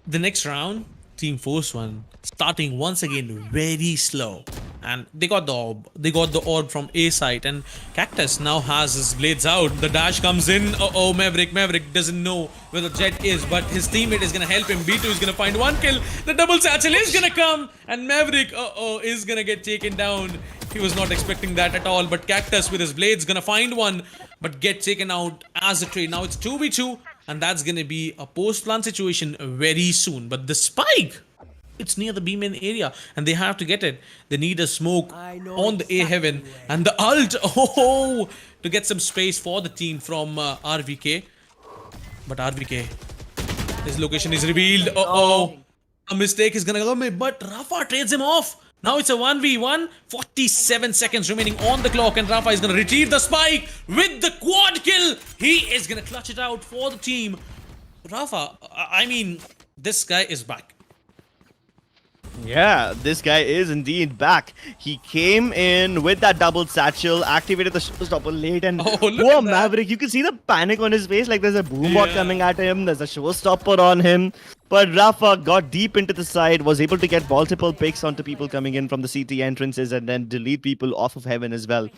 the next round, Team Force 1 starting once again very slow, and they got the orb. They got the orb from A site, and Cactus now has his blades out. The dash comes in. Oh, Maverick doesn't know where the jet is, but his teammate is gonna help him. B2 is gonna find one kill. The double satchel is gonna come, and Maverick is gonna get taken down. He was not expecting that at all, but Cactus with his blades gonna find one, but get taken out as a trade. Now it's 2v2, and that's gonna be a post-plant situation very soon. But the spike, it's near the B main area, and they have to get it. They need a smoke on the A heaven, and the ult, to get some space for the team from RVK. But RVK, his location is revealed. A mistake is gonna come, but Rafa trades him off. Now it's a 1v1, 47 seconds remaining on the clock, and Rafa is gonna retrieve the spike with the quad kill. He is gonna clutch it out for the team. Rafa, I mean, this guy is back. Yeah, this guy is indeed back. He came in with that double satchel, activated the showstopper late, and Look poor at that. Maverick, you can see the panic on his face. Like there's a boombot Yeah. coming at him, there's a showstopper on him. But Rafa got deep into the side, was able to get multiple picks onto people coming in from the CT entrances, and then delete people off of heaven as well.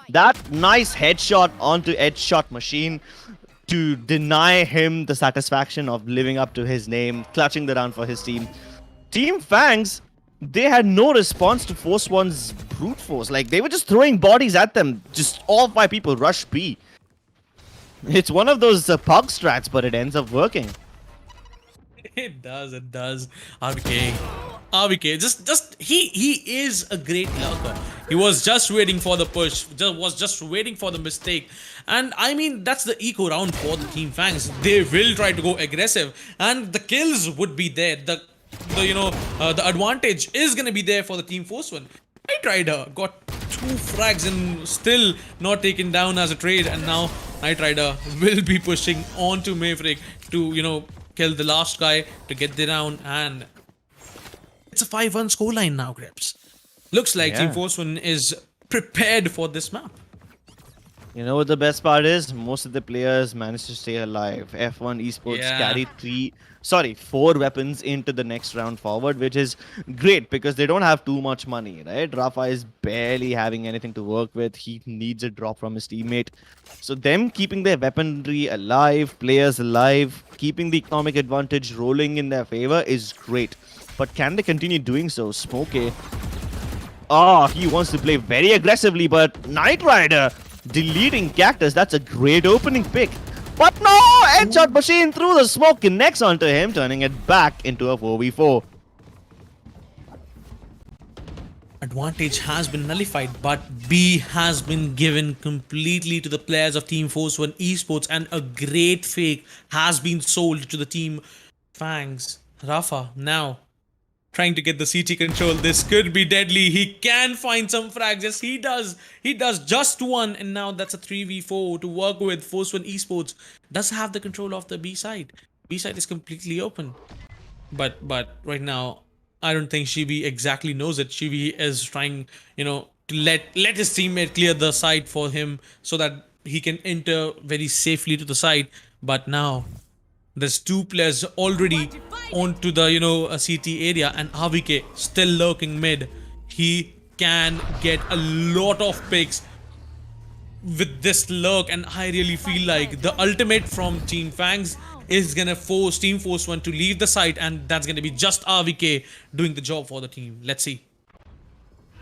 That nice headshot onto Headshot Machine to deny him the satisfaction of living up to his name, clutching the round for his team. Team Fangs, they had no response to Force 1's brute force. Like, they were just throwing bodies at them. Just all 5 people rush B. It's one of those pug strats, but it ends up working. It does. RVK, he is a great lurker. He was just waiting for the push, was just waiting for the mistake. And I mean, that's the eco round for the Team Fangs. They will try to go aggressive, and the kills would be there. The advantage is gonna be there for the Team Force 1. Knight Rider got 2 frags and still not taken down as a trade, and now Knight Rider will be pushing onto Maverick to kill the last guy to get the round, and it's a 5-1 scoreline now, Grips. Looks like Team Yeah. Force 1 is prepared for this map. You know what the best part is? Most of the players managed to stay alive. F1 Esports Yeah. carried 4 weapons into the next round forward, which is great because they don't have too much money, right? Rafa is barely having anything to work with. He needs a drop from his teammate. So them keeping their weaponry alive, players alive, keeping the economic advantage rolling in their favor is great. But can they continue doing so? Smokey. He wants to play very aggressively, but Knight Rider deleting Cactus. That's a great opening pick. But no! Headshot machine through the smoke connects onto him, turning it back into a 4v4. Advantage has been nullified, but B has been given completely to the players of Team Force 1 Esports, and a great fake has been sold to the Team Fangs. Rafa now trying to get the CT control. This could be deadly. He can find some frags. Yes, he does. He does just one, and now that's a 3v4 to work with. Force 1 Esports does have the control of the B side. B side is completely open. But right now, I don't think Shibi exactly knows it. Shibi is trying, to let his teammate clear the side for him so that he can enter very safely to the side. But now there's two players already onto the a CT area, and AVK still lurking mid. He can get a lot of picks with this lurk, and I really feel like the ultimate from Team Fangs is gonna force Team Force 1 to leave the site, and that's gonna be just RVK doing the job for the team. Let's see.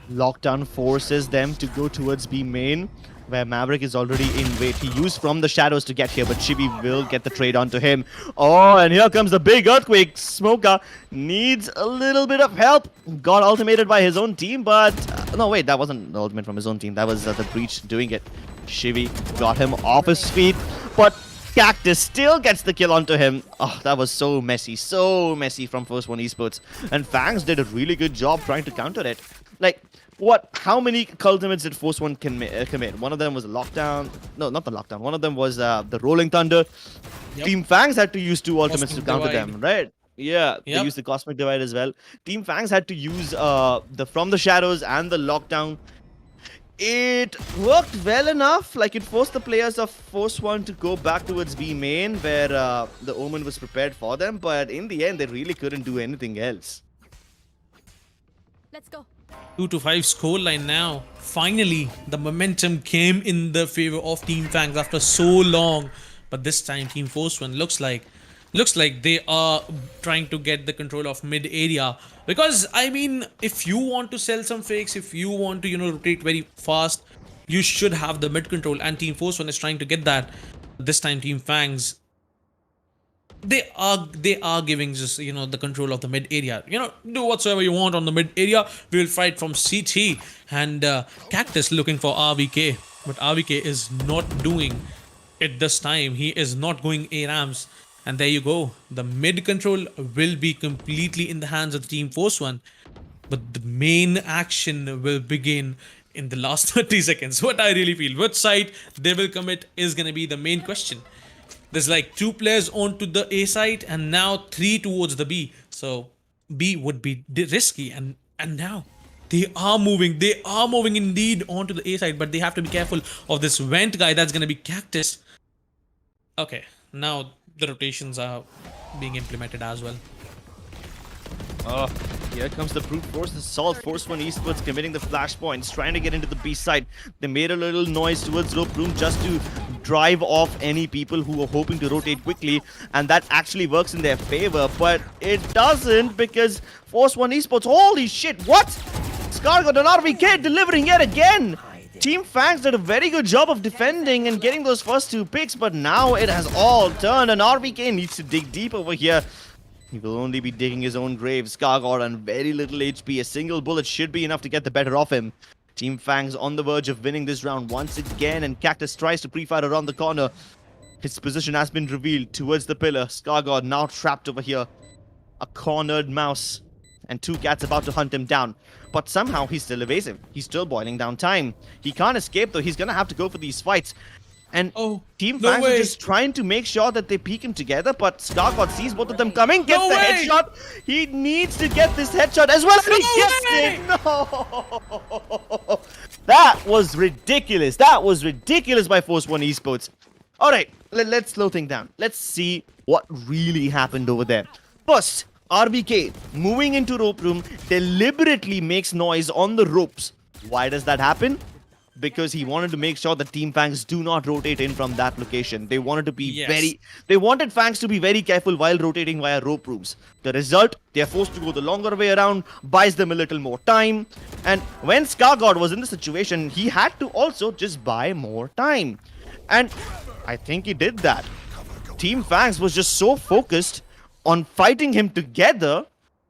Lockdown forces them to go towards B main, where Maverick is already in wait. He used from the shadows to get here, but Chibi will get the trade onto him. Oh, and here comes the big earthquake. Smoker needs a little bit of help. Got ultimated by his own team, but no, wait, that wasn't the ultimate from his own team. That was the breach doing it. Shivi got him off his feet, but Cactus still gets the kill onto him. Oh, that was so messy from Force 1 Esports. And Fangs did a really good job trying to counter it. Like, how many ultimates did Force 1 commit? One of them was a lockdown. No, not the lockdown. One of them was the Rolling Thunder. Yep. Team Fangs had to use two ultimates to counter them, right? Yeah, they used the Cosmic Divide as well. Team Fangs had to use the From the Shadows and the Lockdown. It worked well enough. Like, it forced the players of Force 1 to go back towards B main, where the Omen was prepared for them. But in the end, they really couldn't do anything else. Let's go. 2-5 scoreline now. Finally, the momentum came in the favor of Team Fangs after so long. But this time, Team Force 1 looks like they are trying to get the control of mid area. Because, I mean, if you want to sell some fakes, if you want to, rotate very fast, you should have the mid control. And Team Force 1 is trying to get that. This time, Team Fangs, they are giving just, the control of the mid area. Do whatsoever you want on the mid area. We will fight from CT. And Cactus looking for RVK. But RVK is not doing it this time. He is not going ARAMs. And there you go. The mid control will be completely in the hands of the Team Force 1. But the main action will begin in the last 30 seconds. What I really feel. Which side they will commit is going to be the main question. There's like 2 players onto the A side and now 3 towards the B. So B would be risky. And now they are moving. They are moving indeed onto the A side. But they have to be careful of this vent guy. That's going to be Cactus. Okay. Now the rotations are being implemented as well. Oh, here comes the brute force assault. Force 1 Esports committing the flashpoints, trying to get into the B side. They made a little noise towards rope room just to drive off any people who were hoping to rotate quickly, and that actually works in their favor, but it doesn't because Force 1 Esports, holy shit, what? Scar got an RVK delivering yet again. Team Fangs did a very good job of defending and getting those first 2 picks, but now it has all turned, and RVK needs to dig deep over here. He will only be digging his own grave. Scar got on very little HP. A single bullet should be enough to get the better of him. Team Fangs on the verge of winning this round once again, and Cactus tries to pre-fire around the corner. His position has been revealed towards the pillar. Scargod now trapped over here. A cornered mouse. And 2 cats about to hunt him down. But somehow he's still evasive. He's still boiling down time. He can't escape though. He's gonna have to go for these fights. And Team Fangs are just trying to make sure that they peek him together, but Scargod sees both of them coming, gets the headshot. He needs to get this headshot as well, and he gets it! No! That was ridiculous. That was ridiculous by Force 1 Esports. Alright, let's slow things down. Let's see what really happened over there. First, RBK, moving into rope room, deliberately makes noise on the ropes. Why does that happen? Because he wanted to make sure that Team Fangs do not rotate in from that location. They wanted to be they wanted Fangs to be very careful while rotating via rope rooms. The result, they are forced to go the longer way around, buys them a little more time. And when Scargod was in the situation, he had to also just buy more time. And I think he did that. Team Fangs was just so focused on fighting him together,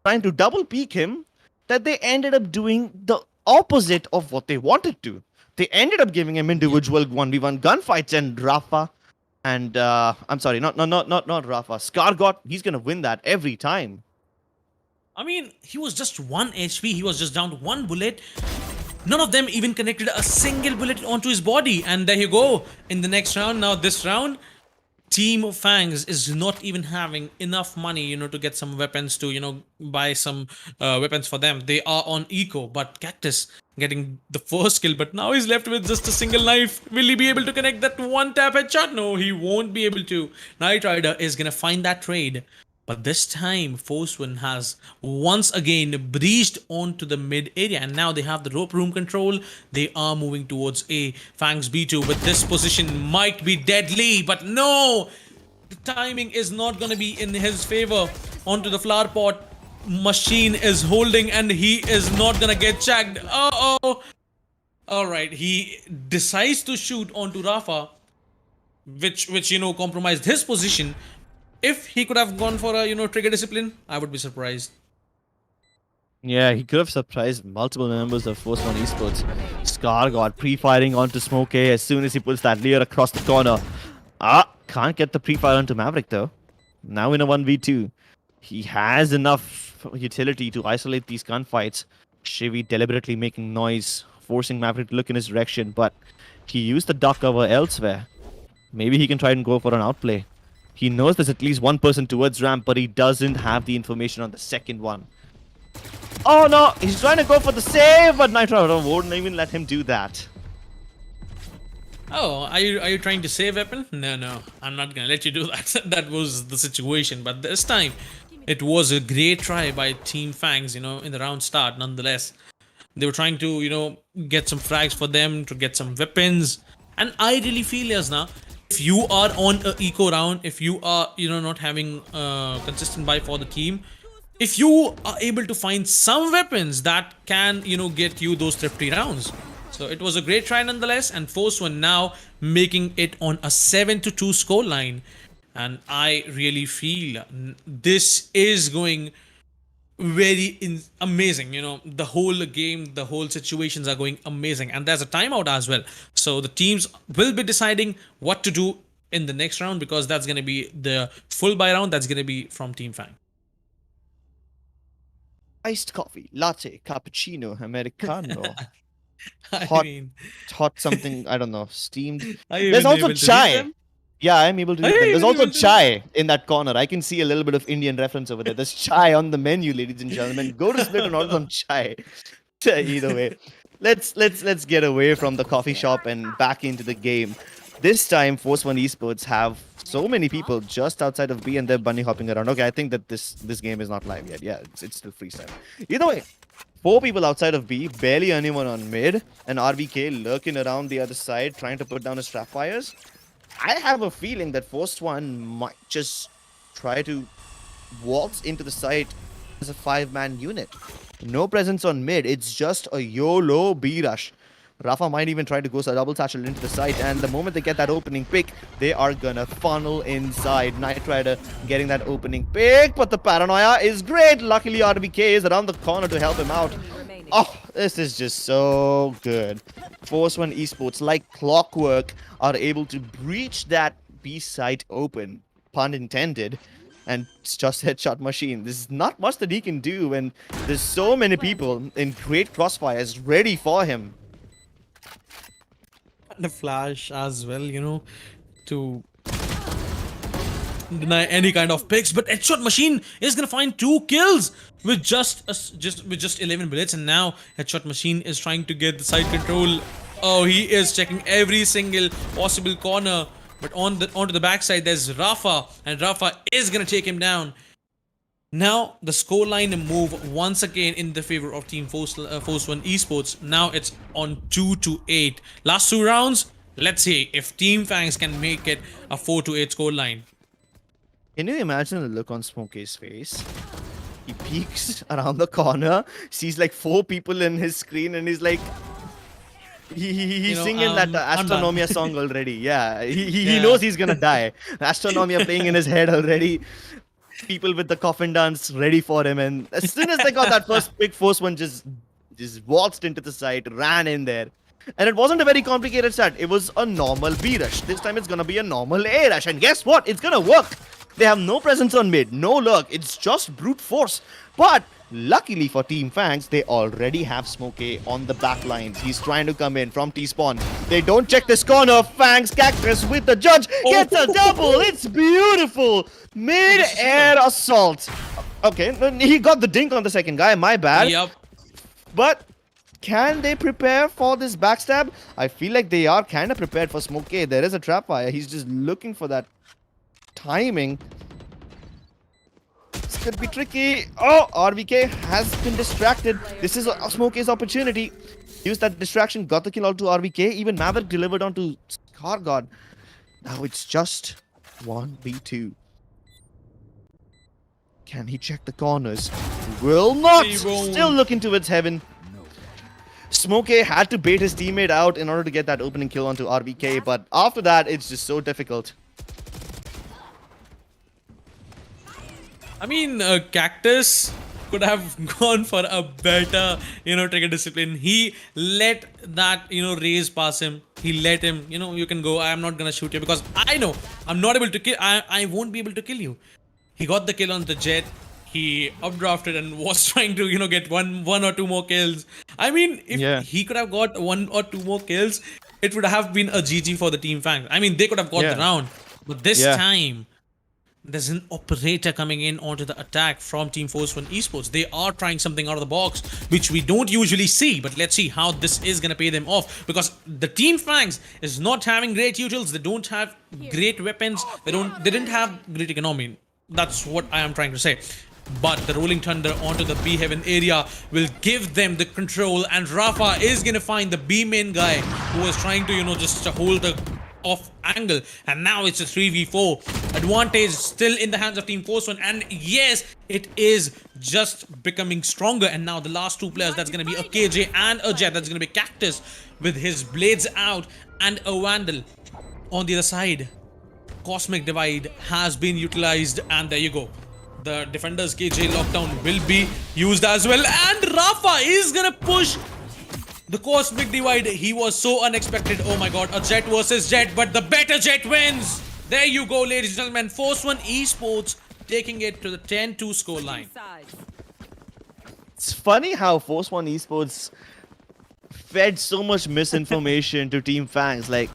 trying to double peek him, that they ended up doing the opposite of what they wanted to. They ended up giving him individual 1v1 gunfights, and Rafa and I'm sorry, not Rafa. Scargott, he's gonna win that every time. I mean, he was just 1 HP. He was just down to 1 bullet. None of them even connected a single bullet onto his body. And there you go. In the next round, now this round, Team Fangs is not even having enough money, to get some weapons to, buy some weapons for them. They are on eco, but Cactus getting the first kill, but now he's left with just a single knife. Will he be able to connect that one tap headshot? No, he won't be able to. Knight Rider is gonna find that trade. But this time, Forswin has once again breached onto the mid area, and now they have the rope room control. They are moving towards A. Fangs B2, but this position might be deadly, but no! The timing is not going to be in his favor. Onto the flower pot. Machine is holding, and he is not going to get checked. Uh-oh! Alright, he decides to shoot onto Rafa, which compromised his position. If he could have gone for a, trigger discipline, I would be surprised. Yeah, he could have surprised multiple members of Force One Esports. Scar got pre-firing onto Smoke A as soon as he puts that layer across the corner. Can't get the pre-fire onto Maverick though. Now in a 1v2. He has enough utility to isolate these gunfights. Shivy deliberately making noise, forcing Maverick to look in his direction, but he used the duck cover elsewhere. Maybe he can try and go for an outplay. He knows there's at least one person towards ramp, but he doesn't have the information on the second one. Oh no, he's trying to go for the save, but Nitro won't even let him do that. Oh, are you trying to save weapon? No, I'm not gonna let you do that. That was the situation, but this time it was a great try by Team Fangs, in the round start nonetheless. They were trying to, get some frags for them, to get some weapons. And I really feel as now, if you are on a eco round, if you are, not having consistent buy for the team, if you are able to find some weapons that can, get you those thrifty rounds. So it was a great try nonetheless, and Force One now making it on a 7-2 scoreline. And I really feel this is going very amazing. The whole game, the whole situations are going amazing, and there's a timeout as well, so the teams will be deciding what to do in the next round, because that's going to be the full buy round. That's going to be from Team Fang. Iced coffee, latte, cappuccino, americano. I mean, hot something, I don't know, steamed. are you There's even also able to read chai. them? Yeah, I'm able to Are read you them. There's even also able to chai in that corner. I can see a little bit of Indian reference over there. There's chai on the menu, ladies and gentlemen. Go to Split and order some chai. Either way, let's get away from the coffee shop and back into the game. This time, Force One Esports have so many people just outside of B, and they're bunny hopping around. Okay, I think that this game is not live yet. Yeah, it's still freestyle. Either way, 4 people outside of B, barely anyone on mid, and RVK lurking around the other side, trying to put down his trap fires. I have a feeling that Force One might just try to waltz into the site as a 5-man unit. No presence on mid, it's just a YOLO B rush. Rafa might even try to go double satchel into the site, and the moment they get that opening pick, they are gonna funnel inside. Knight Rider getting that opening pick, but the paranoia is great. Luckily, RBK is around the corner to help him out. Oh, this is just so good. Force One Esports, like clockwork, are able to breach that B site open, pun intended, and it's just headshot machine. There's not much that he can do when there's so many people in great crossfires ready for him. The flash as well, to deny any kind of picks. But Headshot Machine is gonna find 2 kills with just 11 bullets, and now Headshot Machine is trying to get the side control. Oh, he is checking every single possible corner. But onto the backside, there's Rafa, and Rafa is gonna take him down. Now the scoreline move once again in the favor of Team Force One Esports. Now it's on 2-8. Last 2 rounds. Let's see if Team Fangs can make it a 4-8 scoreline. Can you imagine the look on Smokey's face? He peeks around the corner, sees like 4 people in his screen, and he's like, he's singing that I'm done. Astronomia song already. Yeah, he Yeah. knows he's gonna die. Astronomia playing in his head already. People with the coffin dance ready for him, and as soon as they got that first pick, first one just waltzed into the site, ran in there. And it wasn't a very complicated strat. It was a normal B rush. This time it's gonna be a normal A rush. And guess what? It's gonna work. They have no presence on mid, no luck. It's just brute force. But luckily for Team Fangs, they already have Smoke A on the back lines. He's trying to come in from T-spawn. They don't check this corner. Fangs Cactus with the judge gets a double. It's beautiful. Mid-air assault. Okay, he got the dink on the second guy. My bad. Yep. But can they prepare for this backstab? I feel like they are kind of prepared for Smoke A. There is a trap fire. He's just looking for that timing. This could be tricky. Oh, RVK has been distracted. This is Smoke A's opportunity. Used that distraction, got the kill onto RVK. Even Maverick delivered onto Scargod. Now it's just 1v2. Can he check the corners? Will not. He won't. Still looking towards heaven. Smoke A had to bait his teammate out in order to get that opening kill onto RVK, but after that, it's just so difficult. I mean, Cactus could have gone for a better, trigger discipline. He let that, raise pass him. He let him, you can go. I'm not gonna shoot you because I know I'm not able to kill. I won't be able to kill you. He got the kill on the Jet. He updrafted and was trying to, get one or two more kills. I mean, if he could have got 1 or 2 more kills, it would have been a GG for the Team Fangs. I mean, they could have got the round. But this time, there's an operator coming in onto the attack from Team Force 1 Esports. They are trying something out of the box, which we don't usually see. But let's see how this is going to pay them off. Because the Team Fangs is not having great utils. They don't have great weapons. They didn't have great economy. That's what I am trying to say. But the Rolling Thunder onto the B Heaven area will give them the control, and Rafa is gonna find the B main guy who was trying to, just hold the off angle, and now it's a 3v4 advantage still in the hands of Team Force 1, and yes, it is just becoming stronger. And now the last 2 players, that's gonna be a KJ and a Jet. That's gonna be Cactus with his blades out and a Vandal on the other side. Cosmic Divide has been utilized, and there you go. The defenders KJ lockdown will be used as well, and Rafa is gonna push the Cosmic Divide. He was so unexpected. Oh my god, a Jet versus Jet, but the better Jet wins. There you go, ladies and gentlemen. Force 1 Esports taking it to the 10-2 score line. It's funny how Force 1 Esports fed so much misinformation to Team Fangs. Like,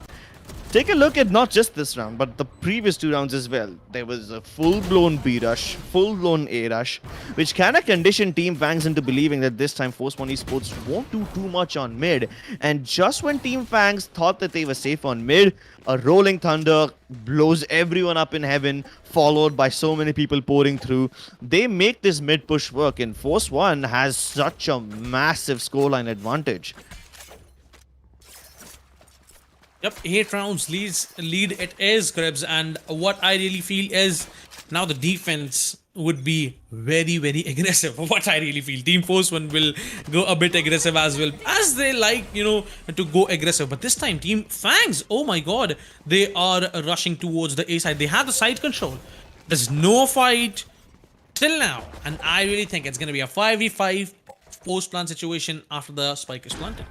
take a look at not just this round, but the previous 2 rounds as well. There was a full-blown B rush, full-blown A rush, which kind of conditioned Team Fangs into believing that this time Force 1 Esports won't do too much on mid. And just when Team Fangs thought that they were safe on mid, a Rolling Thunder blows everyone up in heaven, followed by so many people pouring through. They make this mid push work, and Force 1 has such a massive scoreline advantage. Yep, 8 rounds lead it is, Krebs, and what I really feel is now the defense would be very, very aggressive. What I really feel, Team Force 1 will go a bit aggressive as well, as they like, to go aggressive. But this time, Team Fangs, oh my god, they are rushing towards the A side. They have the side control. There's no fight till now, and I really think it's gonna be a 5v5 post-plant situation after the spike is planted.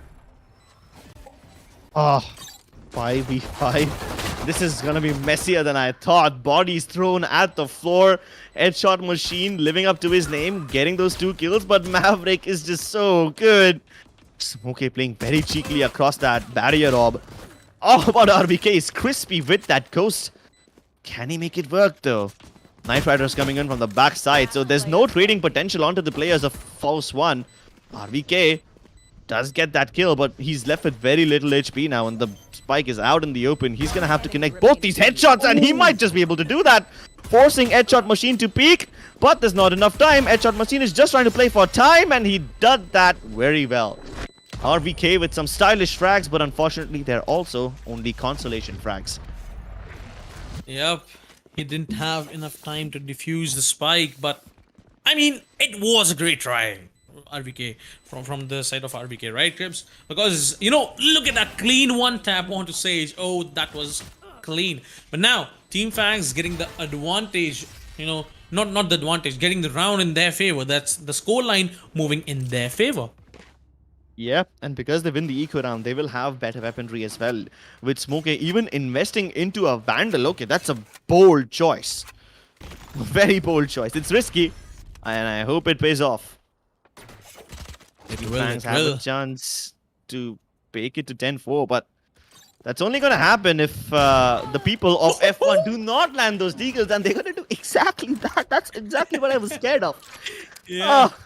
5v5. This is gonna be messier than I thought. Bodies thrown at the floor. Headshot machine living up to his name, getting those 2 kills, but Maverick is just so good. Smoke playing very cheekily across that barrier orb. Oh, but RBK is crispy with that ghost. Can he make it work though? Knight Rider's coming in from the backside, so there's no trading potential onto the players of Force 1. RBK does get that kill, but he's left with very little HP now, and the spike is out in the open. He's gonna have to connect both these headshots, and he might just be able to do that, forcing Headshot Machine to peek, but there's not enough time. Headshot Machine is just trying to play for time, and he did that very well. RVK with some stylish frags, but unfortunately, they're also only consolation frags. Yep, he didn't have enough time to defuse the spike, but I mean, it was a great try, RVK, from the side of RVK, right, Cribs? Because, you know, look at that clean one tap onto Sage. Oh, that was clean. But now, Team Fangs getting the advantage, you know, not the advantage, getting the round in their favor. That's the scoreline moving in their favor. Yeah, and because they win the eco round, they will have better weaponry as well. With Smokey even investing into a Vandal, okay, that's a bold choice. Very bold choice. It's risky, and I hope it pays off. It Team will, Fangs it have will. a chance to make it to 10-4, but that's only going to happen if the people of F1 do not land those deagles, and they're going to do exactly that. That's exactly what I was scared of. Yeah. Ah,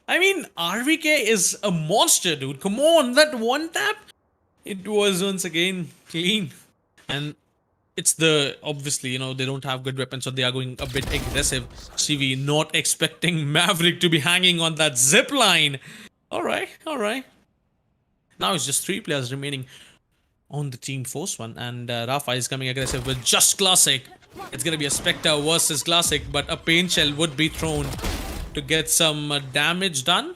I mean, RVK is a monster, dude. Come on, that one tap, it was once again clean. And it's the, obviously, you know, they don't have good weapons, so they are going a bit aggressive. CV not expecting Maverick to be hanging on that zip line. Alright, alright. Now it's just 3 players remaining on the Team Force one, and Rafa is coming aggressive with just Classic. It's gonna be a Spectre versus Classic, but a Pain Shell would be thrown to get some damage done.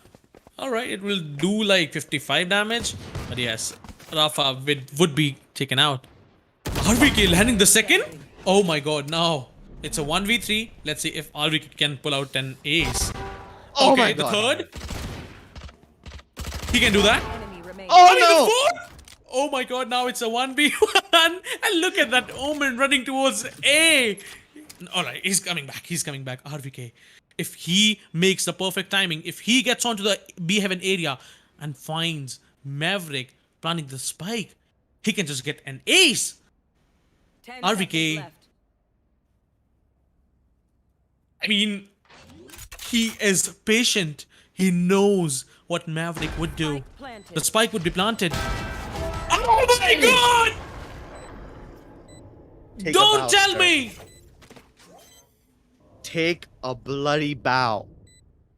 Alright, it will do like 55 damage, but yes, Rafa would be taken out. RVK landing the second? Oh my god, now it's a 1v3. Let's see if RVK can pull out an ace. Oh Okay, my the God. third. He can do that. Enemy remaining. Oh Only the no! fourth? Oh my god, now it's a 1v1. And look at that Omen running towards A. Alright, he's coming back. He's coming back. RVK. If he makes the perfect timing, if he gets onto the B heaven area and finds Maverick planting the spike, he can just get an ace. 10 RVK. seconds left. I mean, he is patient. He knows what Maverick would do. Spike planted. The spike would be planted. Oh my god! Take a Don't bow, tell sir. me! Take a bloody bow.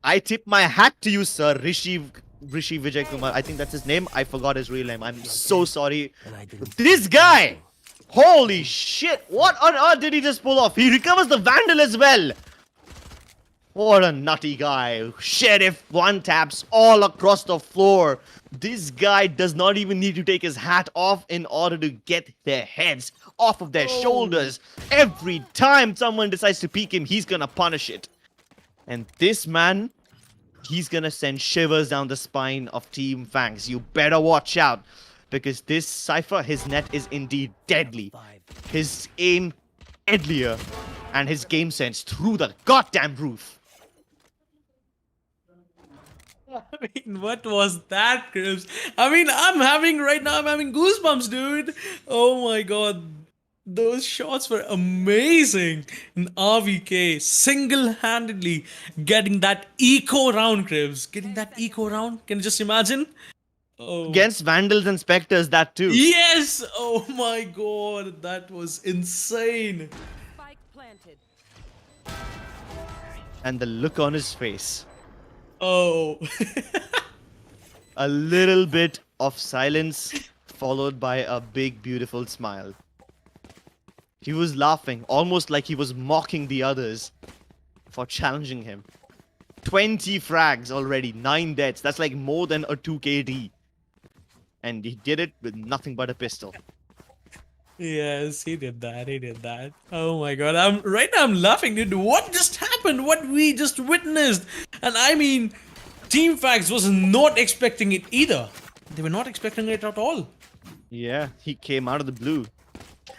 I tip my hat to you, sir, Rishi Vijay Kumar. I think that's his name. I forgot his real name. I'm so sorry. This guy! Holy shit! What on earth did he just pull off? He recovers the Vandal as well. What a nutty guy. Sheriff one taps all across the floor. This guy does not even need to take his hat off in order to get their heads off of their shoulders. Every time someone decides to peek him, he's gonna punish it. And this man, he's gonna send shivers down the spine of Team Fangs. You better watch out, because this Cypher, his net is indeed deadly. His aim deadlier, and his game sense through the goddamn roof. I mean, what was that, Cribs? I mean, I'm having goosebumps, dude. Oh my god. Those shots were amazing. And RVK single-handedly getting that eco round, Cribs. Getting that eco round. Can you just imagine? Oh. Against Vandals and Spectres, that too. Yes! Oh my god. That was insane. Spike planted. And the look on his face. Oh. A little bit of silence, followed by a big, beautiful smile. He was laughing, almost like he was mocking the others for challenging him. 20 frags already, 9 deaths. That's like more than a 2 KD. And he did it with nothing but a pistol. Yes, he did that. He did that. Oh my god. I'm laughing, dude. What just happened? What we just witnessed? And I mean, Team Fags was not expecting it either. They were not expecting it at all. Yeah, he came out of the blue.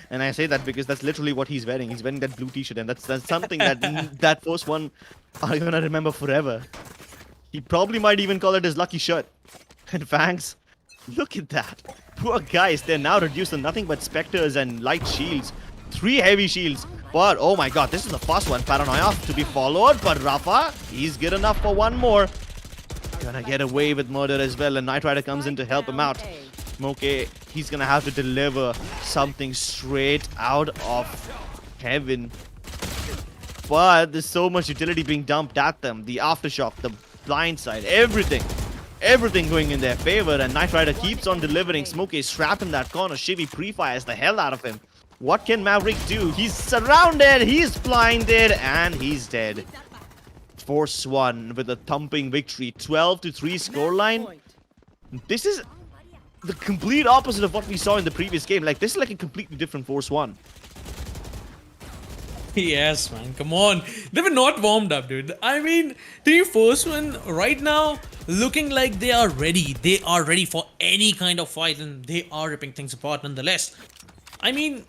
And I say that because that's literally what he's wearing. He's wearing that blue t-shirt, and that's something that that first one are gonna remember forever. He probably might even call it his lucky shirt. And Fangs, look at that. Poor guys, they're now reduced to nothing but specters and light shields. 3 heavy shields. But oh my god, this is the first one. Paranoia to be followed, but Rafa, he's good enough for one more. Gonna get away with murder as well, and Knight Rider comes in to help him out. Smokey, he's gonna have to deliver something straight out of heaven. But there's so much utility being dumped at them. The aftershock, the blindside, everything. Everything going in their favor, and Knight Rider keeps on delivering. Smokey is trapped in that corner. Shivy pre-fires the hell out of him. What can Maverick do? He's surrounded, he's blinded, and he's dead. Force 1 with a thumping victory. 12-3 scoreline. This is the complete opposite of what we saw in the previous game. Like, this is like a completely different Force 1. Yes, man. Come on. They were not warmed up, dude. I mean, Team First One right now looking like they are ready. They are ready for any kind of fight, and they are ripping things apart nonetheless. I mean,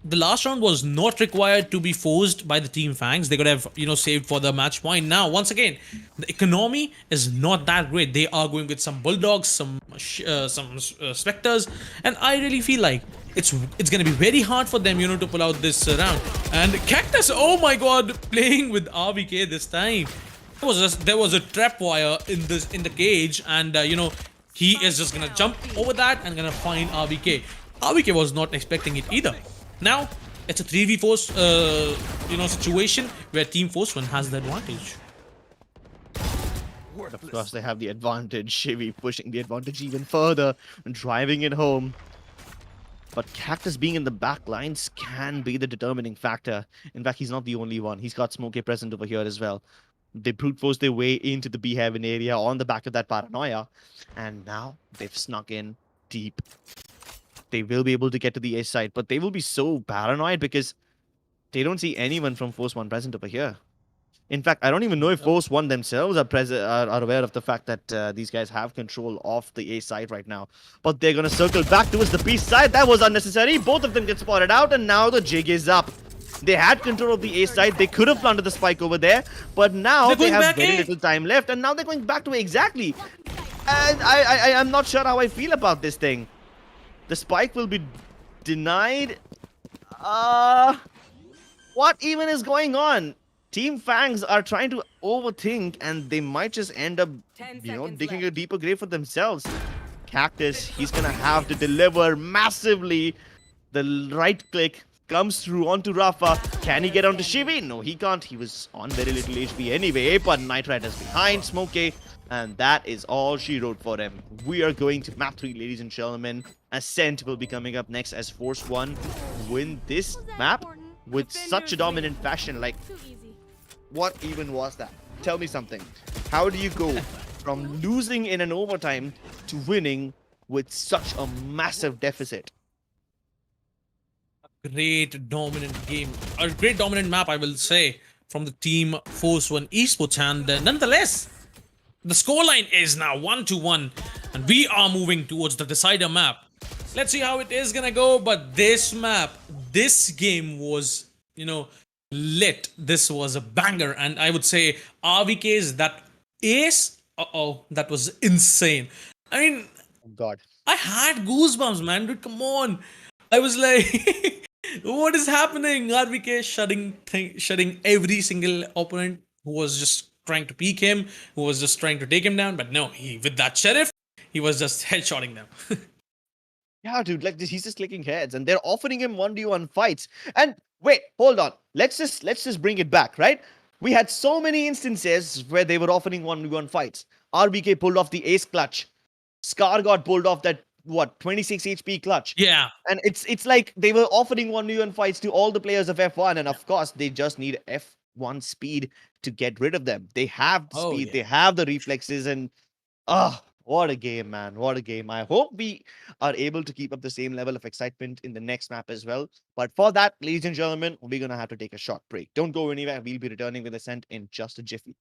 the last round was not required to be forced by the Team Fangs. They could have, saved for the match point. Now, once again, the economy is not that great. They are going with some Bulldogs, some Spectres, and I really feel like it's gonna be very hard for them, to pull out this round. And Cactus, oh my god, playing with RVK this time. There was a trap wire in the cage, and he is just gonna jump over that and gonna find RVK. RVK was not expecting it either. Now, it's a 3v4 situation where Team Force 1 has the advantage. Of course, they have the advantage. Shivy pushing the advantage even further and driving it home. But Cactus being in the back lines can be the determining factor. In fact, he's not the only one. He's got Smokey present over here as well. They brute force their way into the B-Heaven area on the back of that paranoia. And now they've snuck in deep. They will be able to get to the A side, but they will be so paranoid because they don't see anyone from Force 1 present over here. In fact, I don't even know if Force 1 themselves are aware of the fact that these guys have control of the A side right now. But they're going to circle back towards the B side. That was unnecessary. Both of them get spotted out, and now the jig is up. They had control of the A side. They could have planted the spike over there, but now they have very little time left, and now they're going back to A exactly. And I'm not sure how I feel about this thing. The spike will be denied. What even is going on? Team Fangs are trying to overthink, and they might just end up, digging a deeper grave for themselves. Cactus, he's gonna have to deliver massively. The right click comes through onto Rafa. Can he get onto Shivy? No, he can't. He was on very little HP anyway, but Nitrite is behind Smokey. And that is all she wrote for him. We are going to map 3, ladies and gentlemen. Ascent will be coming up next as Force 1 win this map with such a dominant fashion. Like, what even was that? Tell me something. How do you go from losing in an overtime to winning with such a massive deficit? Great dominant game. A great dominant map, I will say, from the Team Force 1 Esports. And nonetheless, the scoreline is now 1-1, and we are moving towards the decider map. Let's see how it is gonna go, but this map, this game was, lit. This was a banger, and I would say RVK's that ace, that was insane. I mean, Oh God. I had goosebumps, man. Dude, come on. I was like, what is happening? RVK shutting every single opponent who was just trying to peek him, who was just trying to take him down. But no, with that sheriff, he was just headshotting them. Yeah, dude, like this, he's just clicking heads, and they're offering him 1v1 fights. And wait, hold on. Let's just bring it back, right? We had so many instances where they were offering 1v1 fights. RBK pulled off the ace clutch. Scar got pulled off that 26 HP clutch. Yeah. And it's like they were offering 1v1 fights to all the players of F1, and of course they just need F1 speed to get rid of them. They have the speed, they have the reflexes, and what a game, man. What a game. I hope we are able to keep up the same level of excitement in the next map as well. But for that, ladies and gentlemen, we're going to have to take a short break. Don't go anywhere. We'll be returning with Ascent in just a jiffy.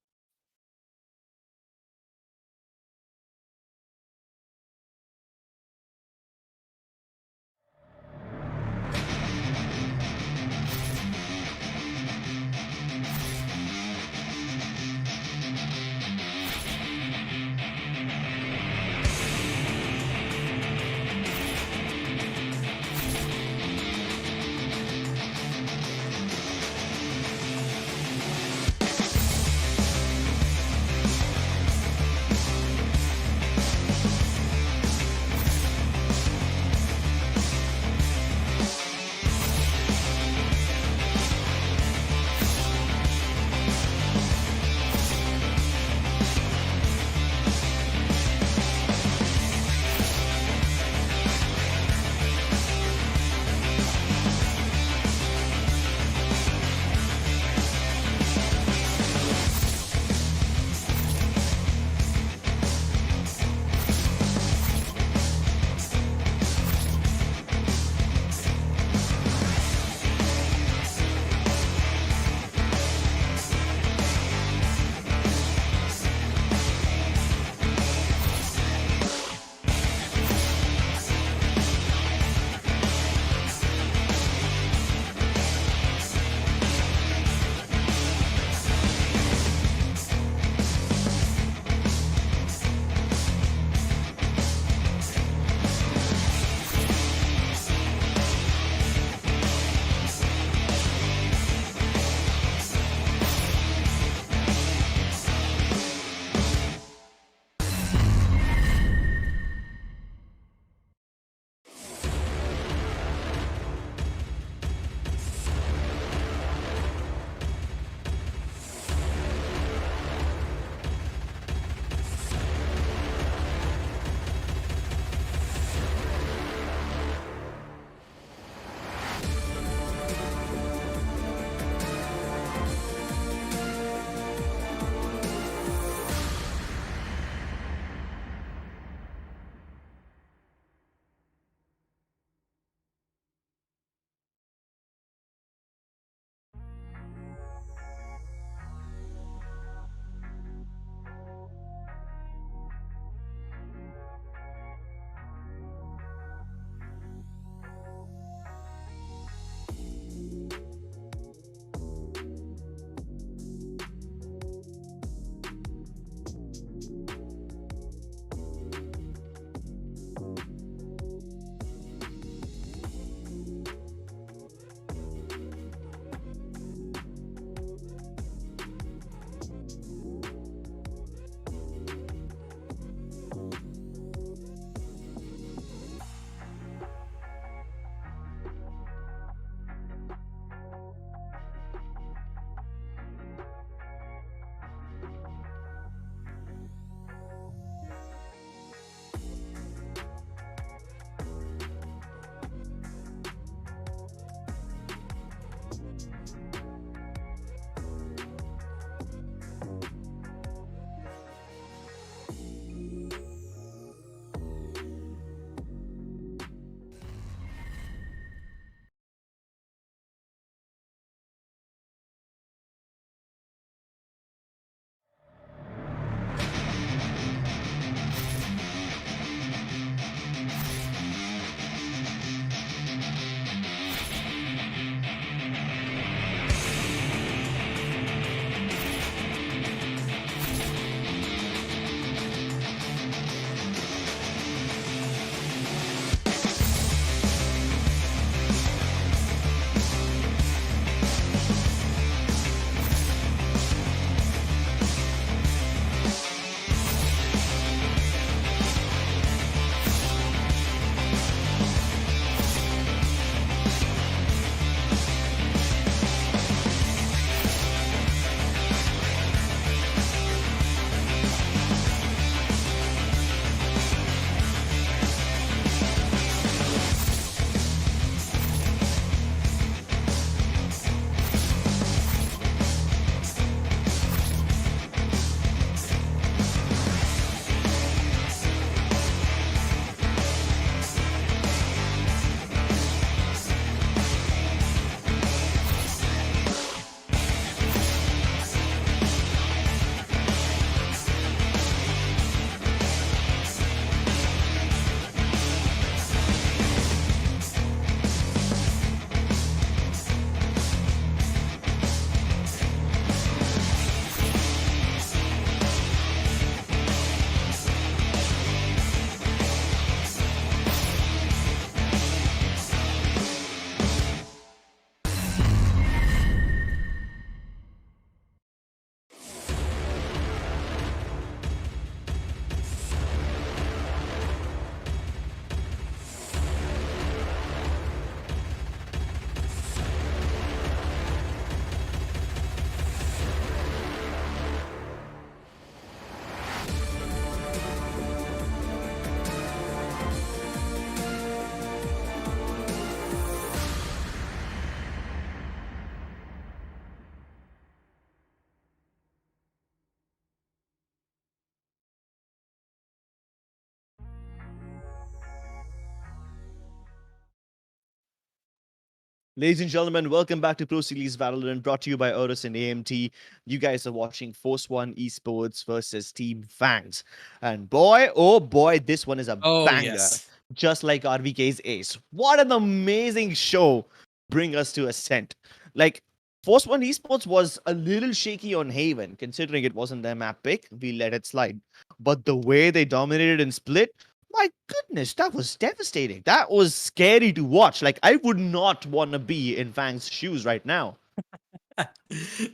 Ladies and gentlemen, welcome back to Pro Series Valorant, brought to you by AORUS and AMT. You guys are watching Force One Esports versus Team Fangs. And boy, oh boy, this one is a Oh, banger. yes. Just like RVK's Ace. What an amazing show. Bring us to Ascent. Like, Force One Esports was a little shaky on Haven, considering it wasn't their map pick. We let it slide. But the way they dominated in Split, my goodness, that was devastating. That was scary to watch. Like, I would not want to be in Fang's shoes right now.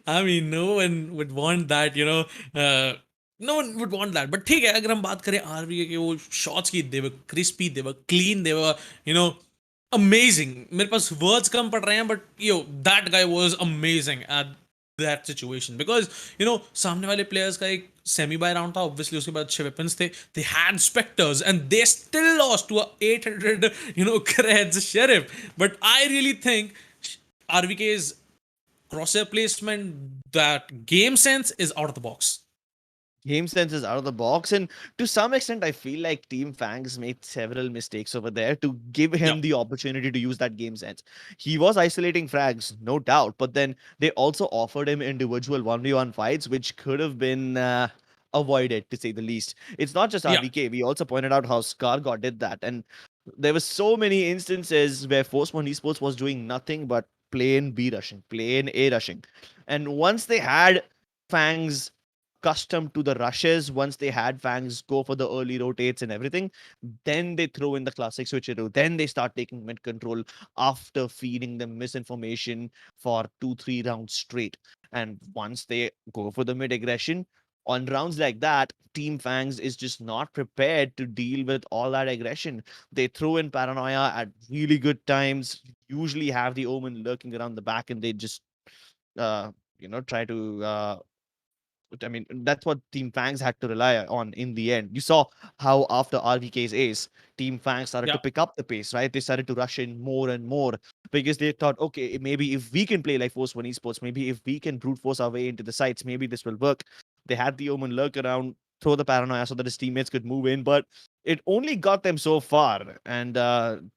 I mean, no one would want that, no one would want that. But ठीक है, अगर हम बात करें आरवीके के वो shots की, they were crispy, they were clean, they were, you know, amazing. मेरे पास words कम पड़ रहे हैं, but that guy was amazing at that situation because सामने वाले players का एक semi buy round था, obviously उसके बाद अच्छे weapons थे, they had specters and they still lost to a 800 creds sheriff. But I really think RVK's crosshair placement, that game sense is out of the box. Game sense is out of the box, and to some extent, I feel like Team Fangs made several mistakes over there to give Yeah, him the opportunity to use that game sense. He was isolating frags, no doubt, but then they also offered him individual 1v1 fights, which could have been avoided, to say the least. It's not just yeah, RVK. We also pointed out how Scargott did that, and there were so many instances where Force One Esports was doing nothing but plain B rushing, plain A rushing, and once they had Fangs accustomed to the rushes, once they had Fangs go for the early rotates and everything, then they throw in the classic switcheroo. Then they start taking mid control after feeding them misinformation for 2-3 rounds straight. And once they go for the mid aggression, on rounds like that, Team Fangs is just not prepared to deal with all that aggression. They throw in paranoia at really good times, usually have the Omen lurking around the back, and they just uh, try to I mean, that's what Team Fangs had to rely on in the end. You saw how after RVK's ace, Team Fangs started yeah. to pick up the pace, right? They started to rush in more and more because they thought, okay, maybe if we can play like Force One Esports, maybe if we can brute force our way into the sites, maybe this will work. They had the Omen lurk around, throw the paranoia so that his teammates could move in, but it only got them so far. And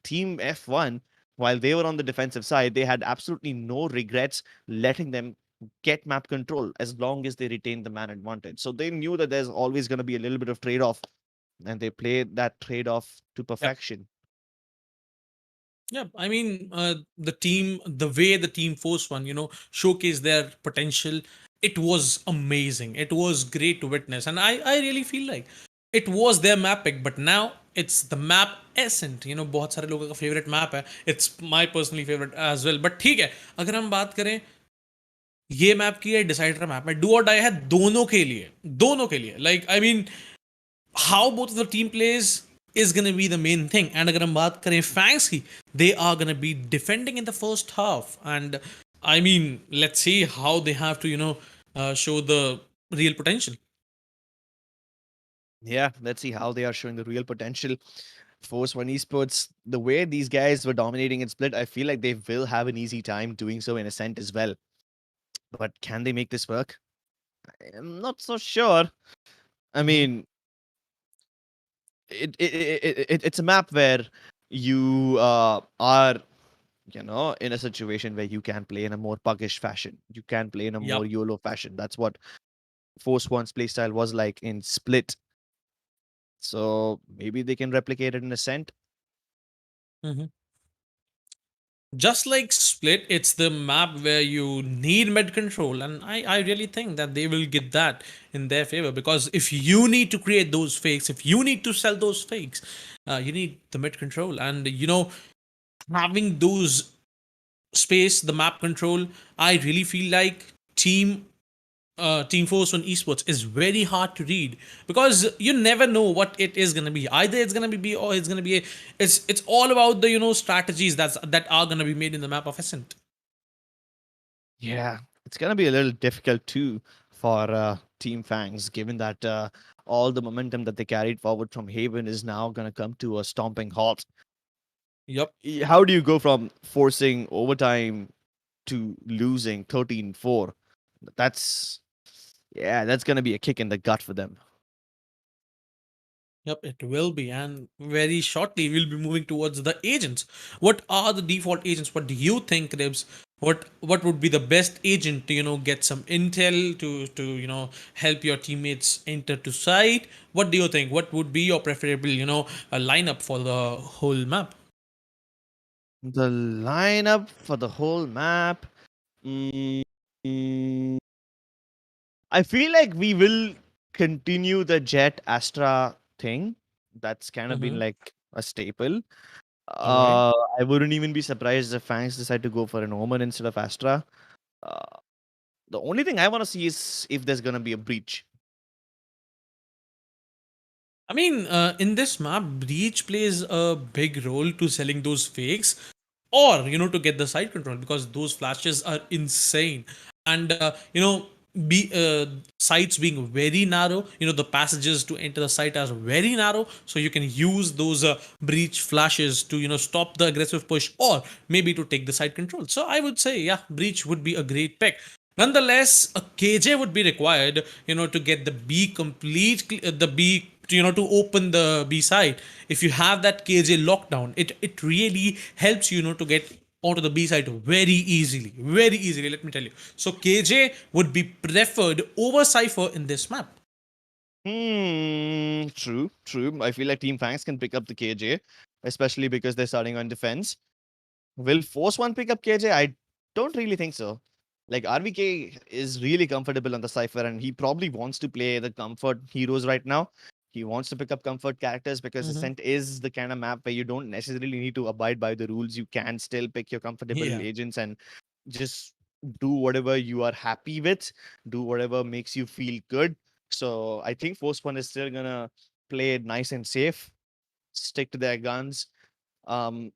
Team F1, while they were on the defensive side, they had absolutely no regrets letting them get map control as long as they retain the man advantage. So they knew that there's always going to be a little bit of trade off, and they played that trade off to Yeah. perfection. Yeah, I mean, the way the team Force One, showcased their potential, it was amazing. It was great to witness, and I really feel like it was their map pick, but now it's the map Ascent. बहुत सारे लोगों का favorite map है. It's my personally favorite as well. But ठीक है, अगर हम बात करें ये मैप की है डिसाइडर मैप है, डू और डाई है दोनों के लिए like I mean how both of the team plays is going to be the main thing. And agar hum baat kare Fangs ki, they are going to be defending in the first half. And I mean, let's see how they have to, show the real potential. Yeah, let's see how they are showing the real potential. Force One Esports, the way these guys were dominating in Split, I feel like they will have an easy time doing so in Ascent as well. But can they make this work? I'm not so sure. I Mhm. mean, it's a map where you are in a situation where you can play in a more puggish fashion. You can play in a more Yep. YOLO fashion. That's what Force One's playstyle was like in Split. So maybe they can replicate it in Ascent. Mhm. Just like Split, it's the map where you need mid control, and I really think that they will get that in their favor because if you need to create those fakes, if you need to sell those fakes, you need the mid control, and having those space, the map control, I really feel like Team Force on esports is very hard to read because you never know what it is gonna be. Either it's gonna be B or it's gonna be A. It's all about the strategies that are gonna be made in the map of Ascent. Yeah, it's gonna be a little difficult too for Team Fangs, given that all the momentum that they carried forward from Haven is now gonna come to a stomping halt. Yep. How do you go from forcing overtime to losing 13-4? That's, yeah, that's gonna be a kick in the gut for them. Yep, it will be. And very shortly, we'll be moving towards the agents. What are the default agents? What do you think, Ribs? What would be the best agent to, get some intel to help your teammates enter to site? What do you think? What would be your preferable, a lineup for the whole map? The lineup for the whole map. Mm, mm, I feel like we will continue the Jet Astra thing. That's kind of been Mm-hmm. like a staple. All right. I wouldn't even be surprised if fans decide to go for an Omen instead of Astra. Uh, the only thing I want to see is if there's gonna be a breach. I mean, in this map, Breach plays a big role to selling those fakes, or to get the side control, because those flashes are insane. And be sites being very narrow, the passages to enter the site are very narrow, so you can use those breach flashes to stop the aggressive push, or maybe to take the side control. So I would say, yeah, breach would be a great pick. Nonetheless, a KJ would be required, to get the B complete, the B, to open the B side. If you have that KJ lockdown, it really helps you, to get onto the B side very easily. Let me tell you. So KJ would be preferred over Cypher in this map. True, true. I feel like Team Fangs can pick up the KJ, especially because they're starting on defense. Will Force One pick up KJ? I don't really think so. Like RVK is really comfortable on the Cypher, and he probably wants to play the comfort heroes right now. He wants to pick up comfort characters because Mm-hmm. Ascent is the kind of map where you don't necessarily need to abide by the rules. You can still pick your comfortable Yeah. agents and just do whatever you are happy with, do whatever makes you feel good. So I think Force One is still gonna play it nice and safe, stick to their guns. Um,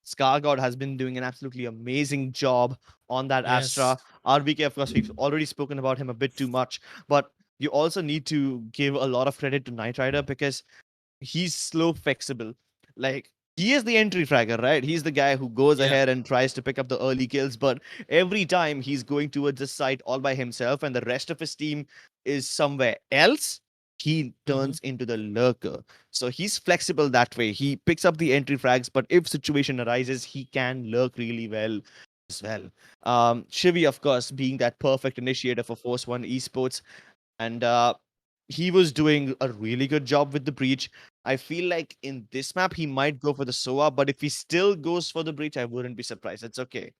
Scargod has been doing an absolutely amazing job on that Yes. Astra. RBK, of course, we've already spoken about him a bit too much, but you also need to give a lot of credit to Knight Rider because he's slow flexible. Like he is the entry fragger, right? He's the guy who goes Yeah. ahead and tries to pick up the early kills, but every time he's going towards the site all by himself and the rest of his team is somewhere else, he Mm-hmm. turns into the lurker. So he's flexible that way. He picks up the entry frags, but if situation arises, he can lurk really well as well. Shivi, of course, being that perfect initiator for Force One Esports, and he was doing a really good job with the breach. I feel like in this map he might go for the SOA, but if he still goes for the breach, I wouldn't be surprised. It's okay.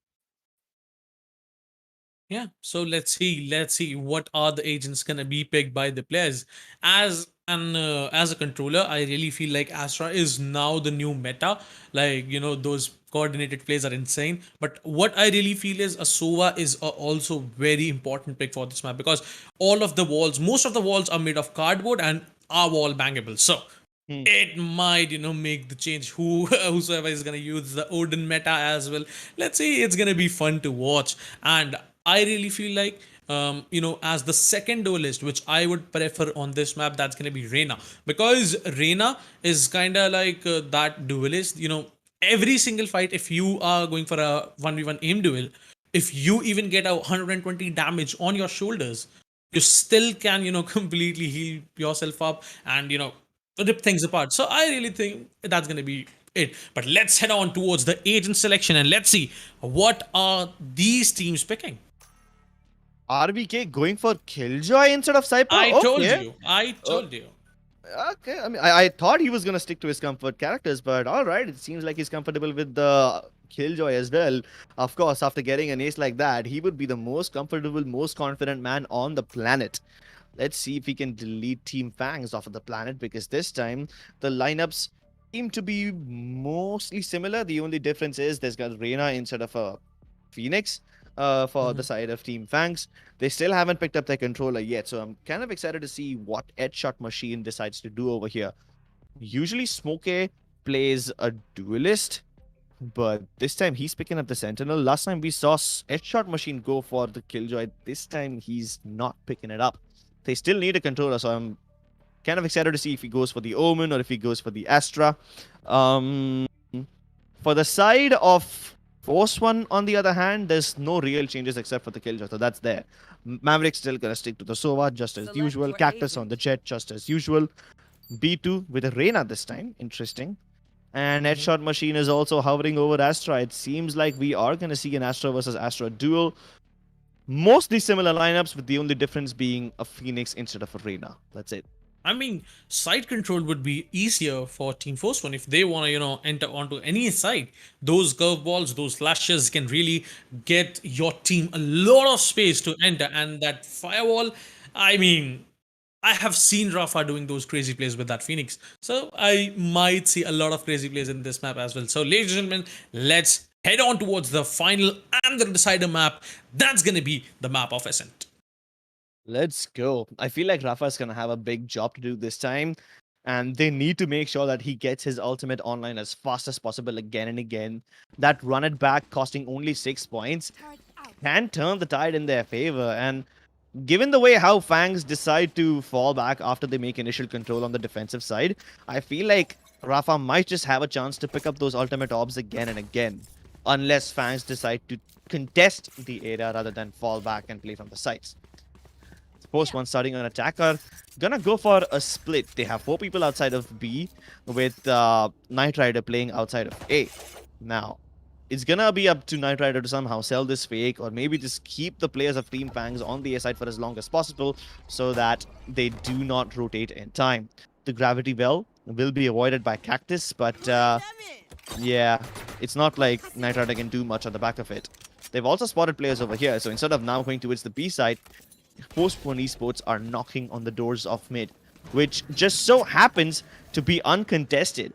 Yeah, so let's see what are the agents gonna be picked by the players. As a controller, I really feel like Astra is now the new meta. Like those coordinated plays are insane. But what I really feel is a Sova is also very important pick for this map, because all of the walls, most of the walls are made of cardboard and are wall bangable. So Hmm. it might make the change. Whosoever is gonna use the Odin meta as well, let's see, it's gonna be fun to watch. And I really feel like as the second duelist, which I would prefer on this map, that's gonna be Reyna, because Reyna is kind of like that duelist. Every single fight, if you are going for a 1v1 aim duel, if you even get a 120 damage on your shoulders, you still can completely heal yourself up and rip things apart. So I really think that's going to be it. But let's head on towards the agent selection and let's see what are these teams picking. RBK going for Killjoy instead of Cypher? I told Okay. you. I Uh, told you. okay. I mean, I thought he was going to stick to his comfort characters, but all right. It seems like he's comfortable with the Killjoy as well. Of course, after getting an ace like that, he would be the most comfortable, most confident man on the planet. Let's see if we can delete Team Fangs off of the planet, because this time the lineups seem to be mostly similar. The only difference is there's got Reyna instead of a Phoenix for the Mhm. side of Team Fangs. They still haven't picked up their controller yet, so I'm kind of excited to see what Headshot Machine decides to do over here. Usually Smokey plays a duelist, but this time he's picking up the Sentinel. Last time we saw Headshot Machine go for the Killjoy. This time he's not picking it up. They still need a controller, so I'm kind of excited to see if he goes for the Omen or if he goes for the Astra. Um, for the side of Force One, on the other hand, there's no real changes except for the Killjoy, so that's there. Maverick's still gonna stick to the Sova just as Select usual. your Cactus on agent. the Jet just as usual. B2 with a Reyna this time. Interesting. And Mm-hmm. Headshot Machine is also hovering over Astra. It seems like we are going to see an Astra versus Astra duel. Mostly similar lineups, with the only difference being a Phoenix instead of a Reyna. That's it. I mean, side control would be easier for Team Force One if they want to, enter onto any side. Those curveballs, those flashes can really get your team a lot of space to enter. And that firewall, I mean, I have seen Rafa doing those crazy plays with that Phoenix. So I might see a lot of crazy plays in this map as well. So, ladies and gentlemen, let's head on towards the final and the decider map. That's going to be the map of Ascent. Let's go. I feel like Rafa is going to have a big job to do this time. And they need to make sure that he gets his ultimate online as fast as possible again and again. That run it back costing only 6 points Turret out. can turn the tide in their favor. And given the way how Fangs decide to fall back after they make initial control on the defensive side, I feel like Rafa might just have a chance to pick up those ultimate orbs again and again. Unless Fangs decide to contest the area rather than fall back and play from the sides. Post one starting on attack are gonna go for a split. They have 4 people outside of B with Knight Rider playing outside of A. Now, it's gonna be up to Knight Rider to somehow sell this fake or maybe just keep the players of Team Fangs on the A side for as long as possible so that they do not rotate in time. The gravity well will be avoided by Cactus, but yeah, it's not like Knight Rider can do much on the back of it. They've also spotted players over here, so instead of now going towards the B side, Post-1 Esports are knocking on the doors of mid, which just so happens to be uncontested.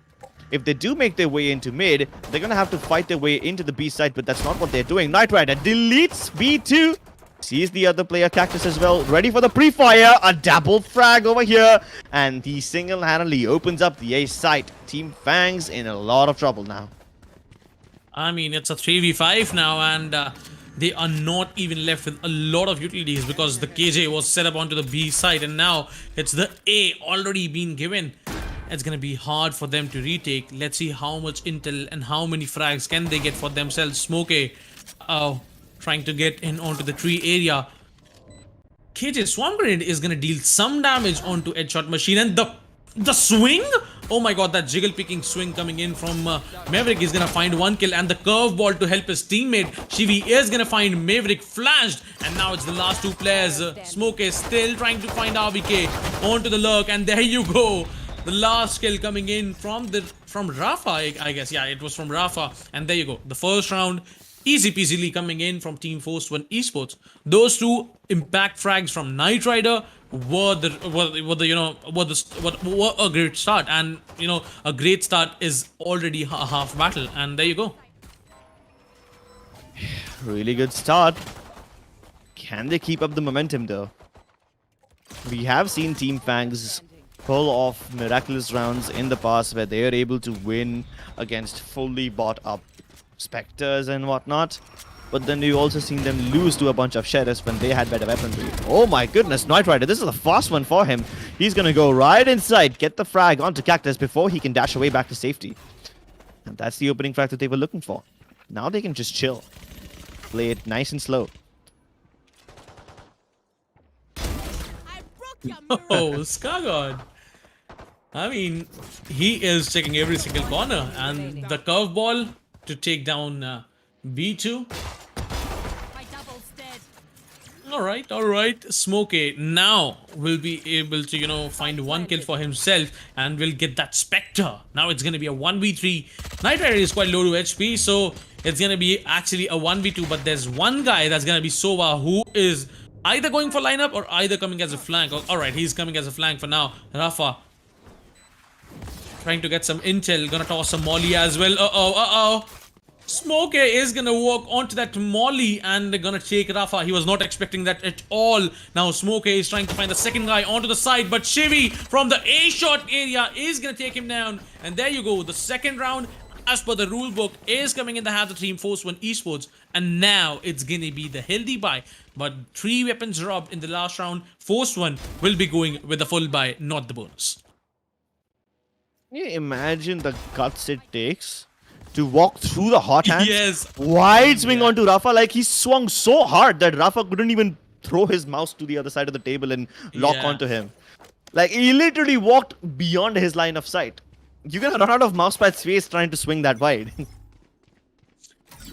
If they do make their way into mid, they're gonna have to fight their way into the B side, but that's not what they're doing. Knight Rider deletes B2, sees the other player Cactus as well, ready for the pre-fire, a double frag over here, and he single-handedly opens up the A site. Team Fangs in a lot of trouble now. I mean, it's a 3v5 now, and they are not even left with a lot of utilities because the KJ was set up onto the B side, and now it's the A already been given. It's gonna be hard for them to retake. Let's see how much intel and how many frags can they get for themselves. Smokey trying to get in onto the tree area. KJ Swamp Grenade is gonna deal some damage onto Headshot Machine, and the swing. Oh my god, that jiggle picking swing coming in from Maverick is gonna find 1 kill, and the curveball to help his teammate Shivi is gonna find Maverick flashed, and now it's the last 2 players. Smoke is still trying to find RVK onto the lurk, and there you go. The last kill coming in from Rafa, I guess. Yeah, it was from Rafa, and there you go. The first round easy peasily coming in from Team Force 1 Esports. Those 2 impact frags from Knight Rider were a great start, and a great start is already a half battle, and there you go. Really good start. Can they keep up the momentum though? We have seen Team Fangs pull off miraculous rounds in the past where they are able to win against fully bought up Spectres and whatnot. But then we've also seen them lose to a bunch of Sheriffs when they had better weaponry. Oh my goodness, Knight Rider, this is a fast one for him. He's gonna go right inside, get the frag onto Cactus before he can dash away back to safety. And that's the opening frag that they were looking for. Now they can just chill. Play it nice and slow. I broke your Oh, Skagod. I mean, he is checking every single corner, and the curveball to take down B2. My double's dead. All right. Smokey now will be able to, find 1 kill for himself and will get that Spectre. Now it's going to be a 1v3. Knight Rider is quite low to HP, so it's going to be actually a 1v2. But there's one guy that's going to be Sova who is either going for lineup or either coming as a flank. All right, he's coming as a flank for now. Rafa trying to get some intel. Gonna toss some molly as well. Uh-oh. Smokey is gonna walk onto that molly and gonna take Rafa. He was not expecting that at all. Now Smokey is trying to find the second guy onto the side, but Shivi from the A-shot area is gonna take him down. And there you go. The second round, as per the rule book, is coming in the hands of Team Force 1 Esports. And now it's gonna be the healthy buy. But 3 weapons robbed in the last round. Force 1 will be going with the full buy, not the bonus. Can you imagine the guts it takes to walk through the hot hands? Yes. Wide swing onto Rafa, like he swung so hard that Rafa couldn't even throw his mouse to the other side of the table and lock Yeah. onto him. Like, he literally walked beyond his line of sight. You're gonna run out of mousepad space trying to swing that wide.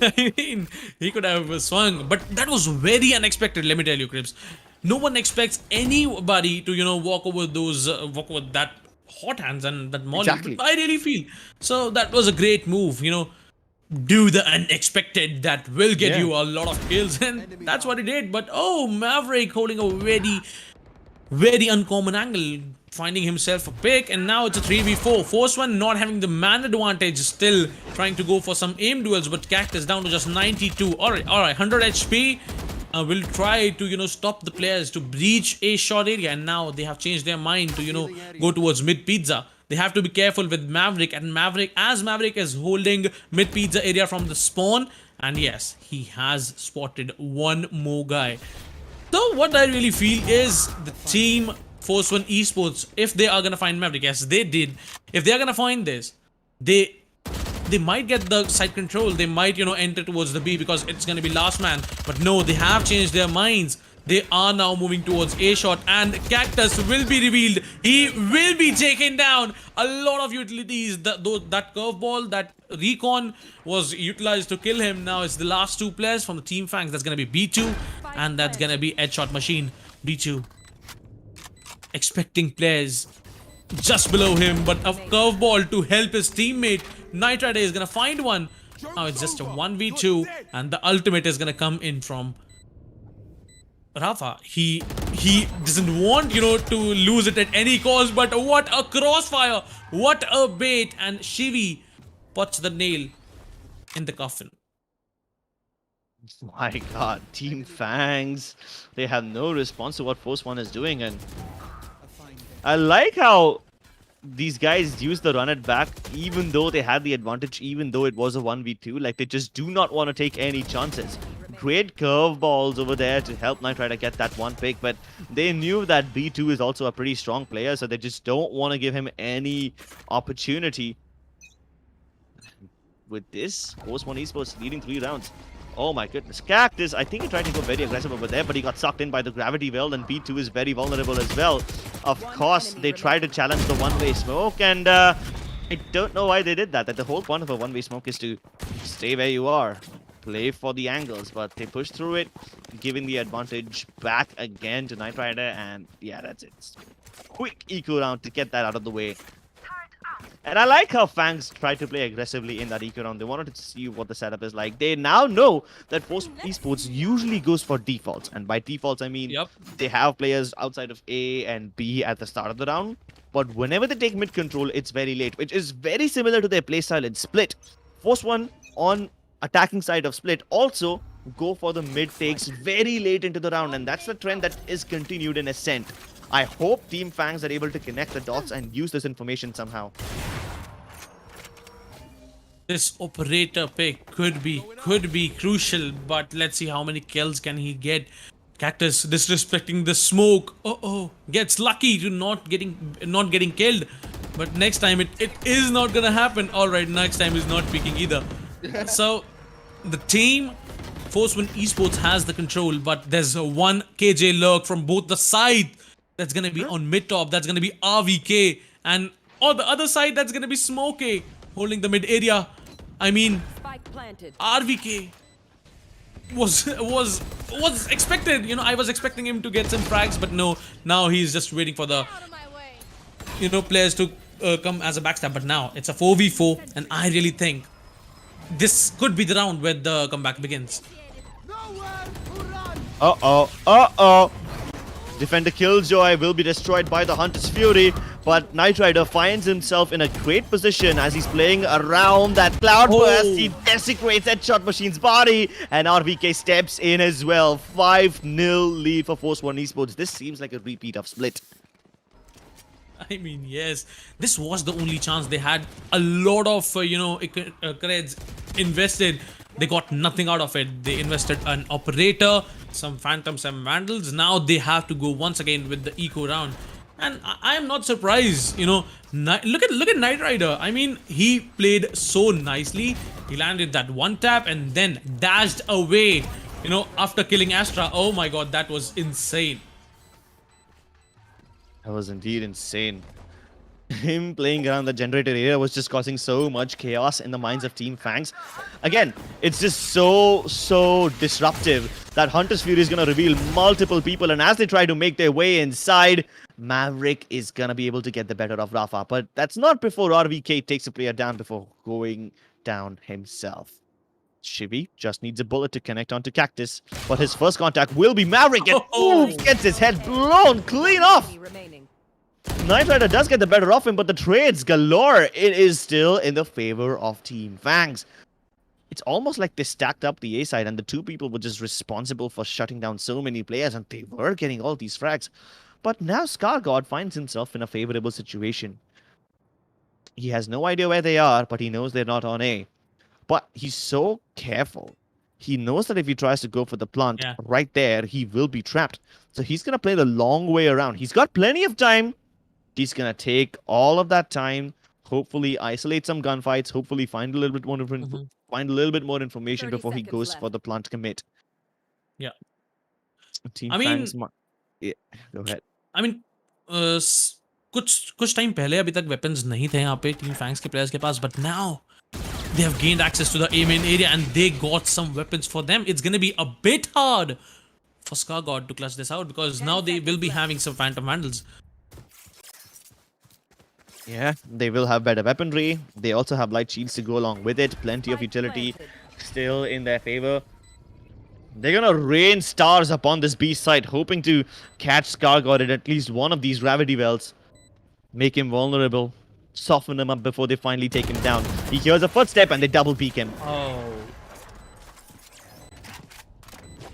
I mean, he could have swung, but that was very unexpected. Let me tell you, Crips. No one expects anybody to, walk over walk over that hot hands and that molly. Exactly. But I really feel so. That was a great move. Do the unexpected. That will get Yeah. you a lot of kills, and that's what he did. But oh, Maverick holding a very uncommon angle, finding himself a pick, and now it's a 3v4. First one not having the man advantage, still trying to go for some aim duels, but Cactus down to just 92. Alright, 100 HP. Will try to, stop the players to breach a short area, and now they have changed their mind to, go towards mid pizza. They have to be careful with Maverick, and Maverick is holding mid pizza area from the spawn, and yes, he has spotted one more guy. So what I really feel is the team Force One Esports, if they are gonna find Maverick, yes they did. If they are gonna find this, they might get the side control. They might, enter towards the B because it's gonna be last man. But no, they have changed their minds. They are now moving towards A shot, and Cactus will be revealed. He will be taken down. A lot of utilities. That curveball, that recon was utilized to kill him. Now it's the last two players from the Team Fangs. That's gonna be B2, and that's gonna be Headshot Machine. B2 expecting players just below him, but a curveball to help his teammate. Knight Rider is gonna find one. Now it's just a 1v2, and the ultimate is gonna come in from Rafa. He doesn't want, to lose it at any cost, but what a crossfire, what a bait, and Shivi puts the nail in the coffin. My god, Team Fangs. They have no response to what Force One is doing, and I like how these guys use the run it back, even though they had the advantage, even though it was a 1v2. Like, they just do not want to take any chances. Great curveballs over there to help Knight Rider get that one pick, but they knew that B2 is also a pretty strong player, so they just don't want to give him any opportunity. With this, Force One Esports leading 3 rounds. Oh my goodness. Cactus, I think he tried to go very aggressive over there, but he got sucked in by the gravity well, and B2 is very vulnerable as well. Of course, they tried to challenge the one-way smoke, and I don't know why they did that. That the whole point of a one-way smoke is to stay where you are, play for the angles, but they pushed through it, giving the advantage back again to Knight Rider, and yeah, that's it. Quick eco round to get that out of the way. And I like how Fangs tried to play aggressively in that eco round. They wanted to see what the setup is like. They now know that Force Esports usually goes for defaults. And by defaults, I mean they have players outside of A and B at the start of the round. But whenever they take mid control, it's very late, which is very similar to their playstyle in Split. Force One on attacking side of Split also go for the mid takes very late into the round. And that's the trend that is continued in Ascent. I hope Team Fangs are able to connect the dots and use this information somehow. This operator pick could be crucial, but let's see how many kills can he get. Cactus disrespecting the smoke. Gets lucky to not getting killed. But next time it is not gonna happen. Alright, next time he's not peeking either. So the team Force One Esports has the control, but there's a 1 KJ lurk from both the sides. That's gonna be on mid top. That's gonna be RVK, and on the other side, that's gonna be Smokey holding the mid area. I mean, Spike planted. RVK was expected. I was expecting him to get some frags, but no. Now he's just waiting for the Out of my way. players to come as a backstab. But now it's a 4v4, and I really think this could be the round where the comeback begins. Nowhere to run. Uh-oh. Defender Killjoy will be destroyed by the Hunter's Fury, but Knight Rider finds himself in a great position as he's playing around that cloud burst. He desecrates Headshot Machine's body, and RVK steps in as well. 5-0 lead for Force One Esports. This seems like a repeat of Split. I mean, yes, this was the only chance they had. A lot of, creds invested. They got nothing out of it. They invested an operator, some phantoms, some vandals. Now they have to go once again with the eco round. And I am not surprised, look at Knight Rider. I mean, he played so nicely. He landed that one tap and then dashed away, after killing Astra. Oh my god, that was insane. That was indeed insane. Him playing around the generator area was just causing so much chaos in the minds of Team Fangs. Again, it's just so disruptive that Hunter's Fury is going to reveal multiple people, and as they try to make their way inside, Maverick is going to be able to get the better of Rafa. But that's not before RVK takes a player down before going down himself. Shivi just needs a bullet to connect onto Cactus, but his first contact will be Maverick, and oof, gets his head blown clean off. Remaining. Knight Rider does get the better of him, but the trades galore. It is still in the favor of Team Fangs. It's almost like they stacked up the A side, and the two people were just responsible for shutting down so many players, and they were getting all these frags. But now ScarGod finds himself in a favorable situation. He has no idea where they are, but he knows they're not on A. But he's so careful. He knows that if he tries to go for the plant right there, he will be trapped. So he's going to play the long way around. He's got plenty of time. He's going to take all of that time, hopefully isolate some gunfights, hopefully find a little bit more information before he goes for the plant commit. Yeah. Team I mean, Fangs, yeah, go ahead. I mean, कुछ time पहले अभी तक weapons नहीं थे यहाँ पे Team Fangs के players के पास, but now they have gained access to the A main area and they got some weapons for them. It's gonna be a bit hard for ScarGod to clutch this out because now they will be having some Phantom Vandals. Yeah, they will have better weaponry. They also have light shields to go along with it. Plenty of utility still in their favor. They're gonna rain stars upon this B site, hoping to catch ScarGod at least one of these gravity wells. Make him vulnerable. Soften him up before they finally take him down. He hears a footstep and they double peek him. Oh.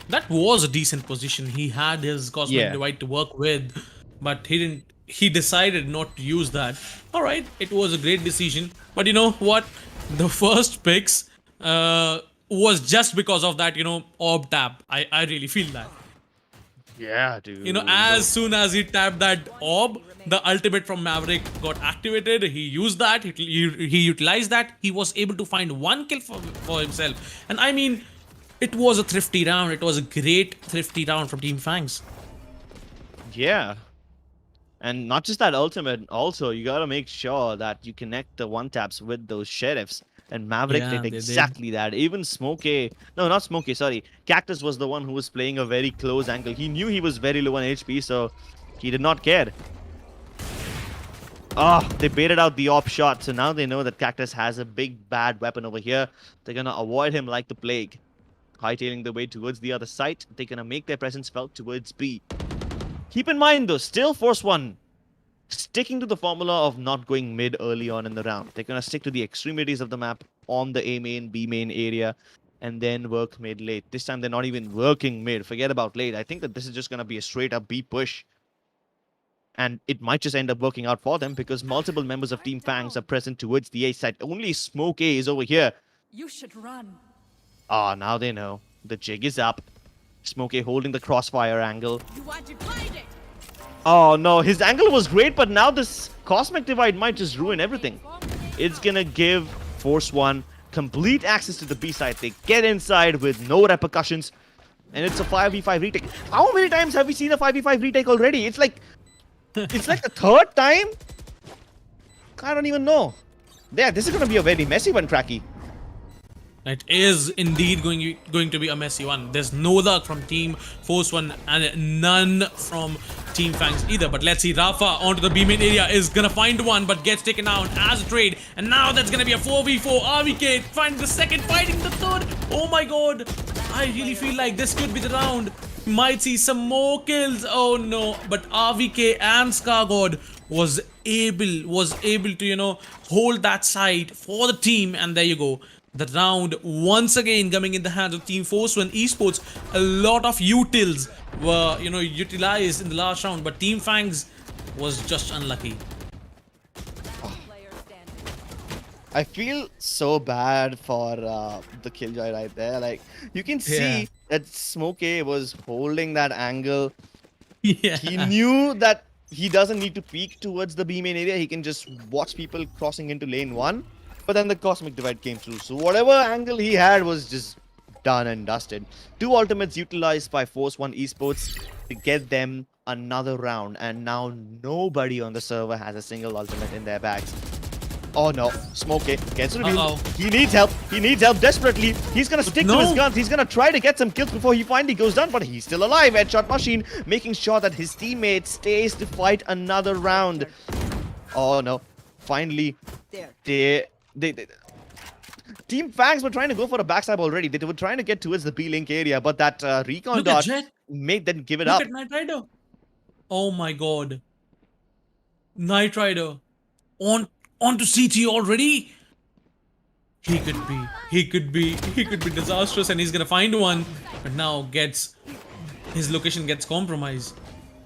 That was a decent position. He had his Cosmic Divide to work with, but he didn't. He decided not to use that. Alright, it was a great decision. But you know what? The first picks was just because of that, orb tap. I really feel that. Yeah, dude. As soon as he tapped that orb, the ultimate from Maverick got activated. He used that. He utilized that. He was able to find one kill for himself. And I mean, it was a thrifty round. It was a great thrifty round from Team Fangs. Yeah. And not just that ultimate, also, you gotta make sure that you connect the one-taps with those sheriffs. And Maverick did exactly that. Even Smokey, no, not Smokey, sorry. Cactus was the one who was playing a very close angle. He knew he was very low on HP, so he did not care. They baited out the op shot, so now they know that Cactus has a big bad weapon over here. They're gonna avoid him like the plague. Hightailing the way towards the other site, they're gonna make their presence felt towards B. Keep in mind though, still Force 1 sticking to the formula of not going mid early on in the round. They're gonna stick to the extremities of the map on the A main, B main area, and then work mid late. This time they're not even working mid. Forget about late. I think that this is just gonna be a straight up B push. And it might just end up working out for them because multiple members of Team Fangs are present towards the A side. Only Smoke A is over here. You should run. Now they know. The jig is up. Smoke A holding the crossfire angle. You want to find it. Oh no, his angle was great, but now this Cosmic Divide might just ruin everything. It's gonna give Force 1 complete access to the B side. They get inside with no repercussions. And it's a 5v5 retake. How many times have we seen a 5v5 retake already? It's like the third time? I don't even know. Yeah, this is gonna be a very messy one, Cracky. It is indeed going to be a messy one. There's no luck from Team Force 1 and none from Team Fangs either. But let's see, Rafa onto the B main area is gonna find one but gets taken out as a trade. And now that's gonna be a 4v4. RVK finding the second, fighting the third. Oh my god. I really feel like this could be the round. Might see some more kills. Oh no. But RVK and ScarGod was able to, hold that side for the team. And there you go. The round once again coming in the hands of Team Force 1 Esports. A lot of utils were, utilized in the last round, but Team Fangs was just unlucky. I feel so bad for the Killjoy right there. Like, you can see that Smokey was holding that angle. Yeah. He knew that he doesn't need to peek towards the B main area. He can just watch people crossing into lane 1. But then the Cosmic Divide came through. So whatever angle he had was just done and dusted. Two ultimates utilized by Force 1 Esports to get them another round, and now nobody on the server has a single ultimate in their bags. Oh no, Smokey gets revealed. He needs help. He needs help desperately. He's gonna stick to his guns. He's gonna try to get some kills before he finally goes down, but he's still alive. Headshot machine, making sure that his teammate stays to fight another round. Oh no, finally, they Team Fangs were trying to go for a backstab already. They were trying to get towards the B-Link area, but that recon dot made them give it up. Look at Knight Rider. Oh my god. Knight Rider. Onto CT already? He could be disastrous, and he's gonna find one. But now his location gets compromised.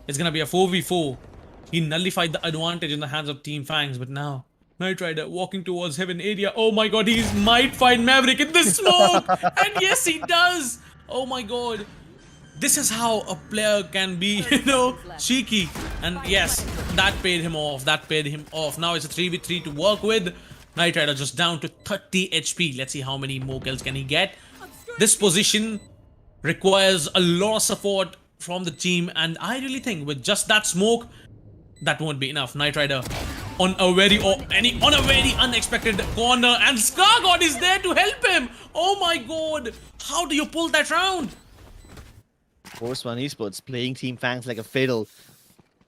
It's gonna be a 4v4. He nullified the advantage in the hands of Team Fangs, but now Knight Rider walking towards heaven area. Oh my god, he might find Maverick in the smoke! And yes, he does! Oh my god. This is how a player can be, cheeky. And yes, that paid him off. Now it's a 3v3 to work with. Knight Rider just down to 30 HP. Let's see how many more kills can he get. This position requires a lot of support from the team, and I really think with just that smoke, that won't be enough. Knight Rider on a very unexpected corner, and ScarGod is there to help him. Oh my god, how do you pull that round? Force One Esports playing Team Fangs like a fiddle.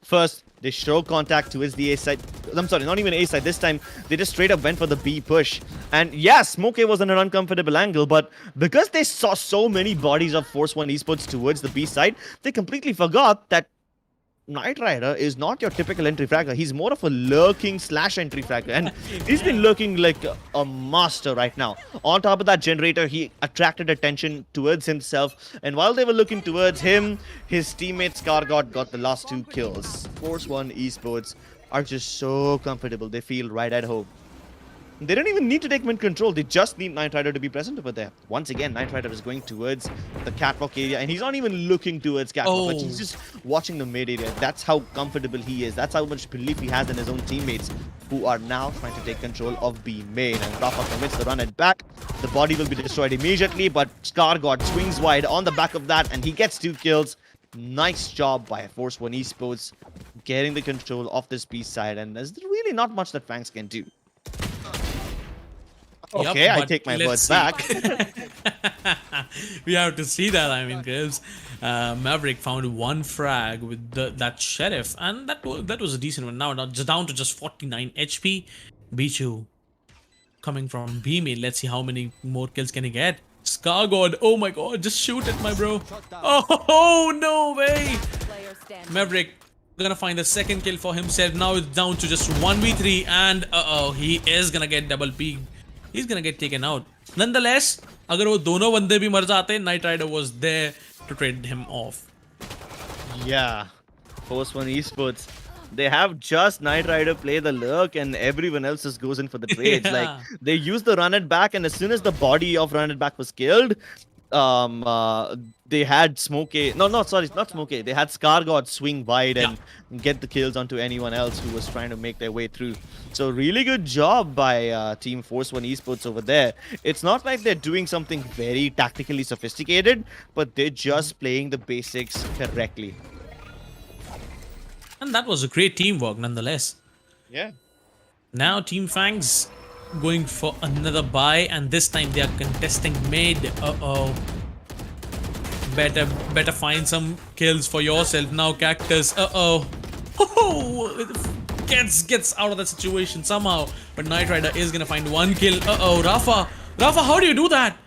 First, they show contact towards the A side. I'm sorry, not even A side. This time, they just straight up went for the B push. And yeah, Smokey was in an uncomfortable angle, but because they saw so many bodies of Force One Esports towards the B side, they completely forgot that Knight Rider is not your typical entry fragger. He's more of a lurking / entry fragger, and he's been lurking like a master right now. On top of that generator, he attracted attention towards himself, and while they were looking towards him, his teammate ScarGod got the last 2 kills. Force One Esports are just so comfortable. They feel right at home. They don't even need to take mid control. They just need Knight Rider to be present over there. Once again, Knight Rider is going towards the catwalk area, and he's not even looking towards catwalk, but he's just watching the mid area. That's how comfortable he is. That's how much belief he has in his own teammates, who are now trying to take control of B main. And Rafa commits the run it back. The body will be destroyed immediately, but ScarGod swings wide on the back of that, and he gets 2 kills. Nice job by Force One Esports getting the control of this B side, and there's really not much that Fangs can do. Okay, I take my words back. We have to see that. I mean, Gibbs. Maverick found 1 frag with that Sheriff, and that was a decent one. Now just down to just 49 HP. B2 coming from B main. Let's see how many more kills can he get. ScarGod, oh my god, just shoot it, my bro. Oh, no way. Maverick gonna find the 2nd kill for himself. Now it's down to just 1v3, and he is gonna get double peaked. He's gonna get taken out. Nonetheless, अगर वो दोनों बंदे भी मर जाते, Knight Rider was there to trade him off. Yeah, Force One Esports. They have just Knight Rider play the lurk, and everyone else just goes in for the trades. Yeah. Like, they use the run it back, and as soon as the body of run it back was killed, they had Smokey. No, sorry, not Smokey. They had ScarGod swing wide and get the kills onto anyone else who was trying to make their way through. So really good job by Team Force One Esports over there. It's not like they're doing something very tactically sophisticated, but they're just playing the basics correctly. And that was a great teamwork nonetheless. Yeah. Now Team Fangs going for another buy, and this time they are contesting mid. Better find some kills for yourself now, Cactus. Gets out of that situation somehow, but Knight Rider is gonna find 1 kill. Rafa, how do you do that?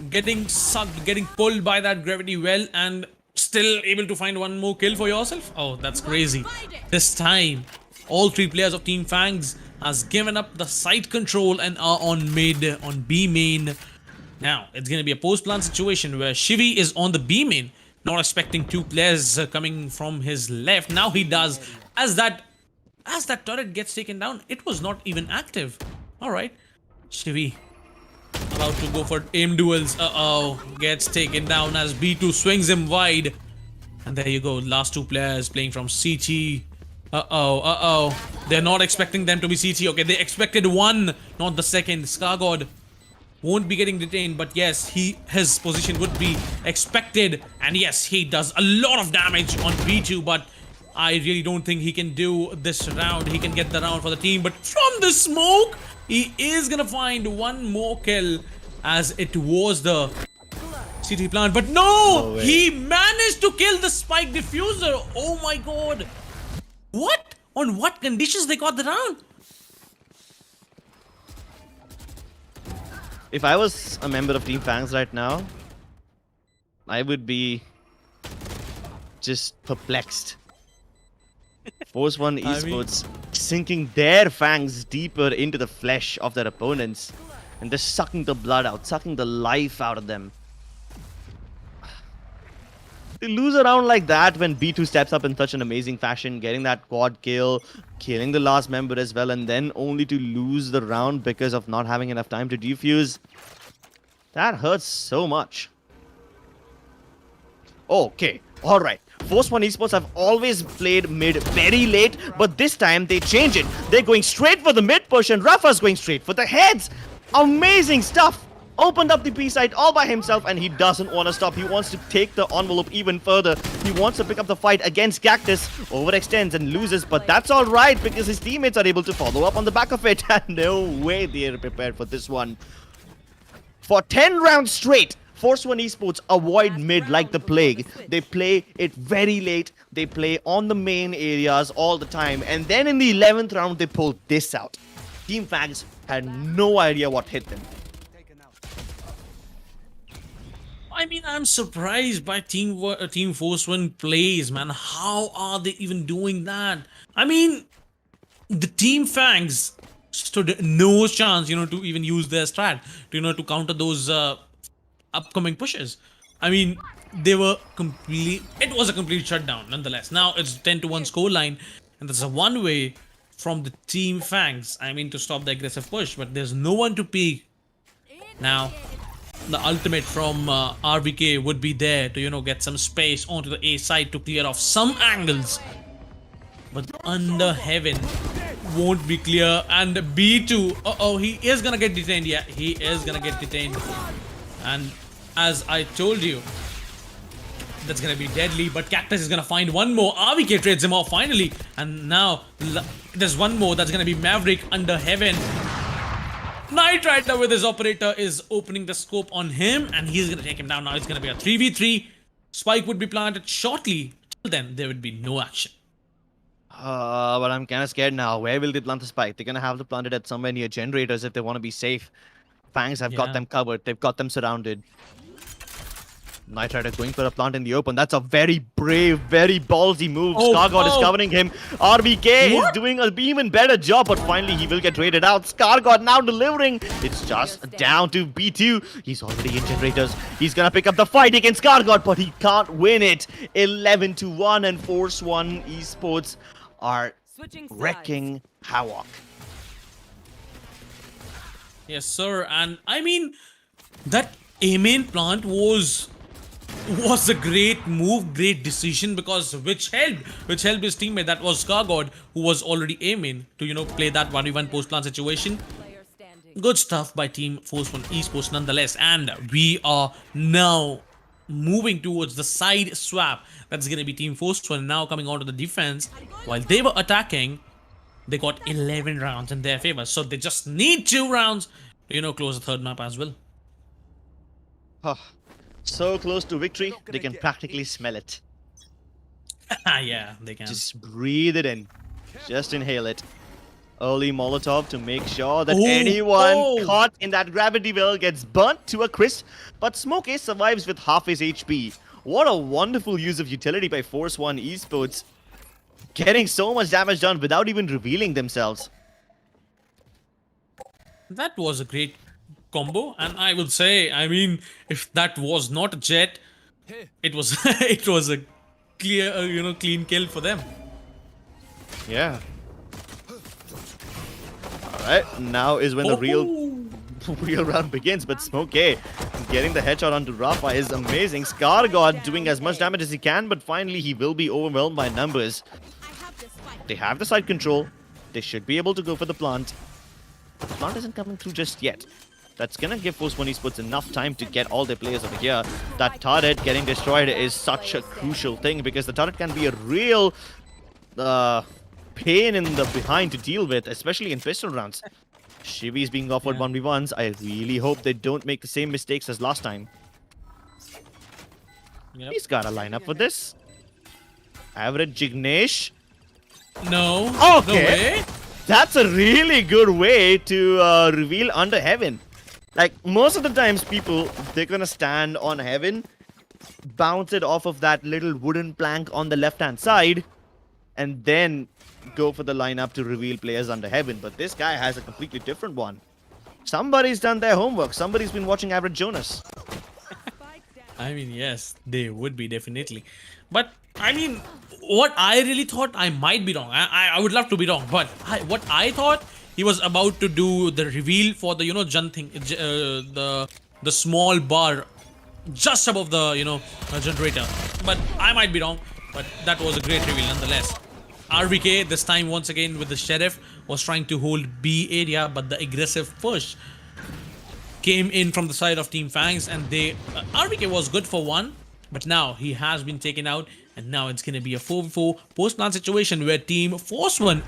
Getting sucked, getting pulled by that gravity well, and still able to find 1 more kill for yourself? Oh, that's crazy. This time, all 3 players of Team Fangs has given up the site control and are on B main. Now, it's going to be a post-plant situation where Shivi is on the B main, not expecting 2 players coming from his left. Now he does. As that turret gets taken down, it was not even active. Alright, Shivi about to go for aim duels. Gets taken down as B2 swings him wide. And there you go, last 2 players playing from CT. They're not expecting them to be CT. Okay, they expected 1, not the 2nd. ScarGod won't be getting detained, but yes, his position would be expected, and yes, he does a lot of damage on V2, but I really don't think he can do this round. He can get the round for the team, but from the smoke, he is gonna find one more kill, as it was the CT plant, but no, he managed to kill the spike diffuser. Oh my god. What? On what conditions they got the round? If I was a member of Team Fangs right now, I would be just perplexed. Force One Esports sinking their fangs deeper into the flesh of their opponents and just sucking the blood out, sucking the life out of them. To lose a round like that when B2 steps up in such an amazing fashion, getting that quad kill, killing the last member as well, and then only to lose the round because of not having enough time to defuse, that hurts so much. Okay, alright. Force One Esports have always played mid very late, but this time they change it. They're going straight for the mid push and Rafa's going straight for the heads. Amazing stuff. Opened up the B side all by himself, and he doesn't want to stop. He wants to take the envelope even further. He wants to pick up the fight against Cactus, overextends and loses, but that's alright because his teammates are able to follow up on the back of it. And no way they are prepared for this one. For 10 rounds straight, Force One Esports avoid mid like the plague. They play it very late. They play on the main areas all the time. And then in the 11th round, they pull this out. Team Fangs had no idea what hit them. I mean, I'm surprised by Team Force One plays, man. How are they even doing that? I mean, the Team Fangs stood no chance, to even use their strat, to counter those upcoming pushes. I mean, it was a complete shutdown nonetheless. Now it's 10-1 scoreline, and there's a one-way from the Team Fangs, to stop the aggressive push, but there's no one to peek. Now, the ultimate from RVK would be there to, get some space onto the A side to clear off some angles. But under heaven won't be clear, and B2, he is gonna get detained. Yeah, he is gonna get detained. And as I told you, that's gonna be deadly, but Cactus is gonna find one more. RVK trades him off finally, and now there's one more. That's gonna be Maverick under heaven. Knight right now with his operator is opening the scope on him, and he's gonna take him down. Now it's gonna be a 3v3. Spike would be planted shortly. Till then, there would be no action. But I'm kind of scared now. Where will they plant the spike? They're gonna have to plant it at somewhere near generators if they want to be safe. Fangs have got them covered. They've got them surrounded. Knight Rider going for a plant in the open. That's a very brave, very ballsy move. Scargod is covering him. RVK is doing an even better job, but finally he will get raided out. Scargod now delivering. It's just down to B2. He's already in generators. He's gonna pick up the fight against Scargod, but he can't win it. 11-1, and Force One Esports are wrecking havoc. Yes, sir. And I mean, that A main plant was a great move, great decision, because which helped his teammate, that was Scargod, who was already A main, to play that 1v1 post plant situation. Good stuff by Team Force One Esports nonetheless, and we are now moving towards the side swap. That's gonna be Team Force One now coming onto the defense. While they were attacking, they got 11 rounds in their favor, so they just need 2 rounds to close the third map as well. So close to victory, they can practically smell it. Yeah, they can. Just breathe it in. Just inhale it. Early Molotov to make sure that anyone caught in that gravity well gets burnt to a crisp. But Smoke Ace survives with half his HP. What a wonderful use of utility by Force One Esports. Getting so much damage done without even revealing themselves. That was a great combo, and I would say, if that was not a jet, it was it was a clear, clean kill for them. Yeah. All right, now is when the real round begins. But Smoke A getting the headshot onto Rafa is amazing. Scargod doing as much damage as he can, but finally he will be overwhelmed by numbers. They have the side control. They should be able to go for the plant. The plant isn't coming through just yet. That's gonna give Force One Esports enough time to get all their players over here. That turret getting destroyed is such a crucial thing because the turret can be a real pain in the behind to deal with, especially in pistol rounds. Shivi is being offered 1v1s. I really hope they don't make the same mistakes as last time. Yep. He's got a lineup for this. Average Jignesh. No. Okay. No way. That's a really good way to reveal under heaven. Like, most of the times people, they're gonna stand on heaven, bounce it off of that little wooden plank on the left-hand side, and then go for the lineup to reveal players under heaven. But this guy has a completely different one. Somebody's done their homework. Somebody's been watching Average Jonas. I mean, yes, they would be definitely. But I mean, what I really thought, I might be wrong. I would love to be wrong, but what I thought he was about to do the reveal for the Jun thing, the small bar just above the generator. But I might be wrong. But that was a great reveal nonetheless. RVK this time once again with the Sheriff was trying to hold B area, but the aggressive push came in from the side of Team Fangs, and they RVK was good for one, but now he has been taken out, and now it's gonna be a 4v4 post-plant situation where Team Force One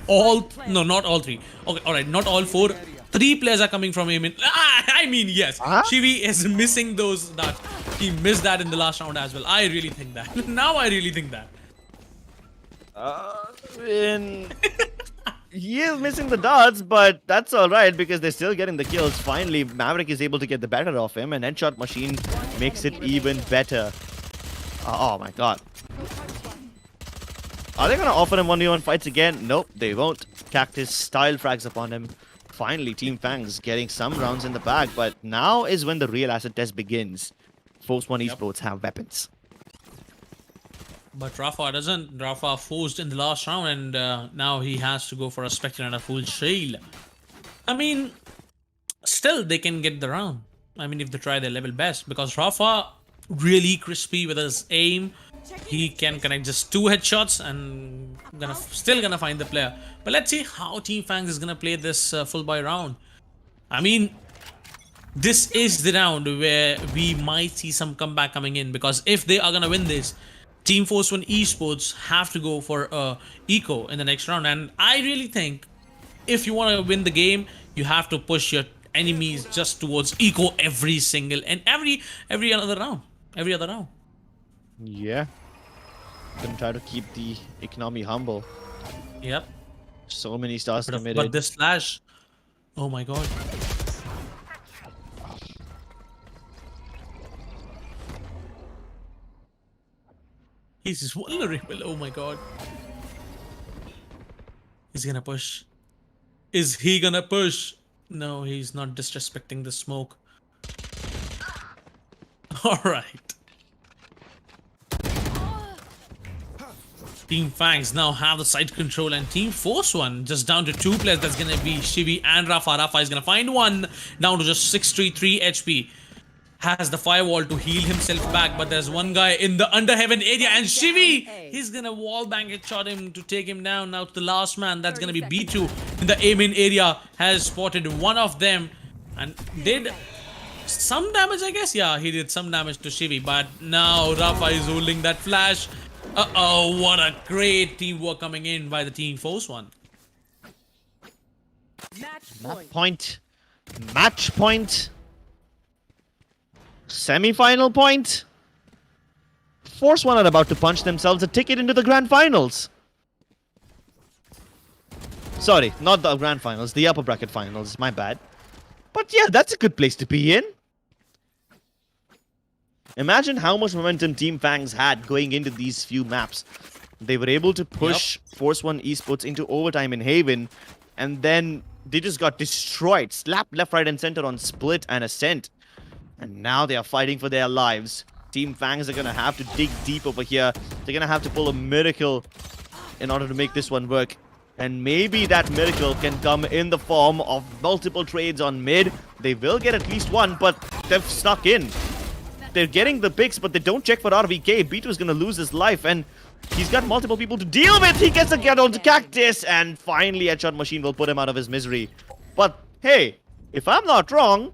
not all three. Okay, all right, not all four. 3 players are coming from him. I mean, yes, Shivi is missing those. That he missed that in the last round as well. I really think that. Now I really think that. He is missing the darts, but that's alright because they're still getting the kills. Finally, Maverick is able to get the better of him, and Headshot Machine makes it even better. Oh my god. Are they gonna offer him 1v1 fights again? Nope, they won't. Cactus style frags upon him. Finally, Team Fangs getting some rounds in the bag, but now is when the real acid test begins. Force One Esports have weapons. But Rafa doesn't. Rafa forced in the last round, and now he has to go for a Spectre and a full shield. I mean, still they can get the round. I mean, if they try their level best, because Rafa really crispy with his aim. He can connect just 2 headshots and still gonna find the player. But let's see how Team Fangs is gonna play this full buy round. I mean, this is the round where we might see some comeback coming in, because if they are gonna win this, Team Force One Esports have to go for eco in the next round. And I really think if you want to win the game, you have to push your enemies just towards eco every single and every other round. Every other round. Yeah. Gonna try to keep the economy humble. Yep. So many stars committed. But this flash, oh my god. He's vulnerable, oh my god. He's gonna push. Is he gonna push? No, he's not disrespecting the smoke. Alright. Team Fangs now have the side control, and Team Force One just down to 2 players. That's gonna be Shivi and Rafa. Rafa is gonna find one down to just 633 HP. Has the firewall to heal himself back, but there's one guy in the under heaven area, and Shivi, he's gonna wall bang it, shot him to take him down. Now to the last man, that's gonna be B2 in the A main area, has spotted one of them and did some damage, I guess. Yeah, he did some damage to Shivi, but now Rafa is holding that flash. Uh-oh, what a great teamwork coming in by the Team Force One. Match point. Semi-final point. Force One are about to punch themselves a ticket into the grand finals. Sorry, not the grand finals, the upper bracket finals, my bad. But yeah, that's a good place to be in. Imagine how much momentum Team Fangs had going into these few maps. They were able to push Force One Esports into overtime in Haven, and then they just got destroyed, slapped left, right, and center on Split and Ascent. And now they are fighting for their lives. Team Fangs are gonna have to dig deep over here. They're gonna have to pull a miracle in order to make this one work. And maybe that miracle can come in the form of multiple trades on mid. They will get at least one, but they've stuck in. They're getting the picks, but they don't check for RVK. B2 is gonna lose his life, and he's got multiple people to deal with. He gets a get on the Cactus, and finally Headshot Machine will put him out of his misery. But hey, if I'm not wrong,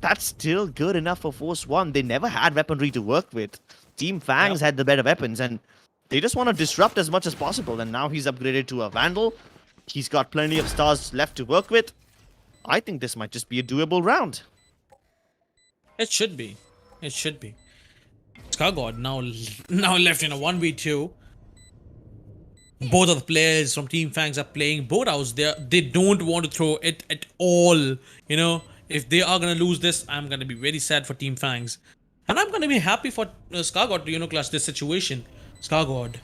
that's still good enough for Force One. They never had weaponry to work with. Team Fangs had the better weapons, and they just want to disrupt as much as possible. And now he's upgraded to a Vandal. He's got plenty of stars left to work with. I think this might just be a doable round. It should be. It should be. Scargod now left in a 1v2. Both of the players from Team Fangs are playing both outs. They don't want to throw it at all. You know, if they are gonna lose this, I'm gonna be very sad for Team Fangs, and I'm gonna be happy for Scargod to clutch this situation. Scargod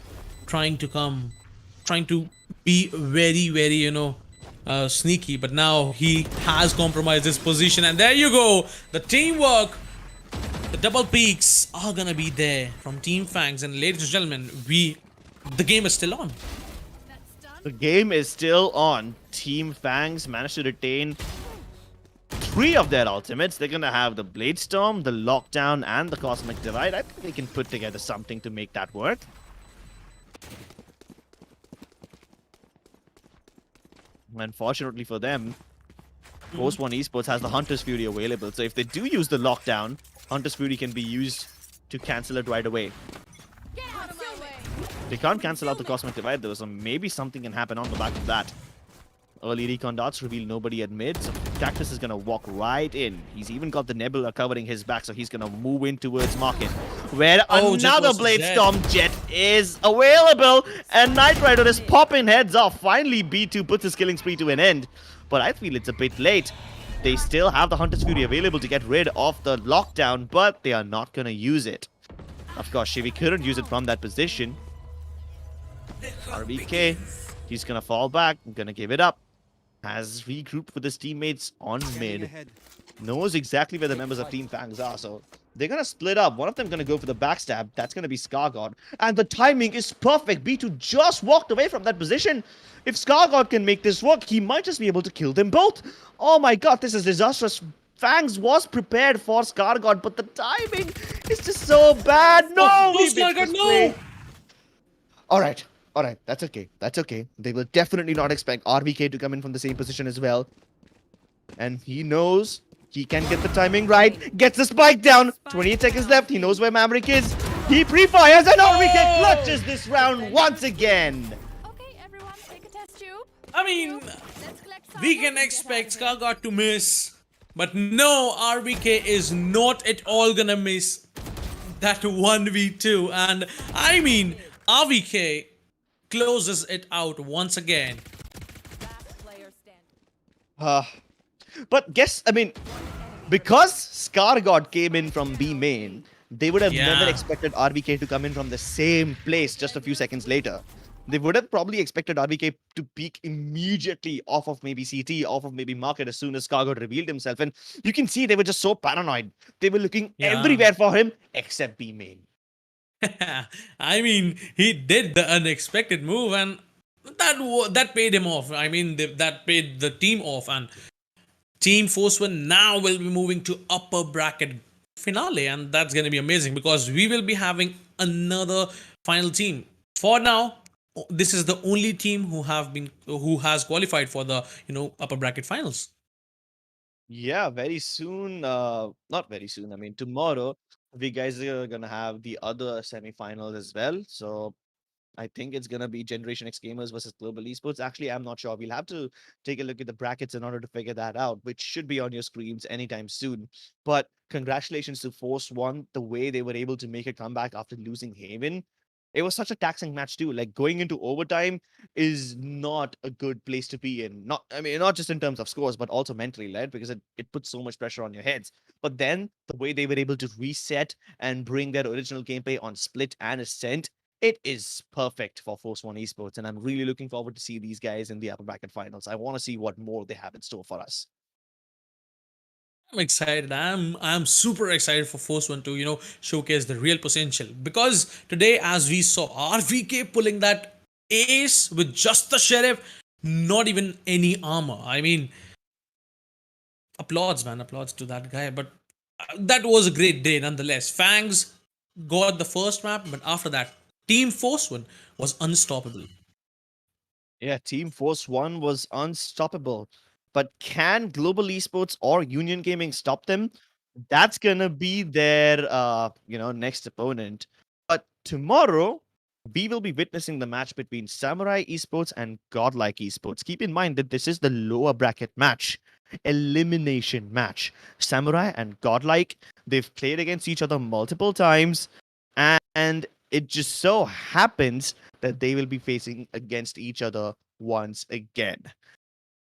trying to be very sneaky, but now he has compromised his position, and there you go. The teamwork, the double peaks are gonna be there from Team Fangs, and ladies and gentlemen, the game is still on. That's done. The game is still on. Team Fangs managed to retain 3 of their ultimates. They're gonna have the Blade Storm, the Lockdown, and the Cosmic Divide. I think they can put together something to make that work. Unfortunately for them, Force One Esports has the Hunter's Fury available. So if they do use the Lockdown, Hunter's Fury can be used to cancel it right away. Get out of my way. They can't cancel out the Cosmic Divide though, so maybe something can happen on the back of that. Early recon dots reveal nobody at mid, so Cactus is gonna walk right in. He's even got the Nebula covering his back, so he's gonna move in towards Market, where another Blade Storm Jet is available, and Knight Rider is popping heads off. Finally, B2 puts his killing spree to an end, but I feel it's a bit late. They still have the Hunter's Fury available to get rid of the Lockdown, but they are not gonna use it. Of course, Shivy couldn't use it from that position. RBK, he's gonna fall back, gonna give it up. Has regrouped with his teammates on mid. Knows exactly where the members of Team Fangs are, so they're gonna split up. One of them gonna go for the backstab. That's gonna be Scargod. And the timing is perfect. B2 just walked away from that position. If Scargod can make this work, he might just be able to kill them both. Oh my god, this is disastrous. Fangs was prepared for Scargod, but the timing is just so bad. No! No, Scargod, no! Alright. Alright, that's okay. That's okay. They will definitely not expect RVK to come in from the same position as well. And he knows he can get the timing right. Gets the spike down. 28 seconds left. He knows where Maverick is. He pre-fires and RVK clutches this round once again. Okay, everyone, take a test tube. I mean, Let's collect some we can and get expect out of here. Scargod to miss, but no, RBK is not at all gonna miss that 1v2. And I mean, RBK closes it out once again. Last player standing. But guess, I mean, because Scargod came in from B main, they would have never Yeah. expected RVK to come in from the same place just a few seconds later. They would have probably expected RVK to peak immediately off of maybe CT, off of maybe Market as soon as Scargod revealed himself. And you can see they were just so paranoid. They were looking Yeah. everywhere for him except B main. I mean, he did the unexpected move, and that paid him off. I mean, that paid the team off, and Team Force One now will be moving to upper bracket finale, and that's gonna be amazing because we will be having another final team. For now, this is the only team who has qualified for the upper bracket finals. Yeah, very soon. Not very soon. I mean, tomorrow, we guys are gonna have the other semifinals as well. So I think it's gonna be Generation X Gamers versus Global Esports. Actually, I'm not sure. We'll have to take a look at the brackets in order to figure that out, which should be on your screens anytime soon. But congratulations to Force One, the way they were able to make a comeback after losing Haven. It was such a taxing match too. Like going into overtime is not a good place to be in. Not, I mean, not just in terms of scores, but also mentally, right? Because it puts so much pressure on your heads. But then the way they were able to reset and bring their original gameplay on Split and Ascent, it is perfect for Force One Esports. And I'm really looking forward to see these guys in the upper bracket finals. I want to see what more they have in store for us. I'm excited. I'm super excited for Force One to showcase the real potential, because today, as we saw RVK pulling that ace with just the sheriff, not even any armor. I mean, applauds, man, applauds to that guy. But that was a great day nonetheless. Fangs got the first map, but after that, Team Force One was unstoppable. Yeah, Team Force One was unstoppable. But can Global Esports or Union Gaming stop them? That's gonna be their next opponent. But tomorrow we will be witnessing the match between Samurai Esports and Godlike Esports. Keep in mind that this is the lower bracket match, elimination match. Samurai and Godlike, they've played against each other multiple times, and it just so happens that they will be facing against each other once again.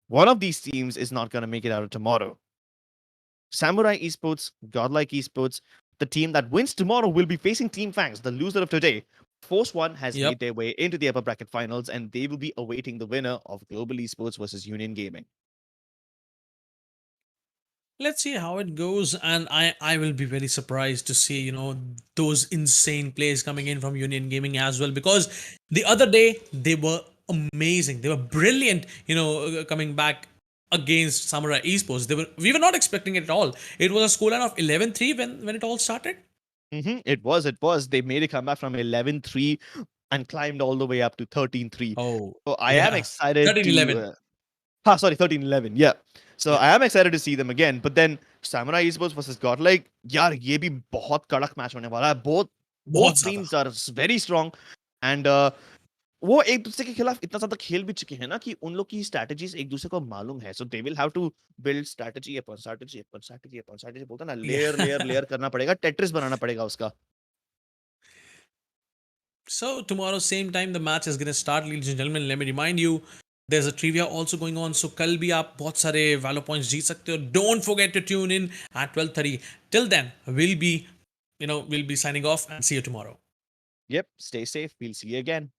One of these teams is not going to make it out of tomorrow. Samurai Esports, Godlike Esports, the team that wins tomorrow will be facing Team Fangs, the loser of today. Force One has Yep. made their way into the upper bracket finals, and they will be awaiting the winner of Global Esports versus Union Gaming. Let's see how it goes, and I will be very surprised to see those insane plays coming in from Union Gaming as well, because the other day they were amazing, they were brilliant, coming back against Samurai Esports. We were not expecting it at all. It was a scoreline of 11-3 when it all started. It was. They made a comeback from 11-3 and climbed all the way up to 13-3. Oh So I am yeah, excited 13-11. to. Sorry, 13-11. Yeah. So Yeah, I am excited to see them again. But then Samurai Esports versus Godlike, यार ये भी बहुत कड़क match होने वाला है. Both बहुत ज्यादा. teams are very strong, and वो एक दूसरे के खिलाफ इतना ज्यादा खेल भी चुके हैं ना कि उन लोग की स्ट्रैटेजीज एक दूसरे को मालूम है. So they will have to build strategy upon strategy upon strategy upon strategy, बोलते हैं ना, लेयर लेयर Yeah. लेयर करना पड़ेगा, टेट्रिस बनाना पड़ेगा उसका. So tomorrow same time the match is gonna start, ladies and gentlemen. Let me remind you, there's a trivia also going on. So कल भी आप बहुत सारे Valor points जीत सकते हो. Don't forget to tune in at 12:30. Till then, we'll be signing off and see you tomorrow. Yep, stay safe. We'll see you again.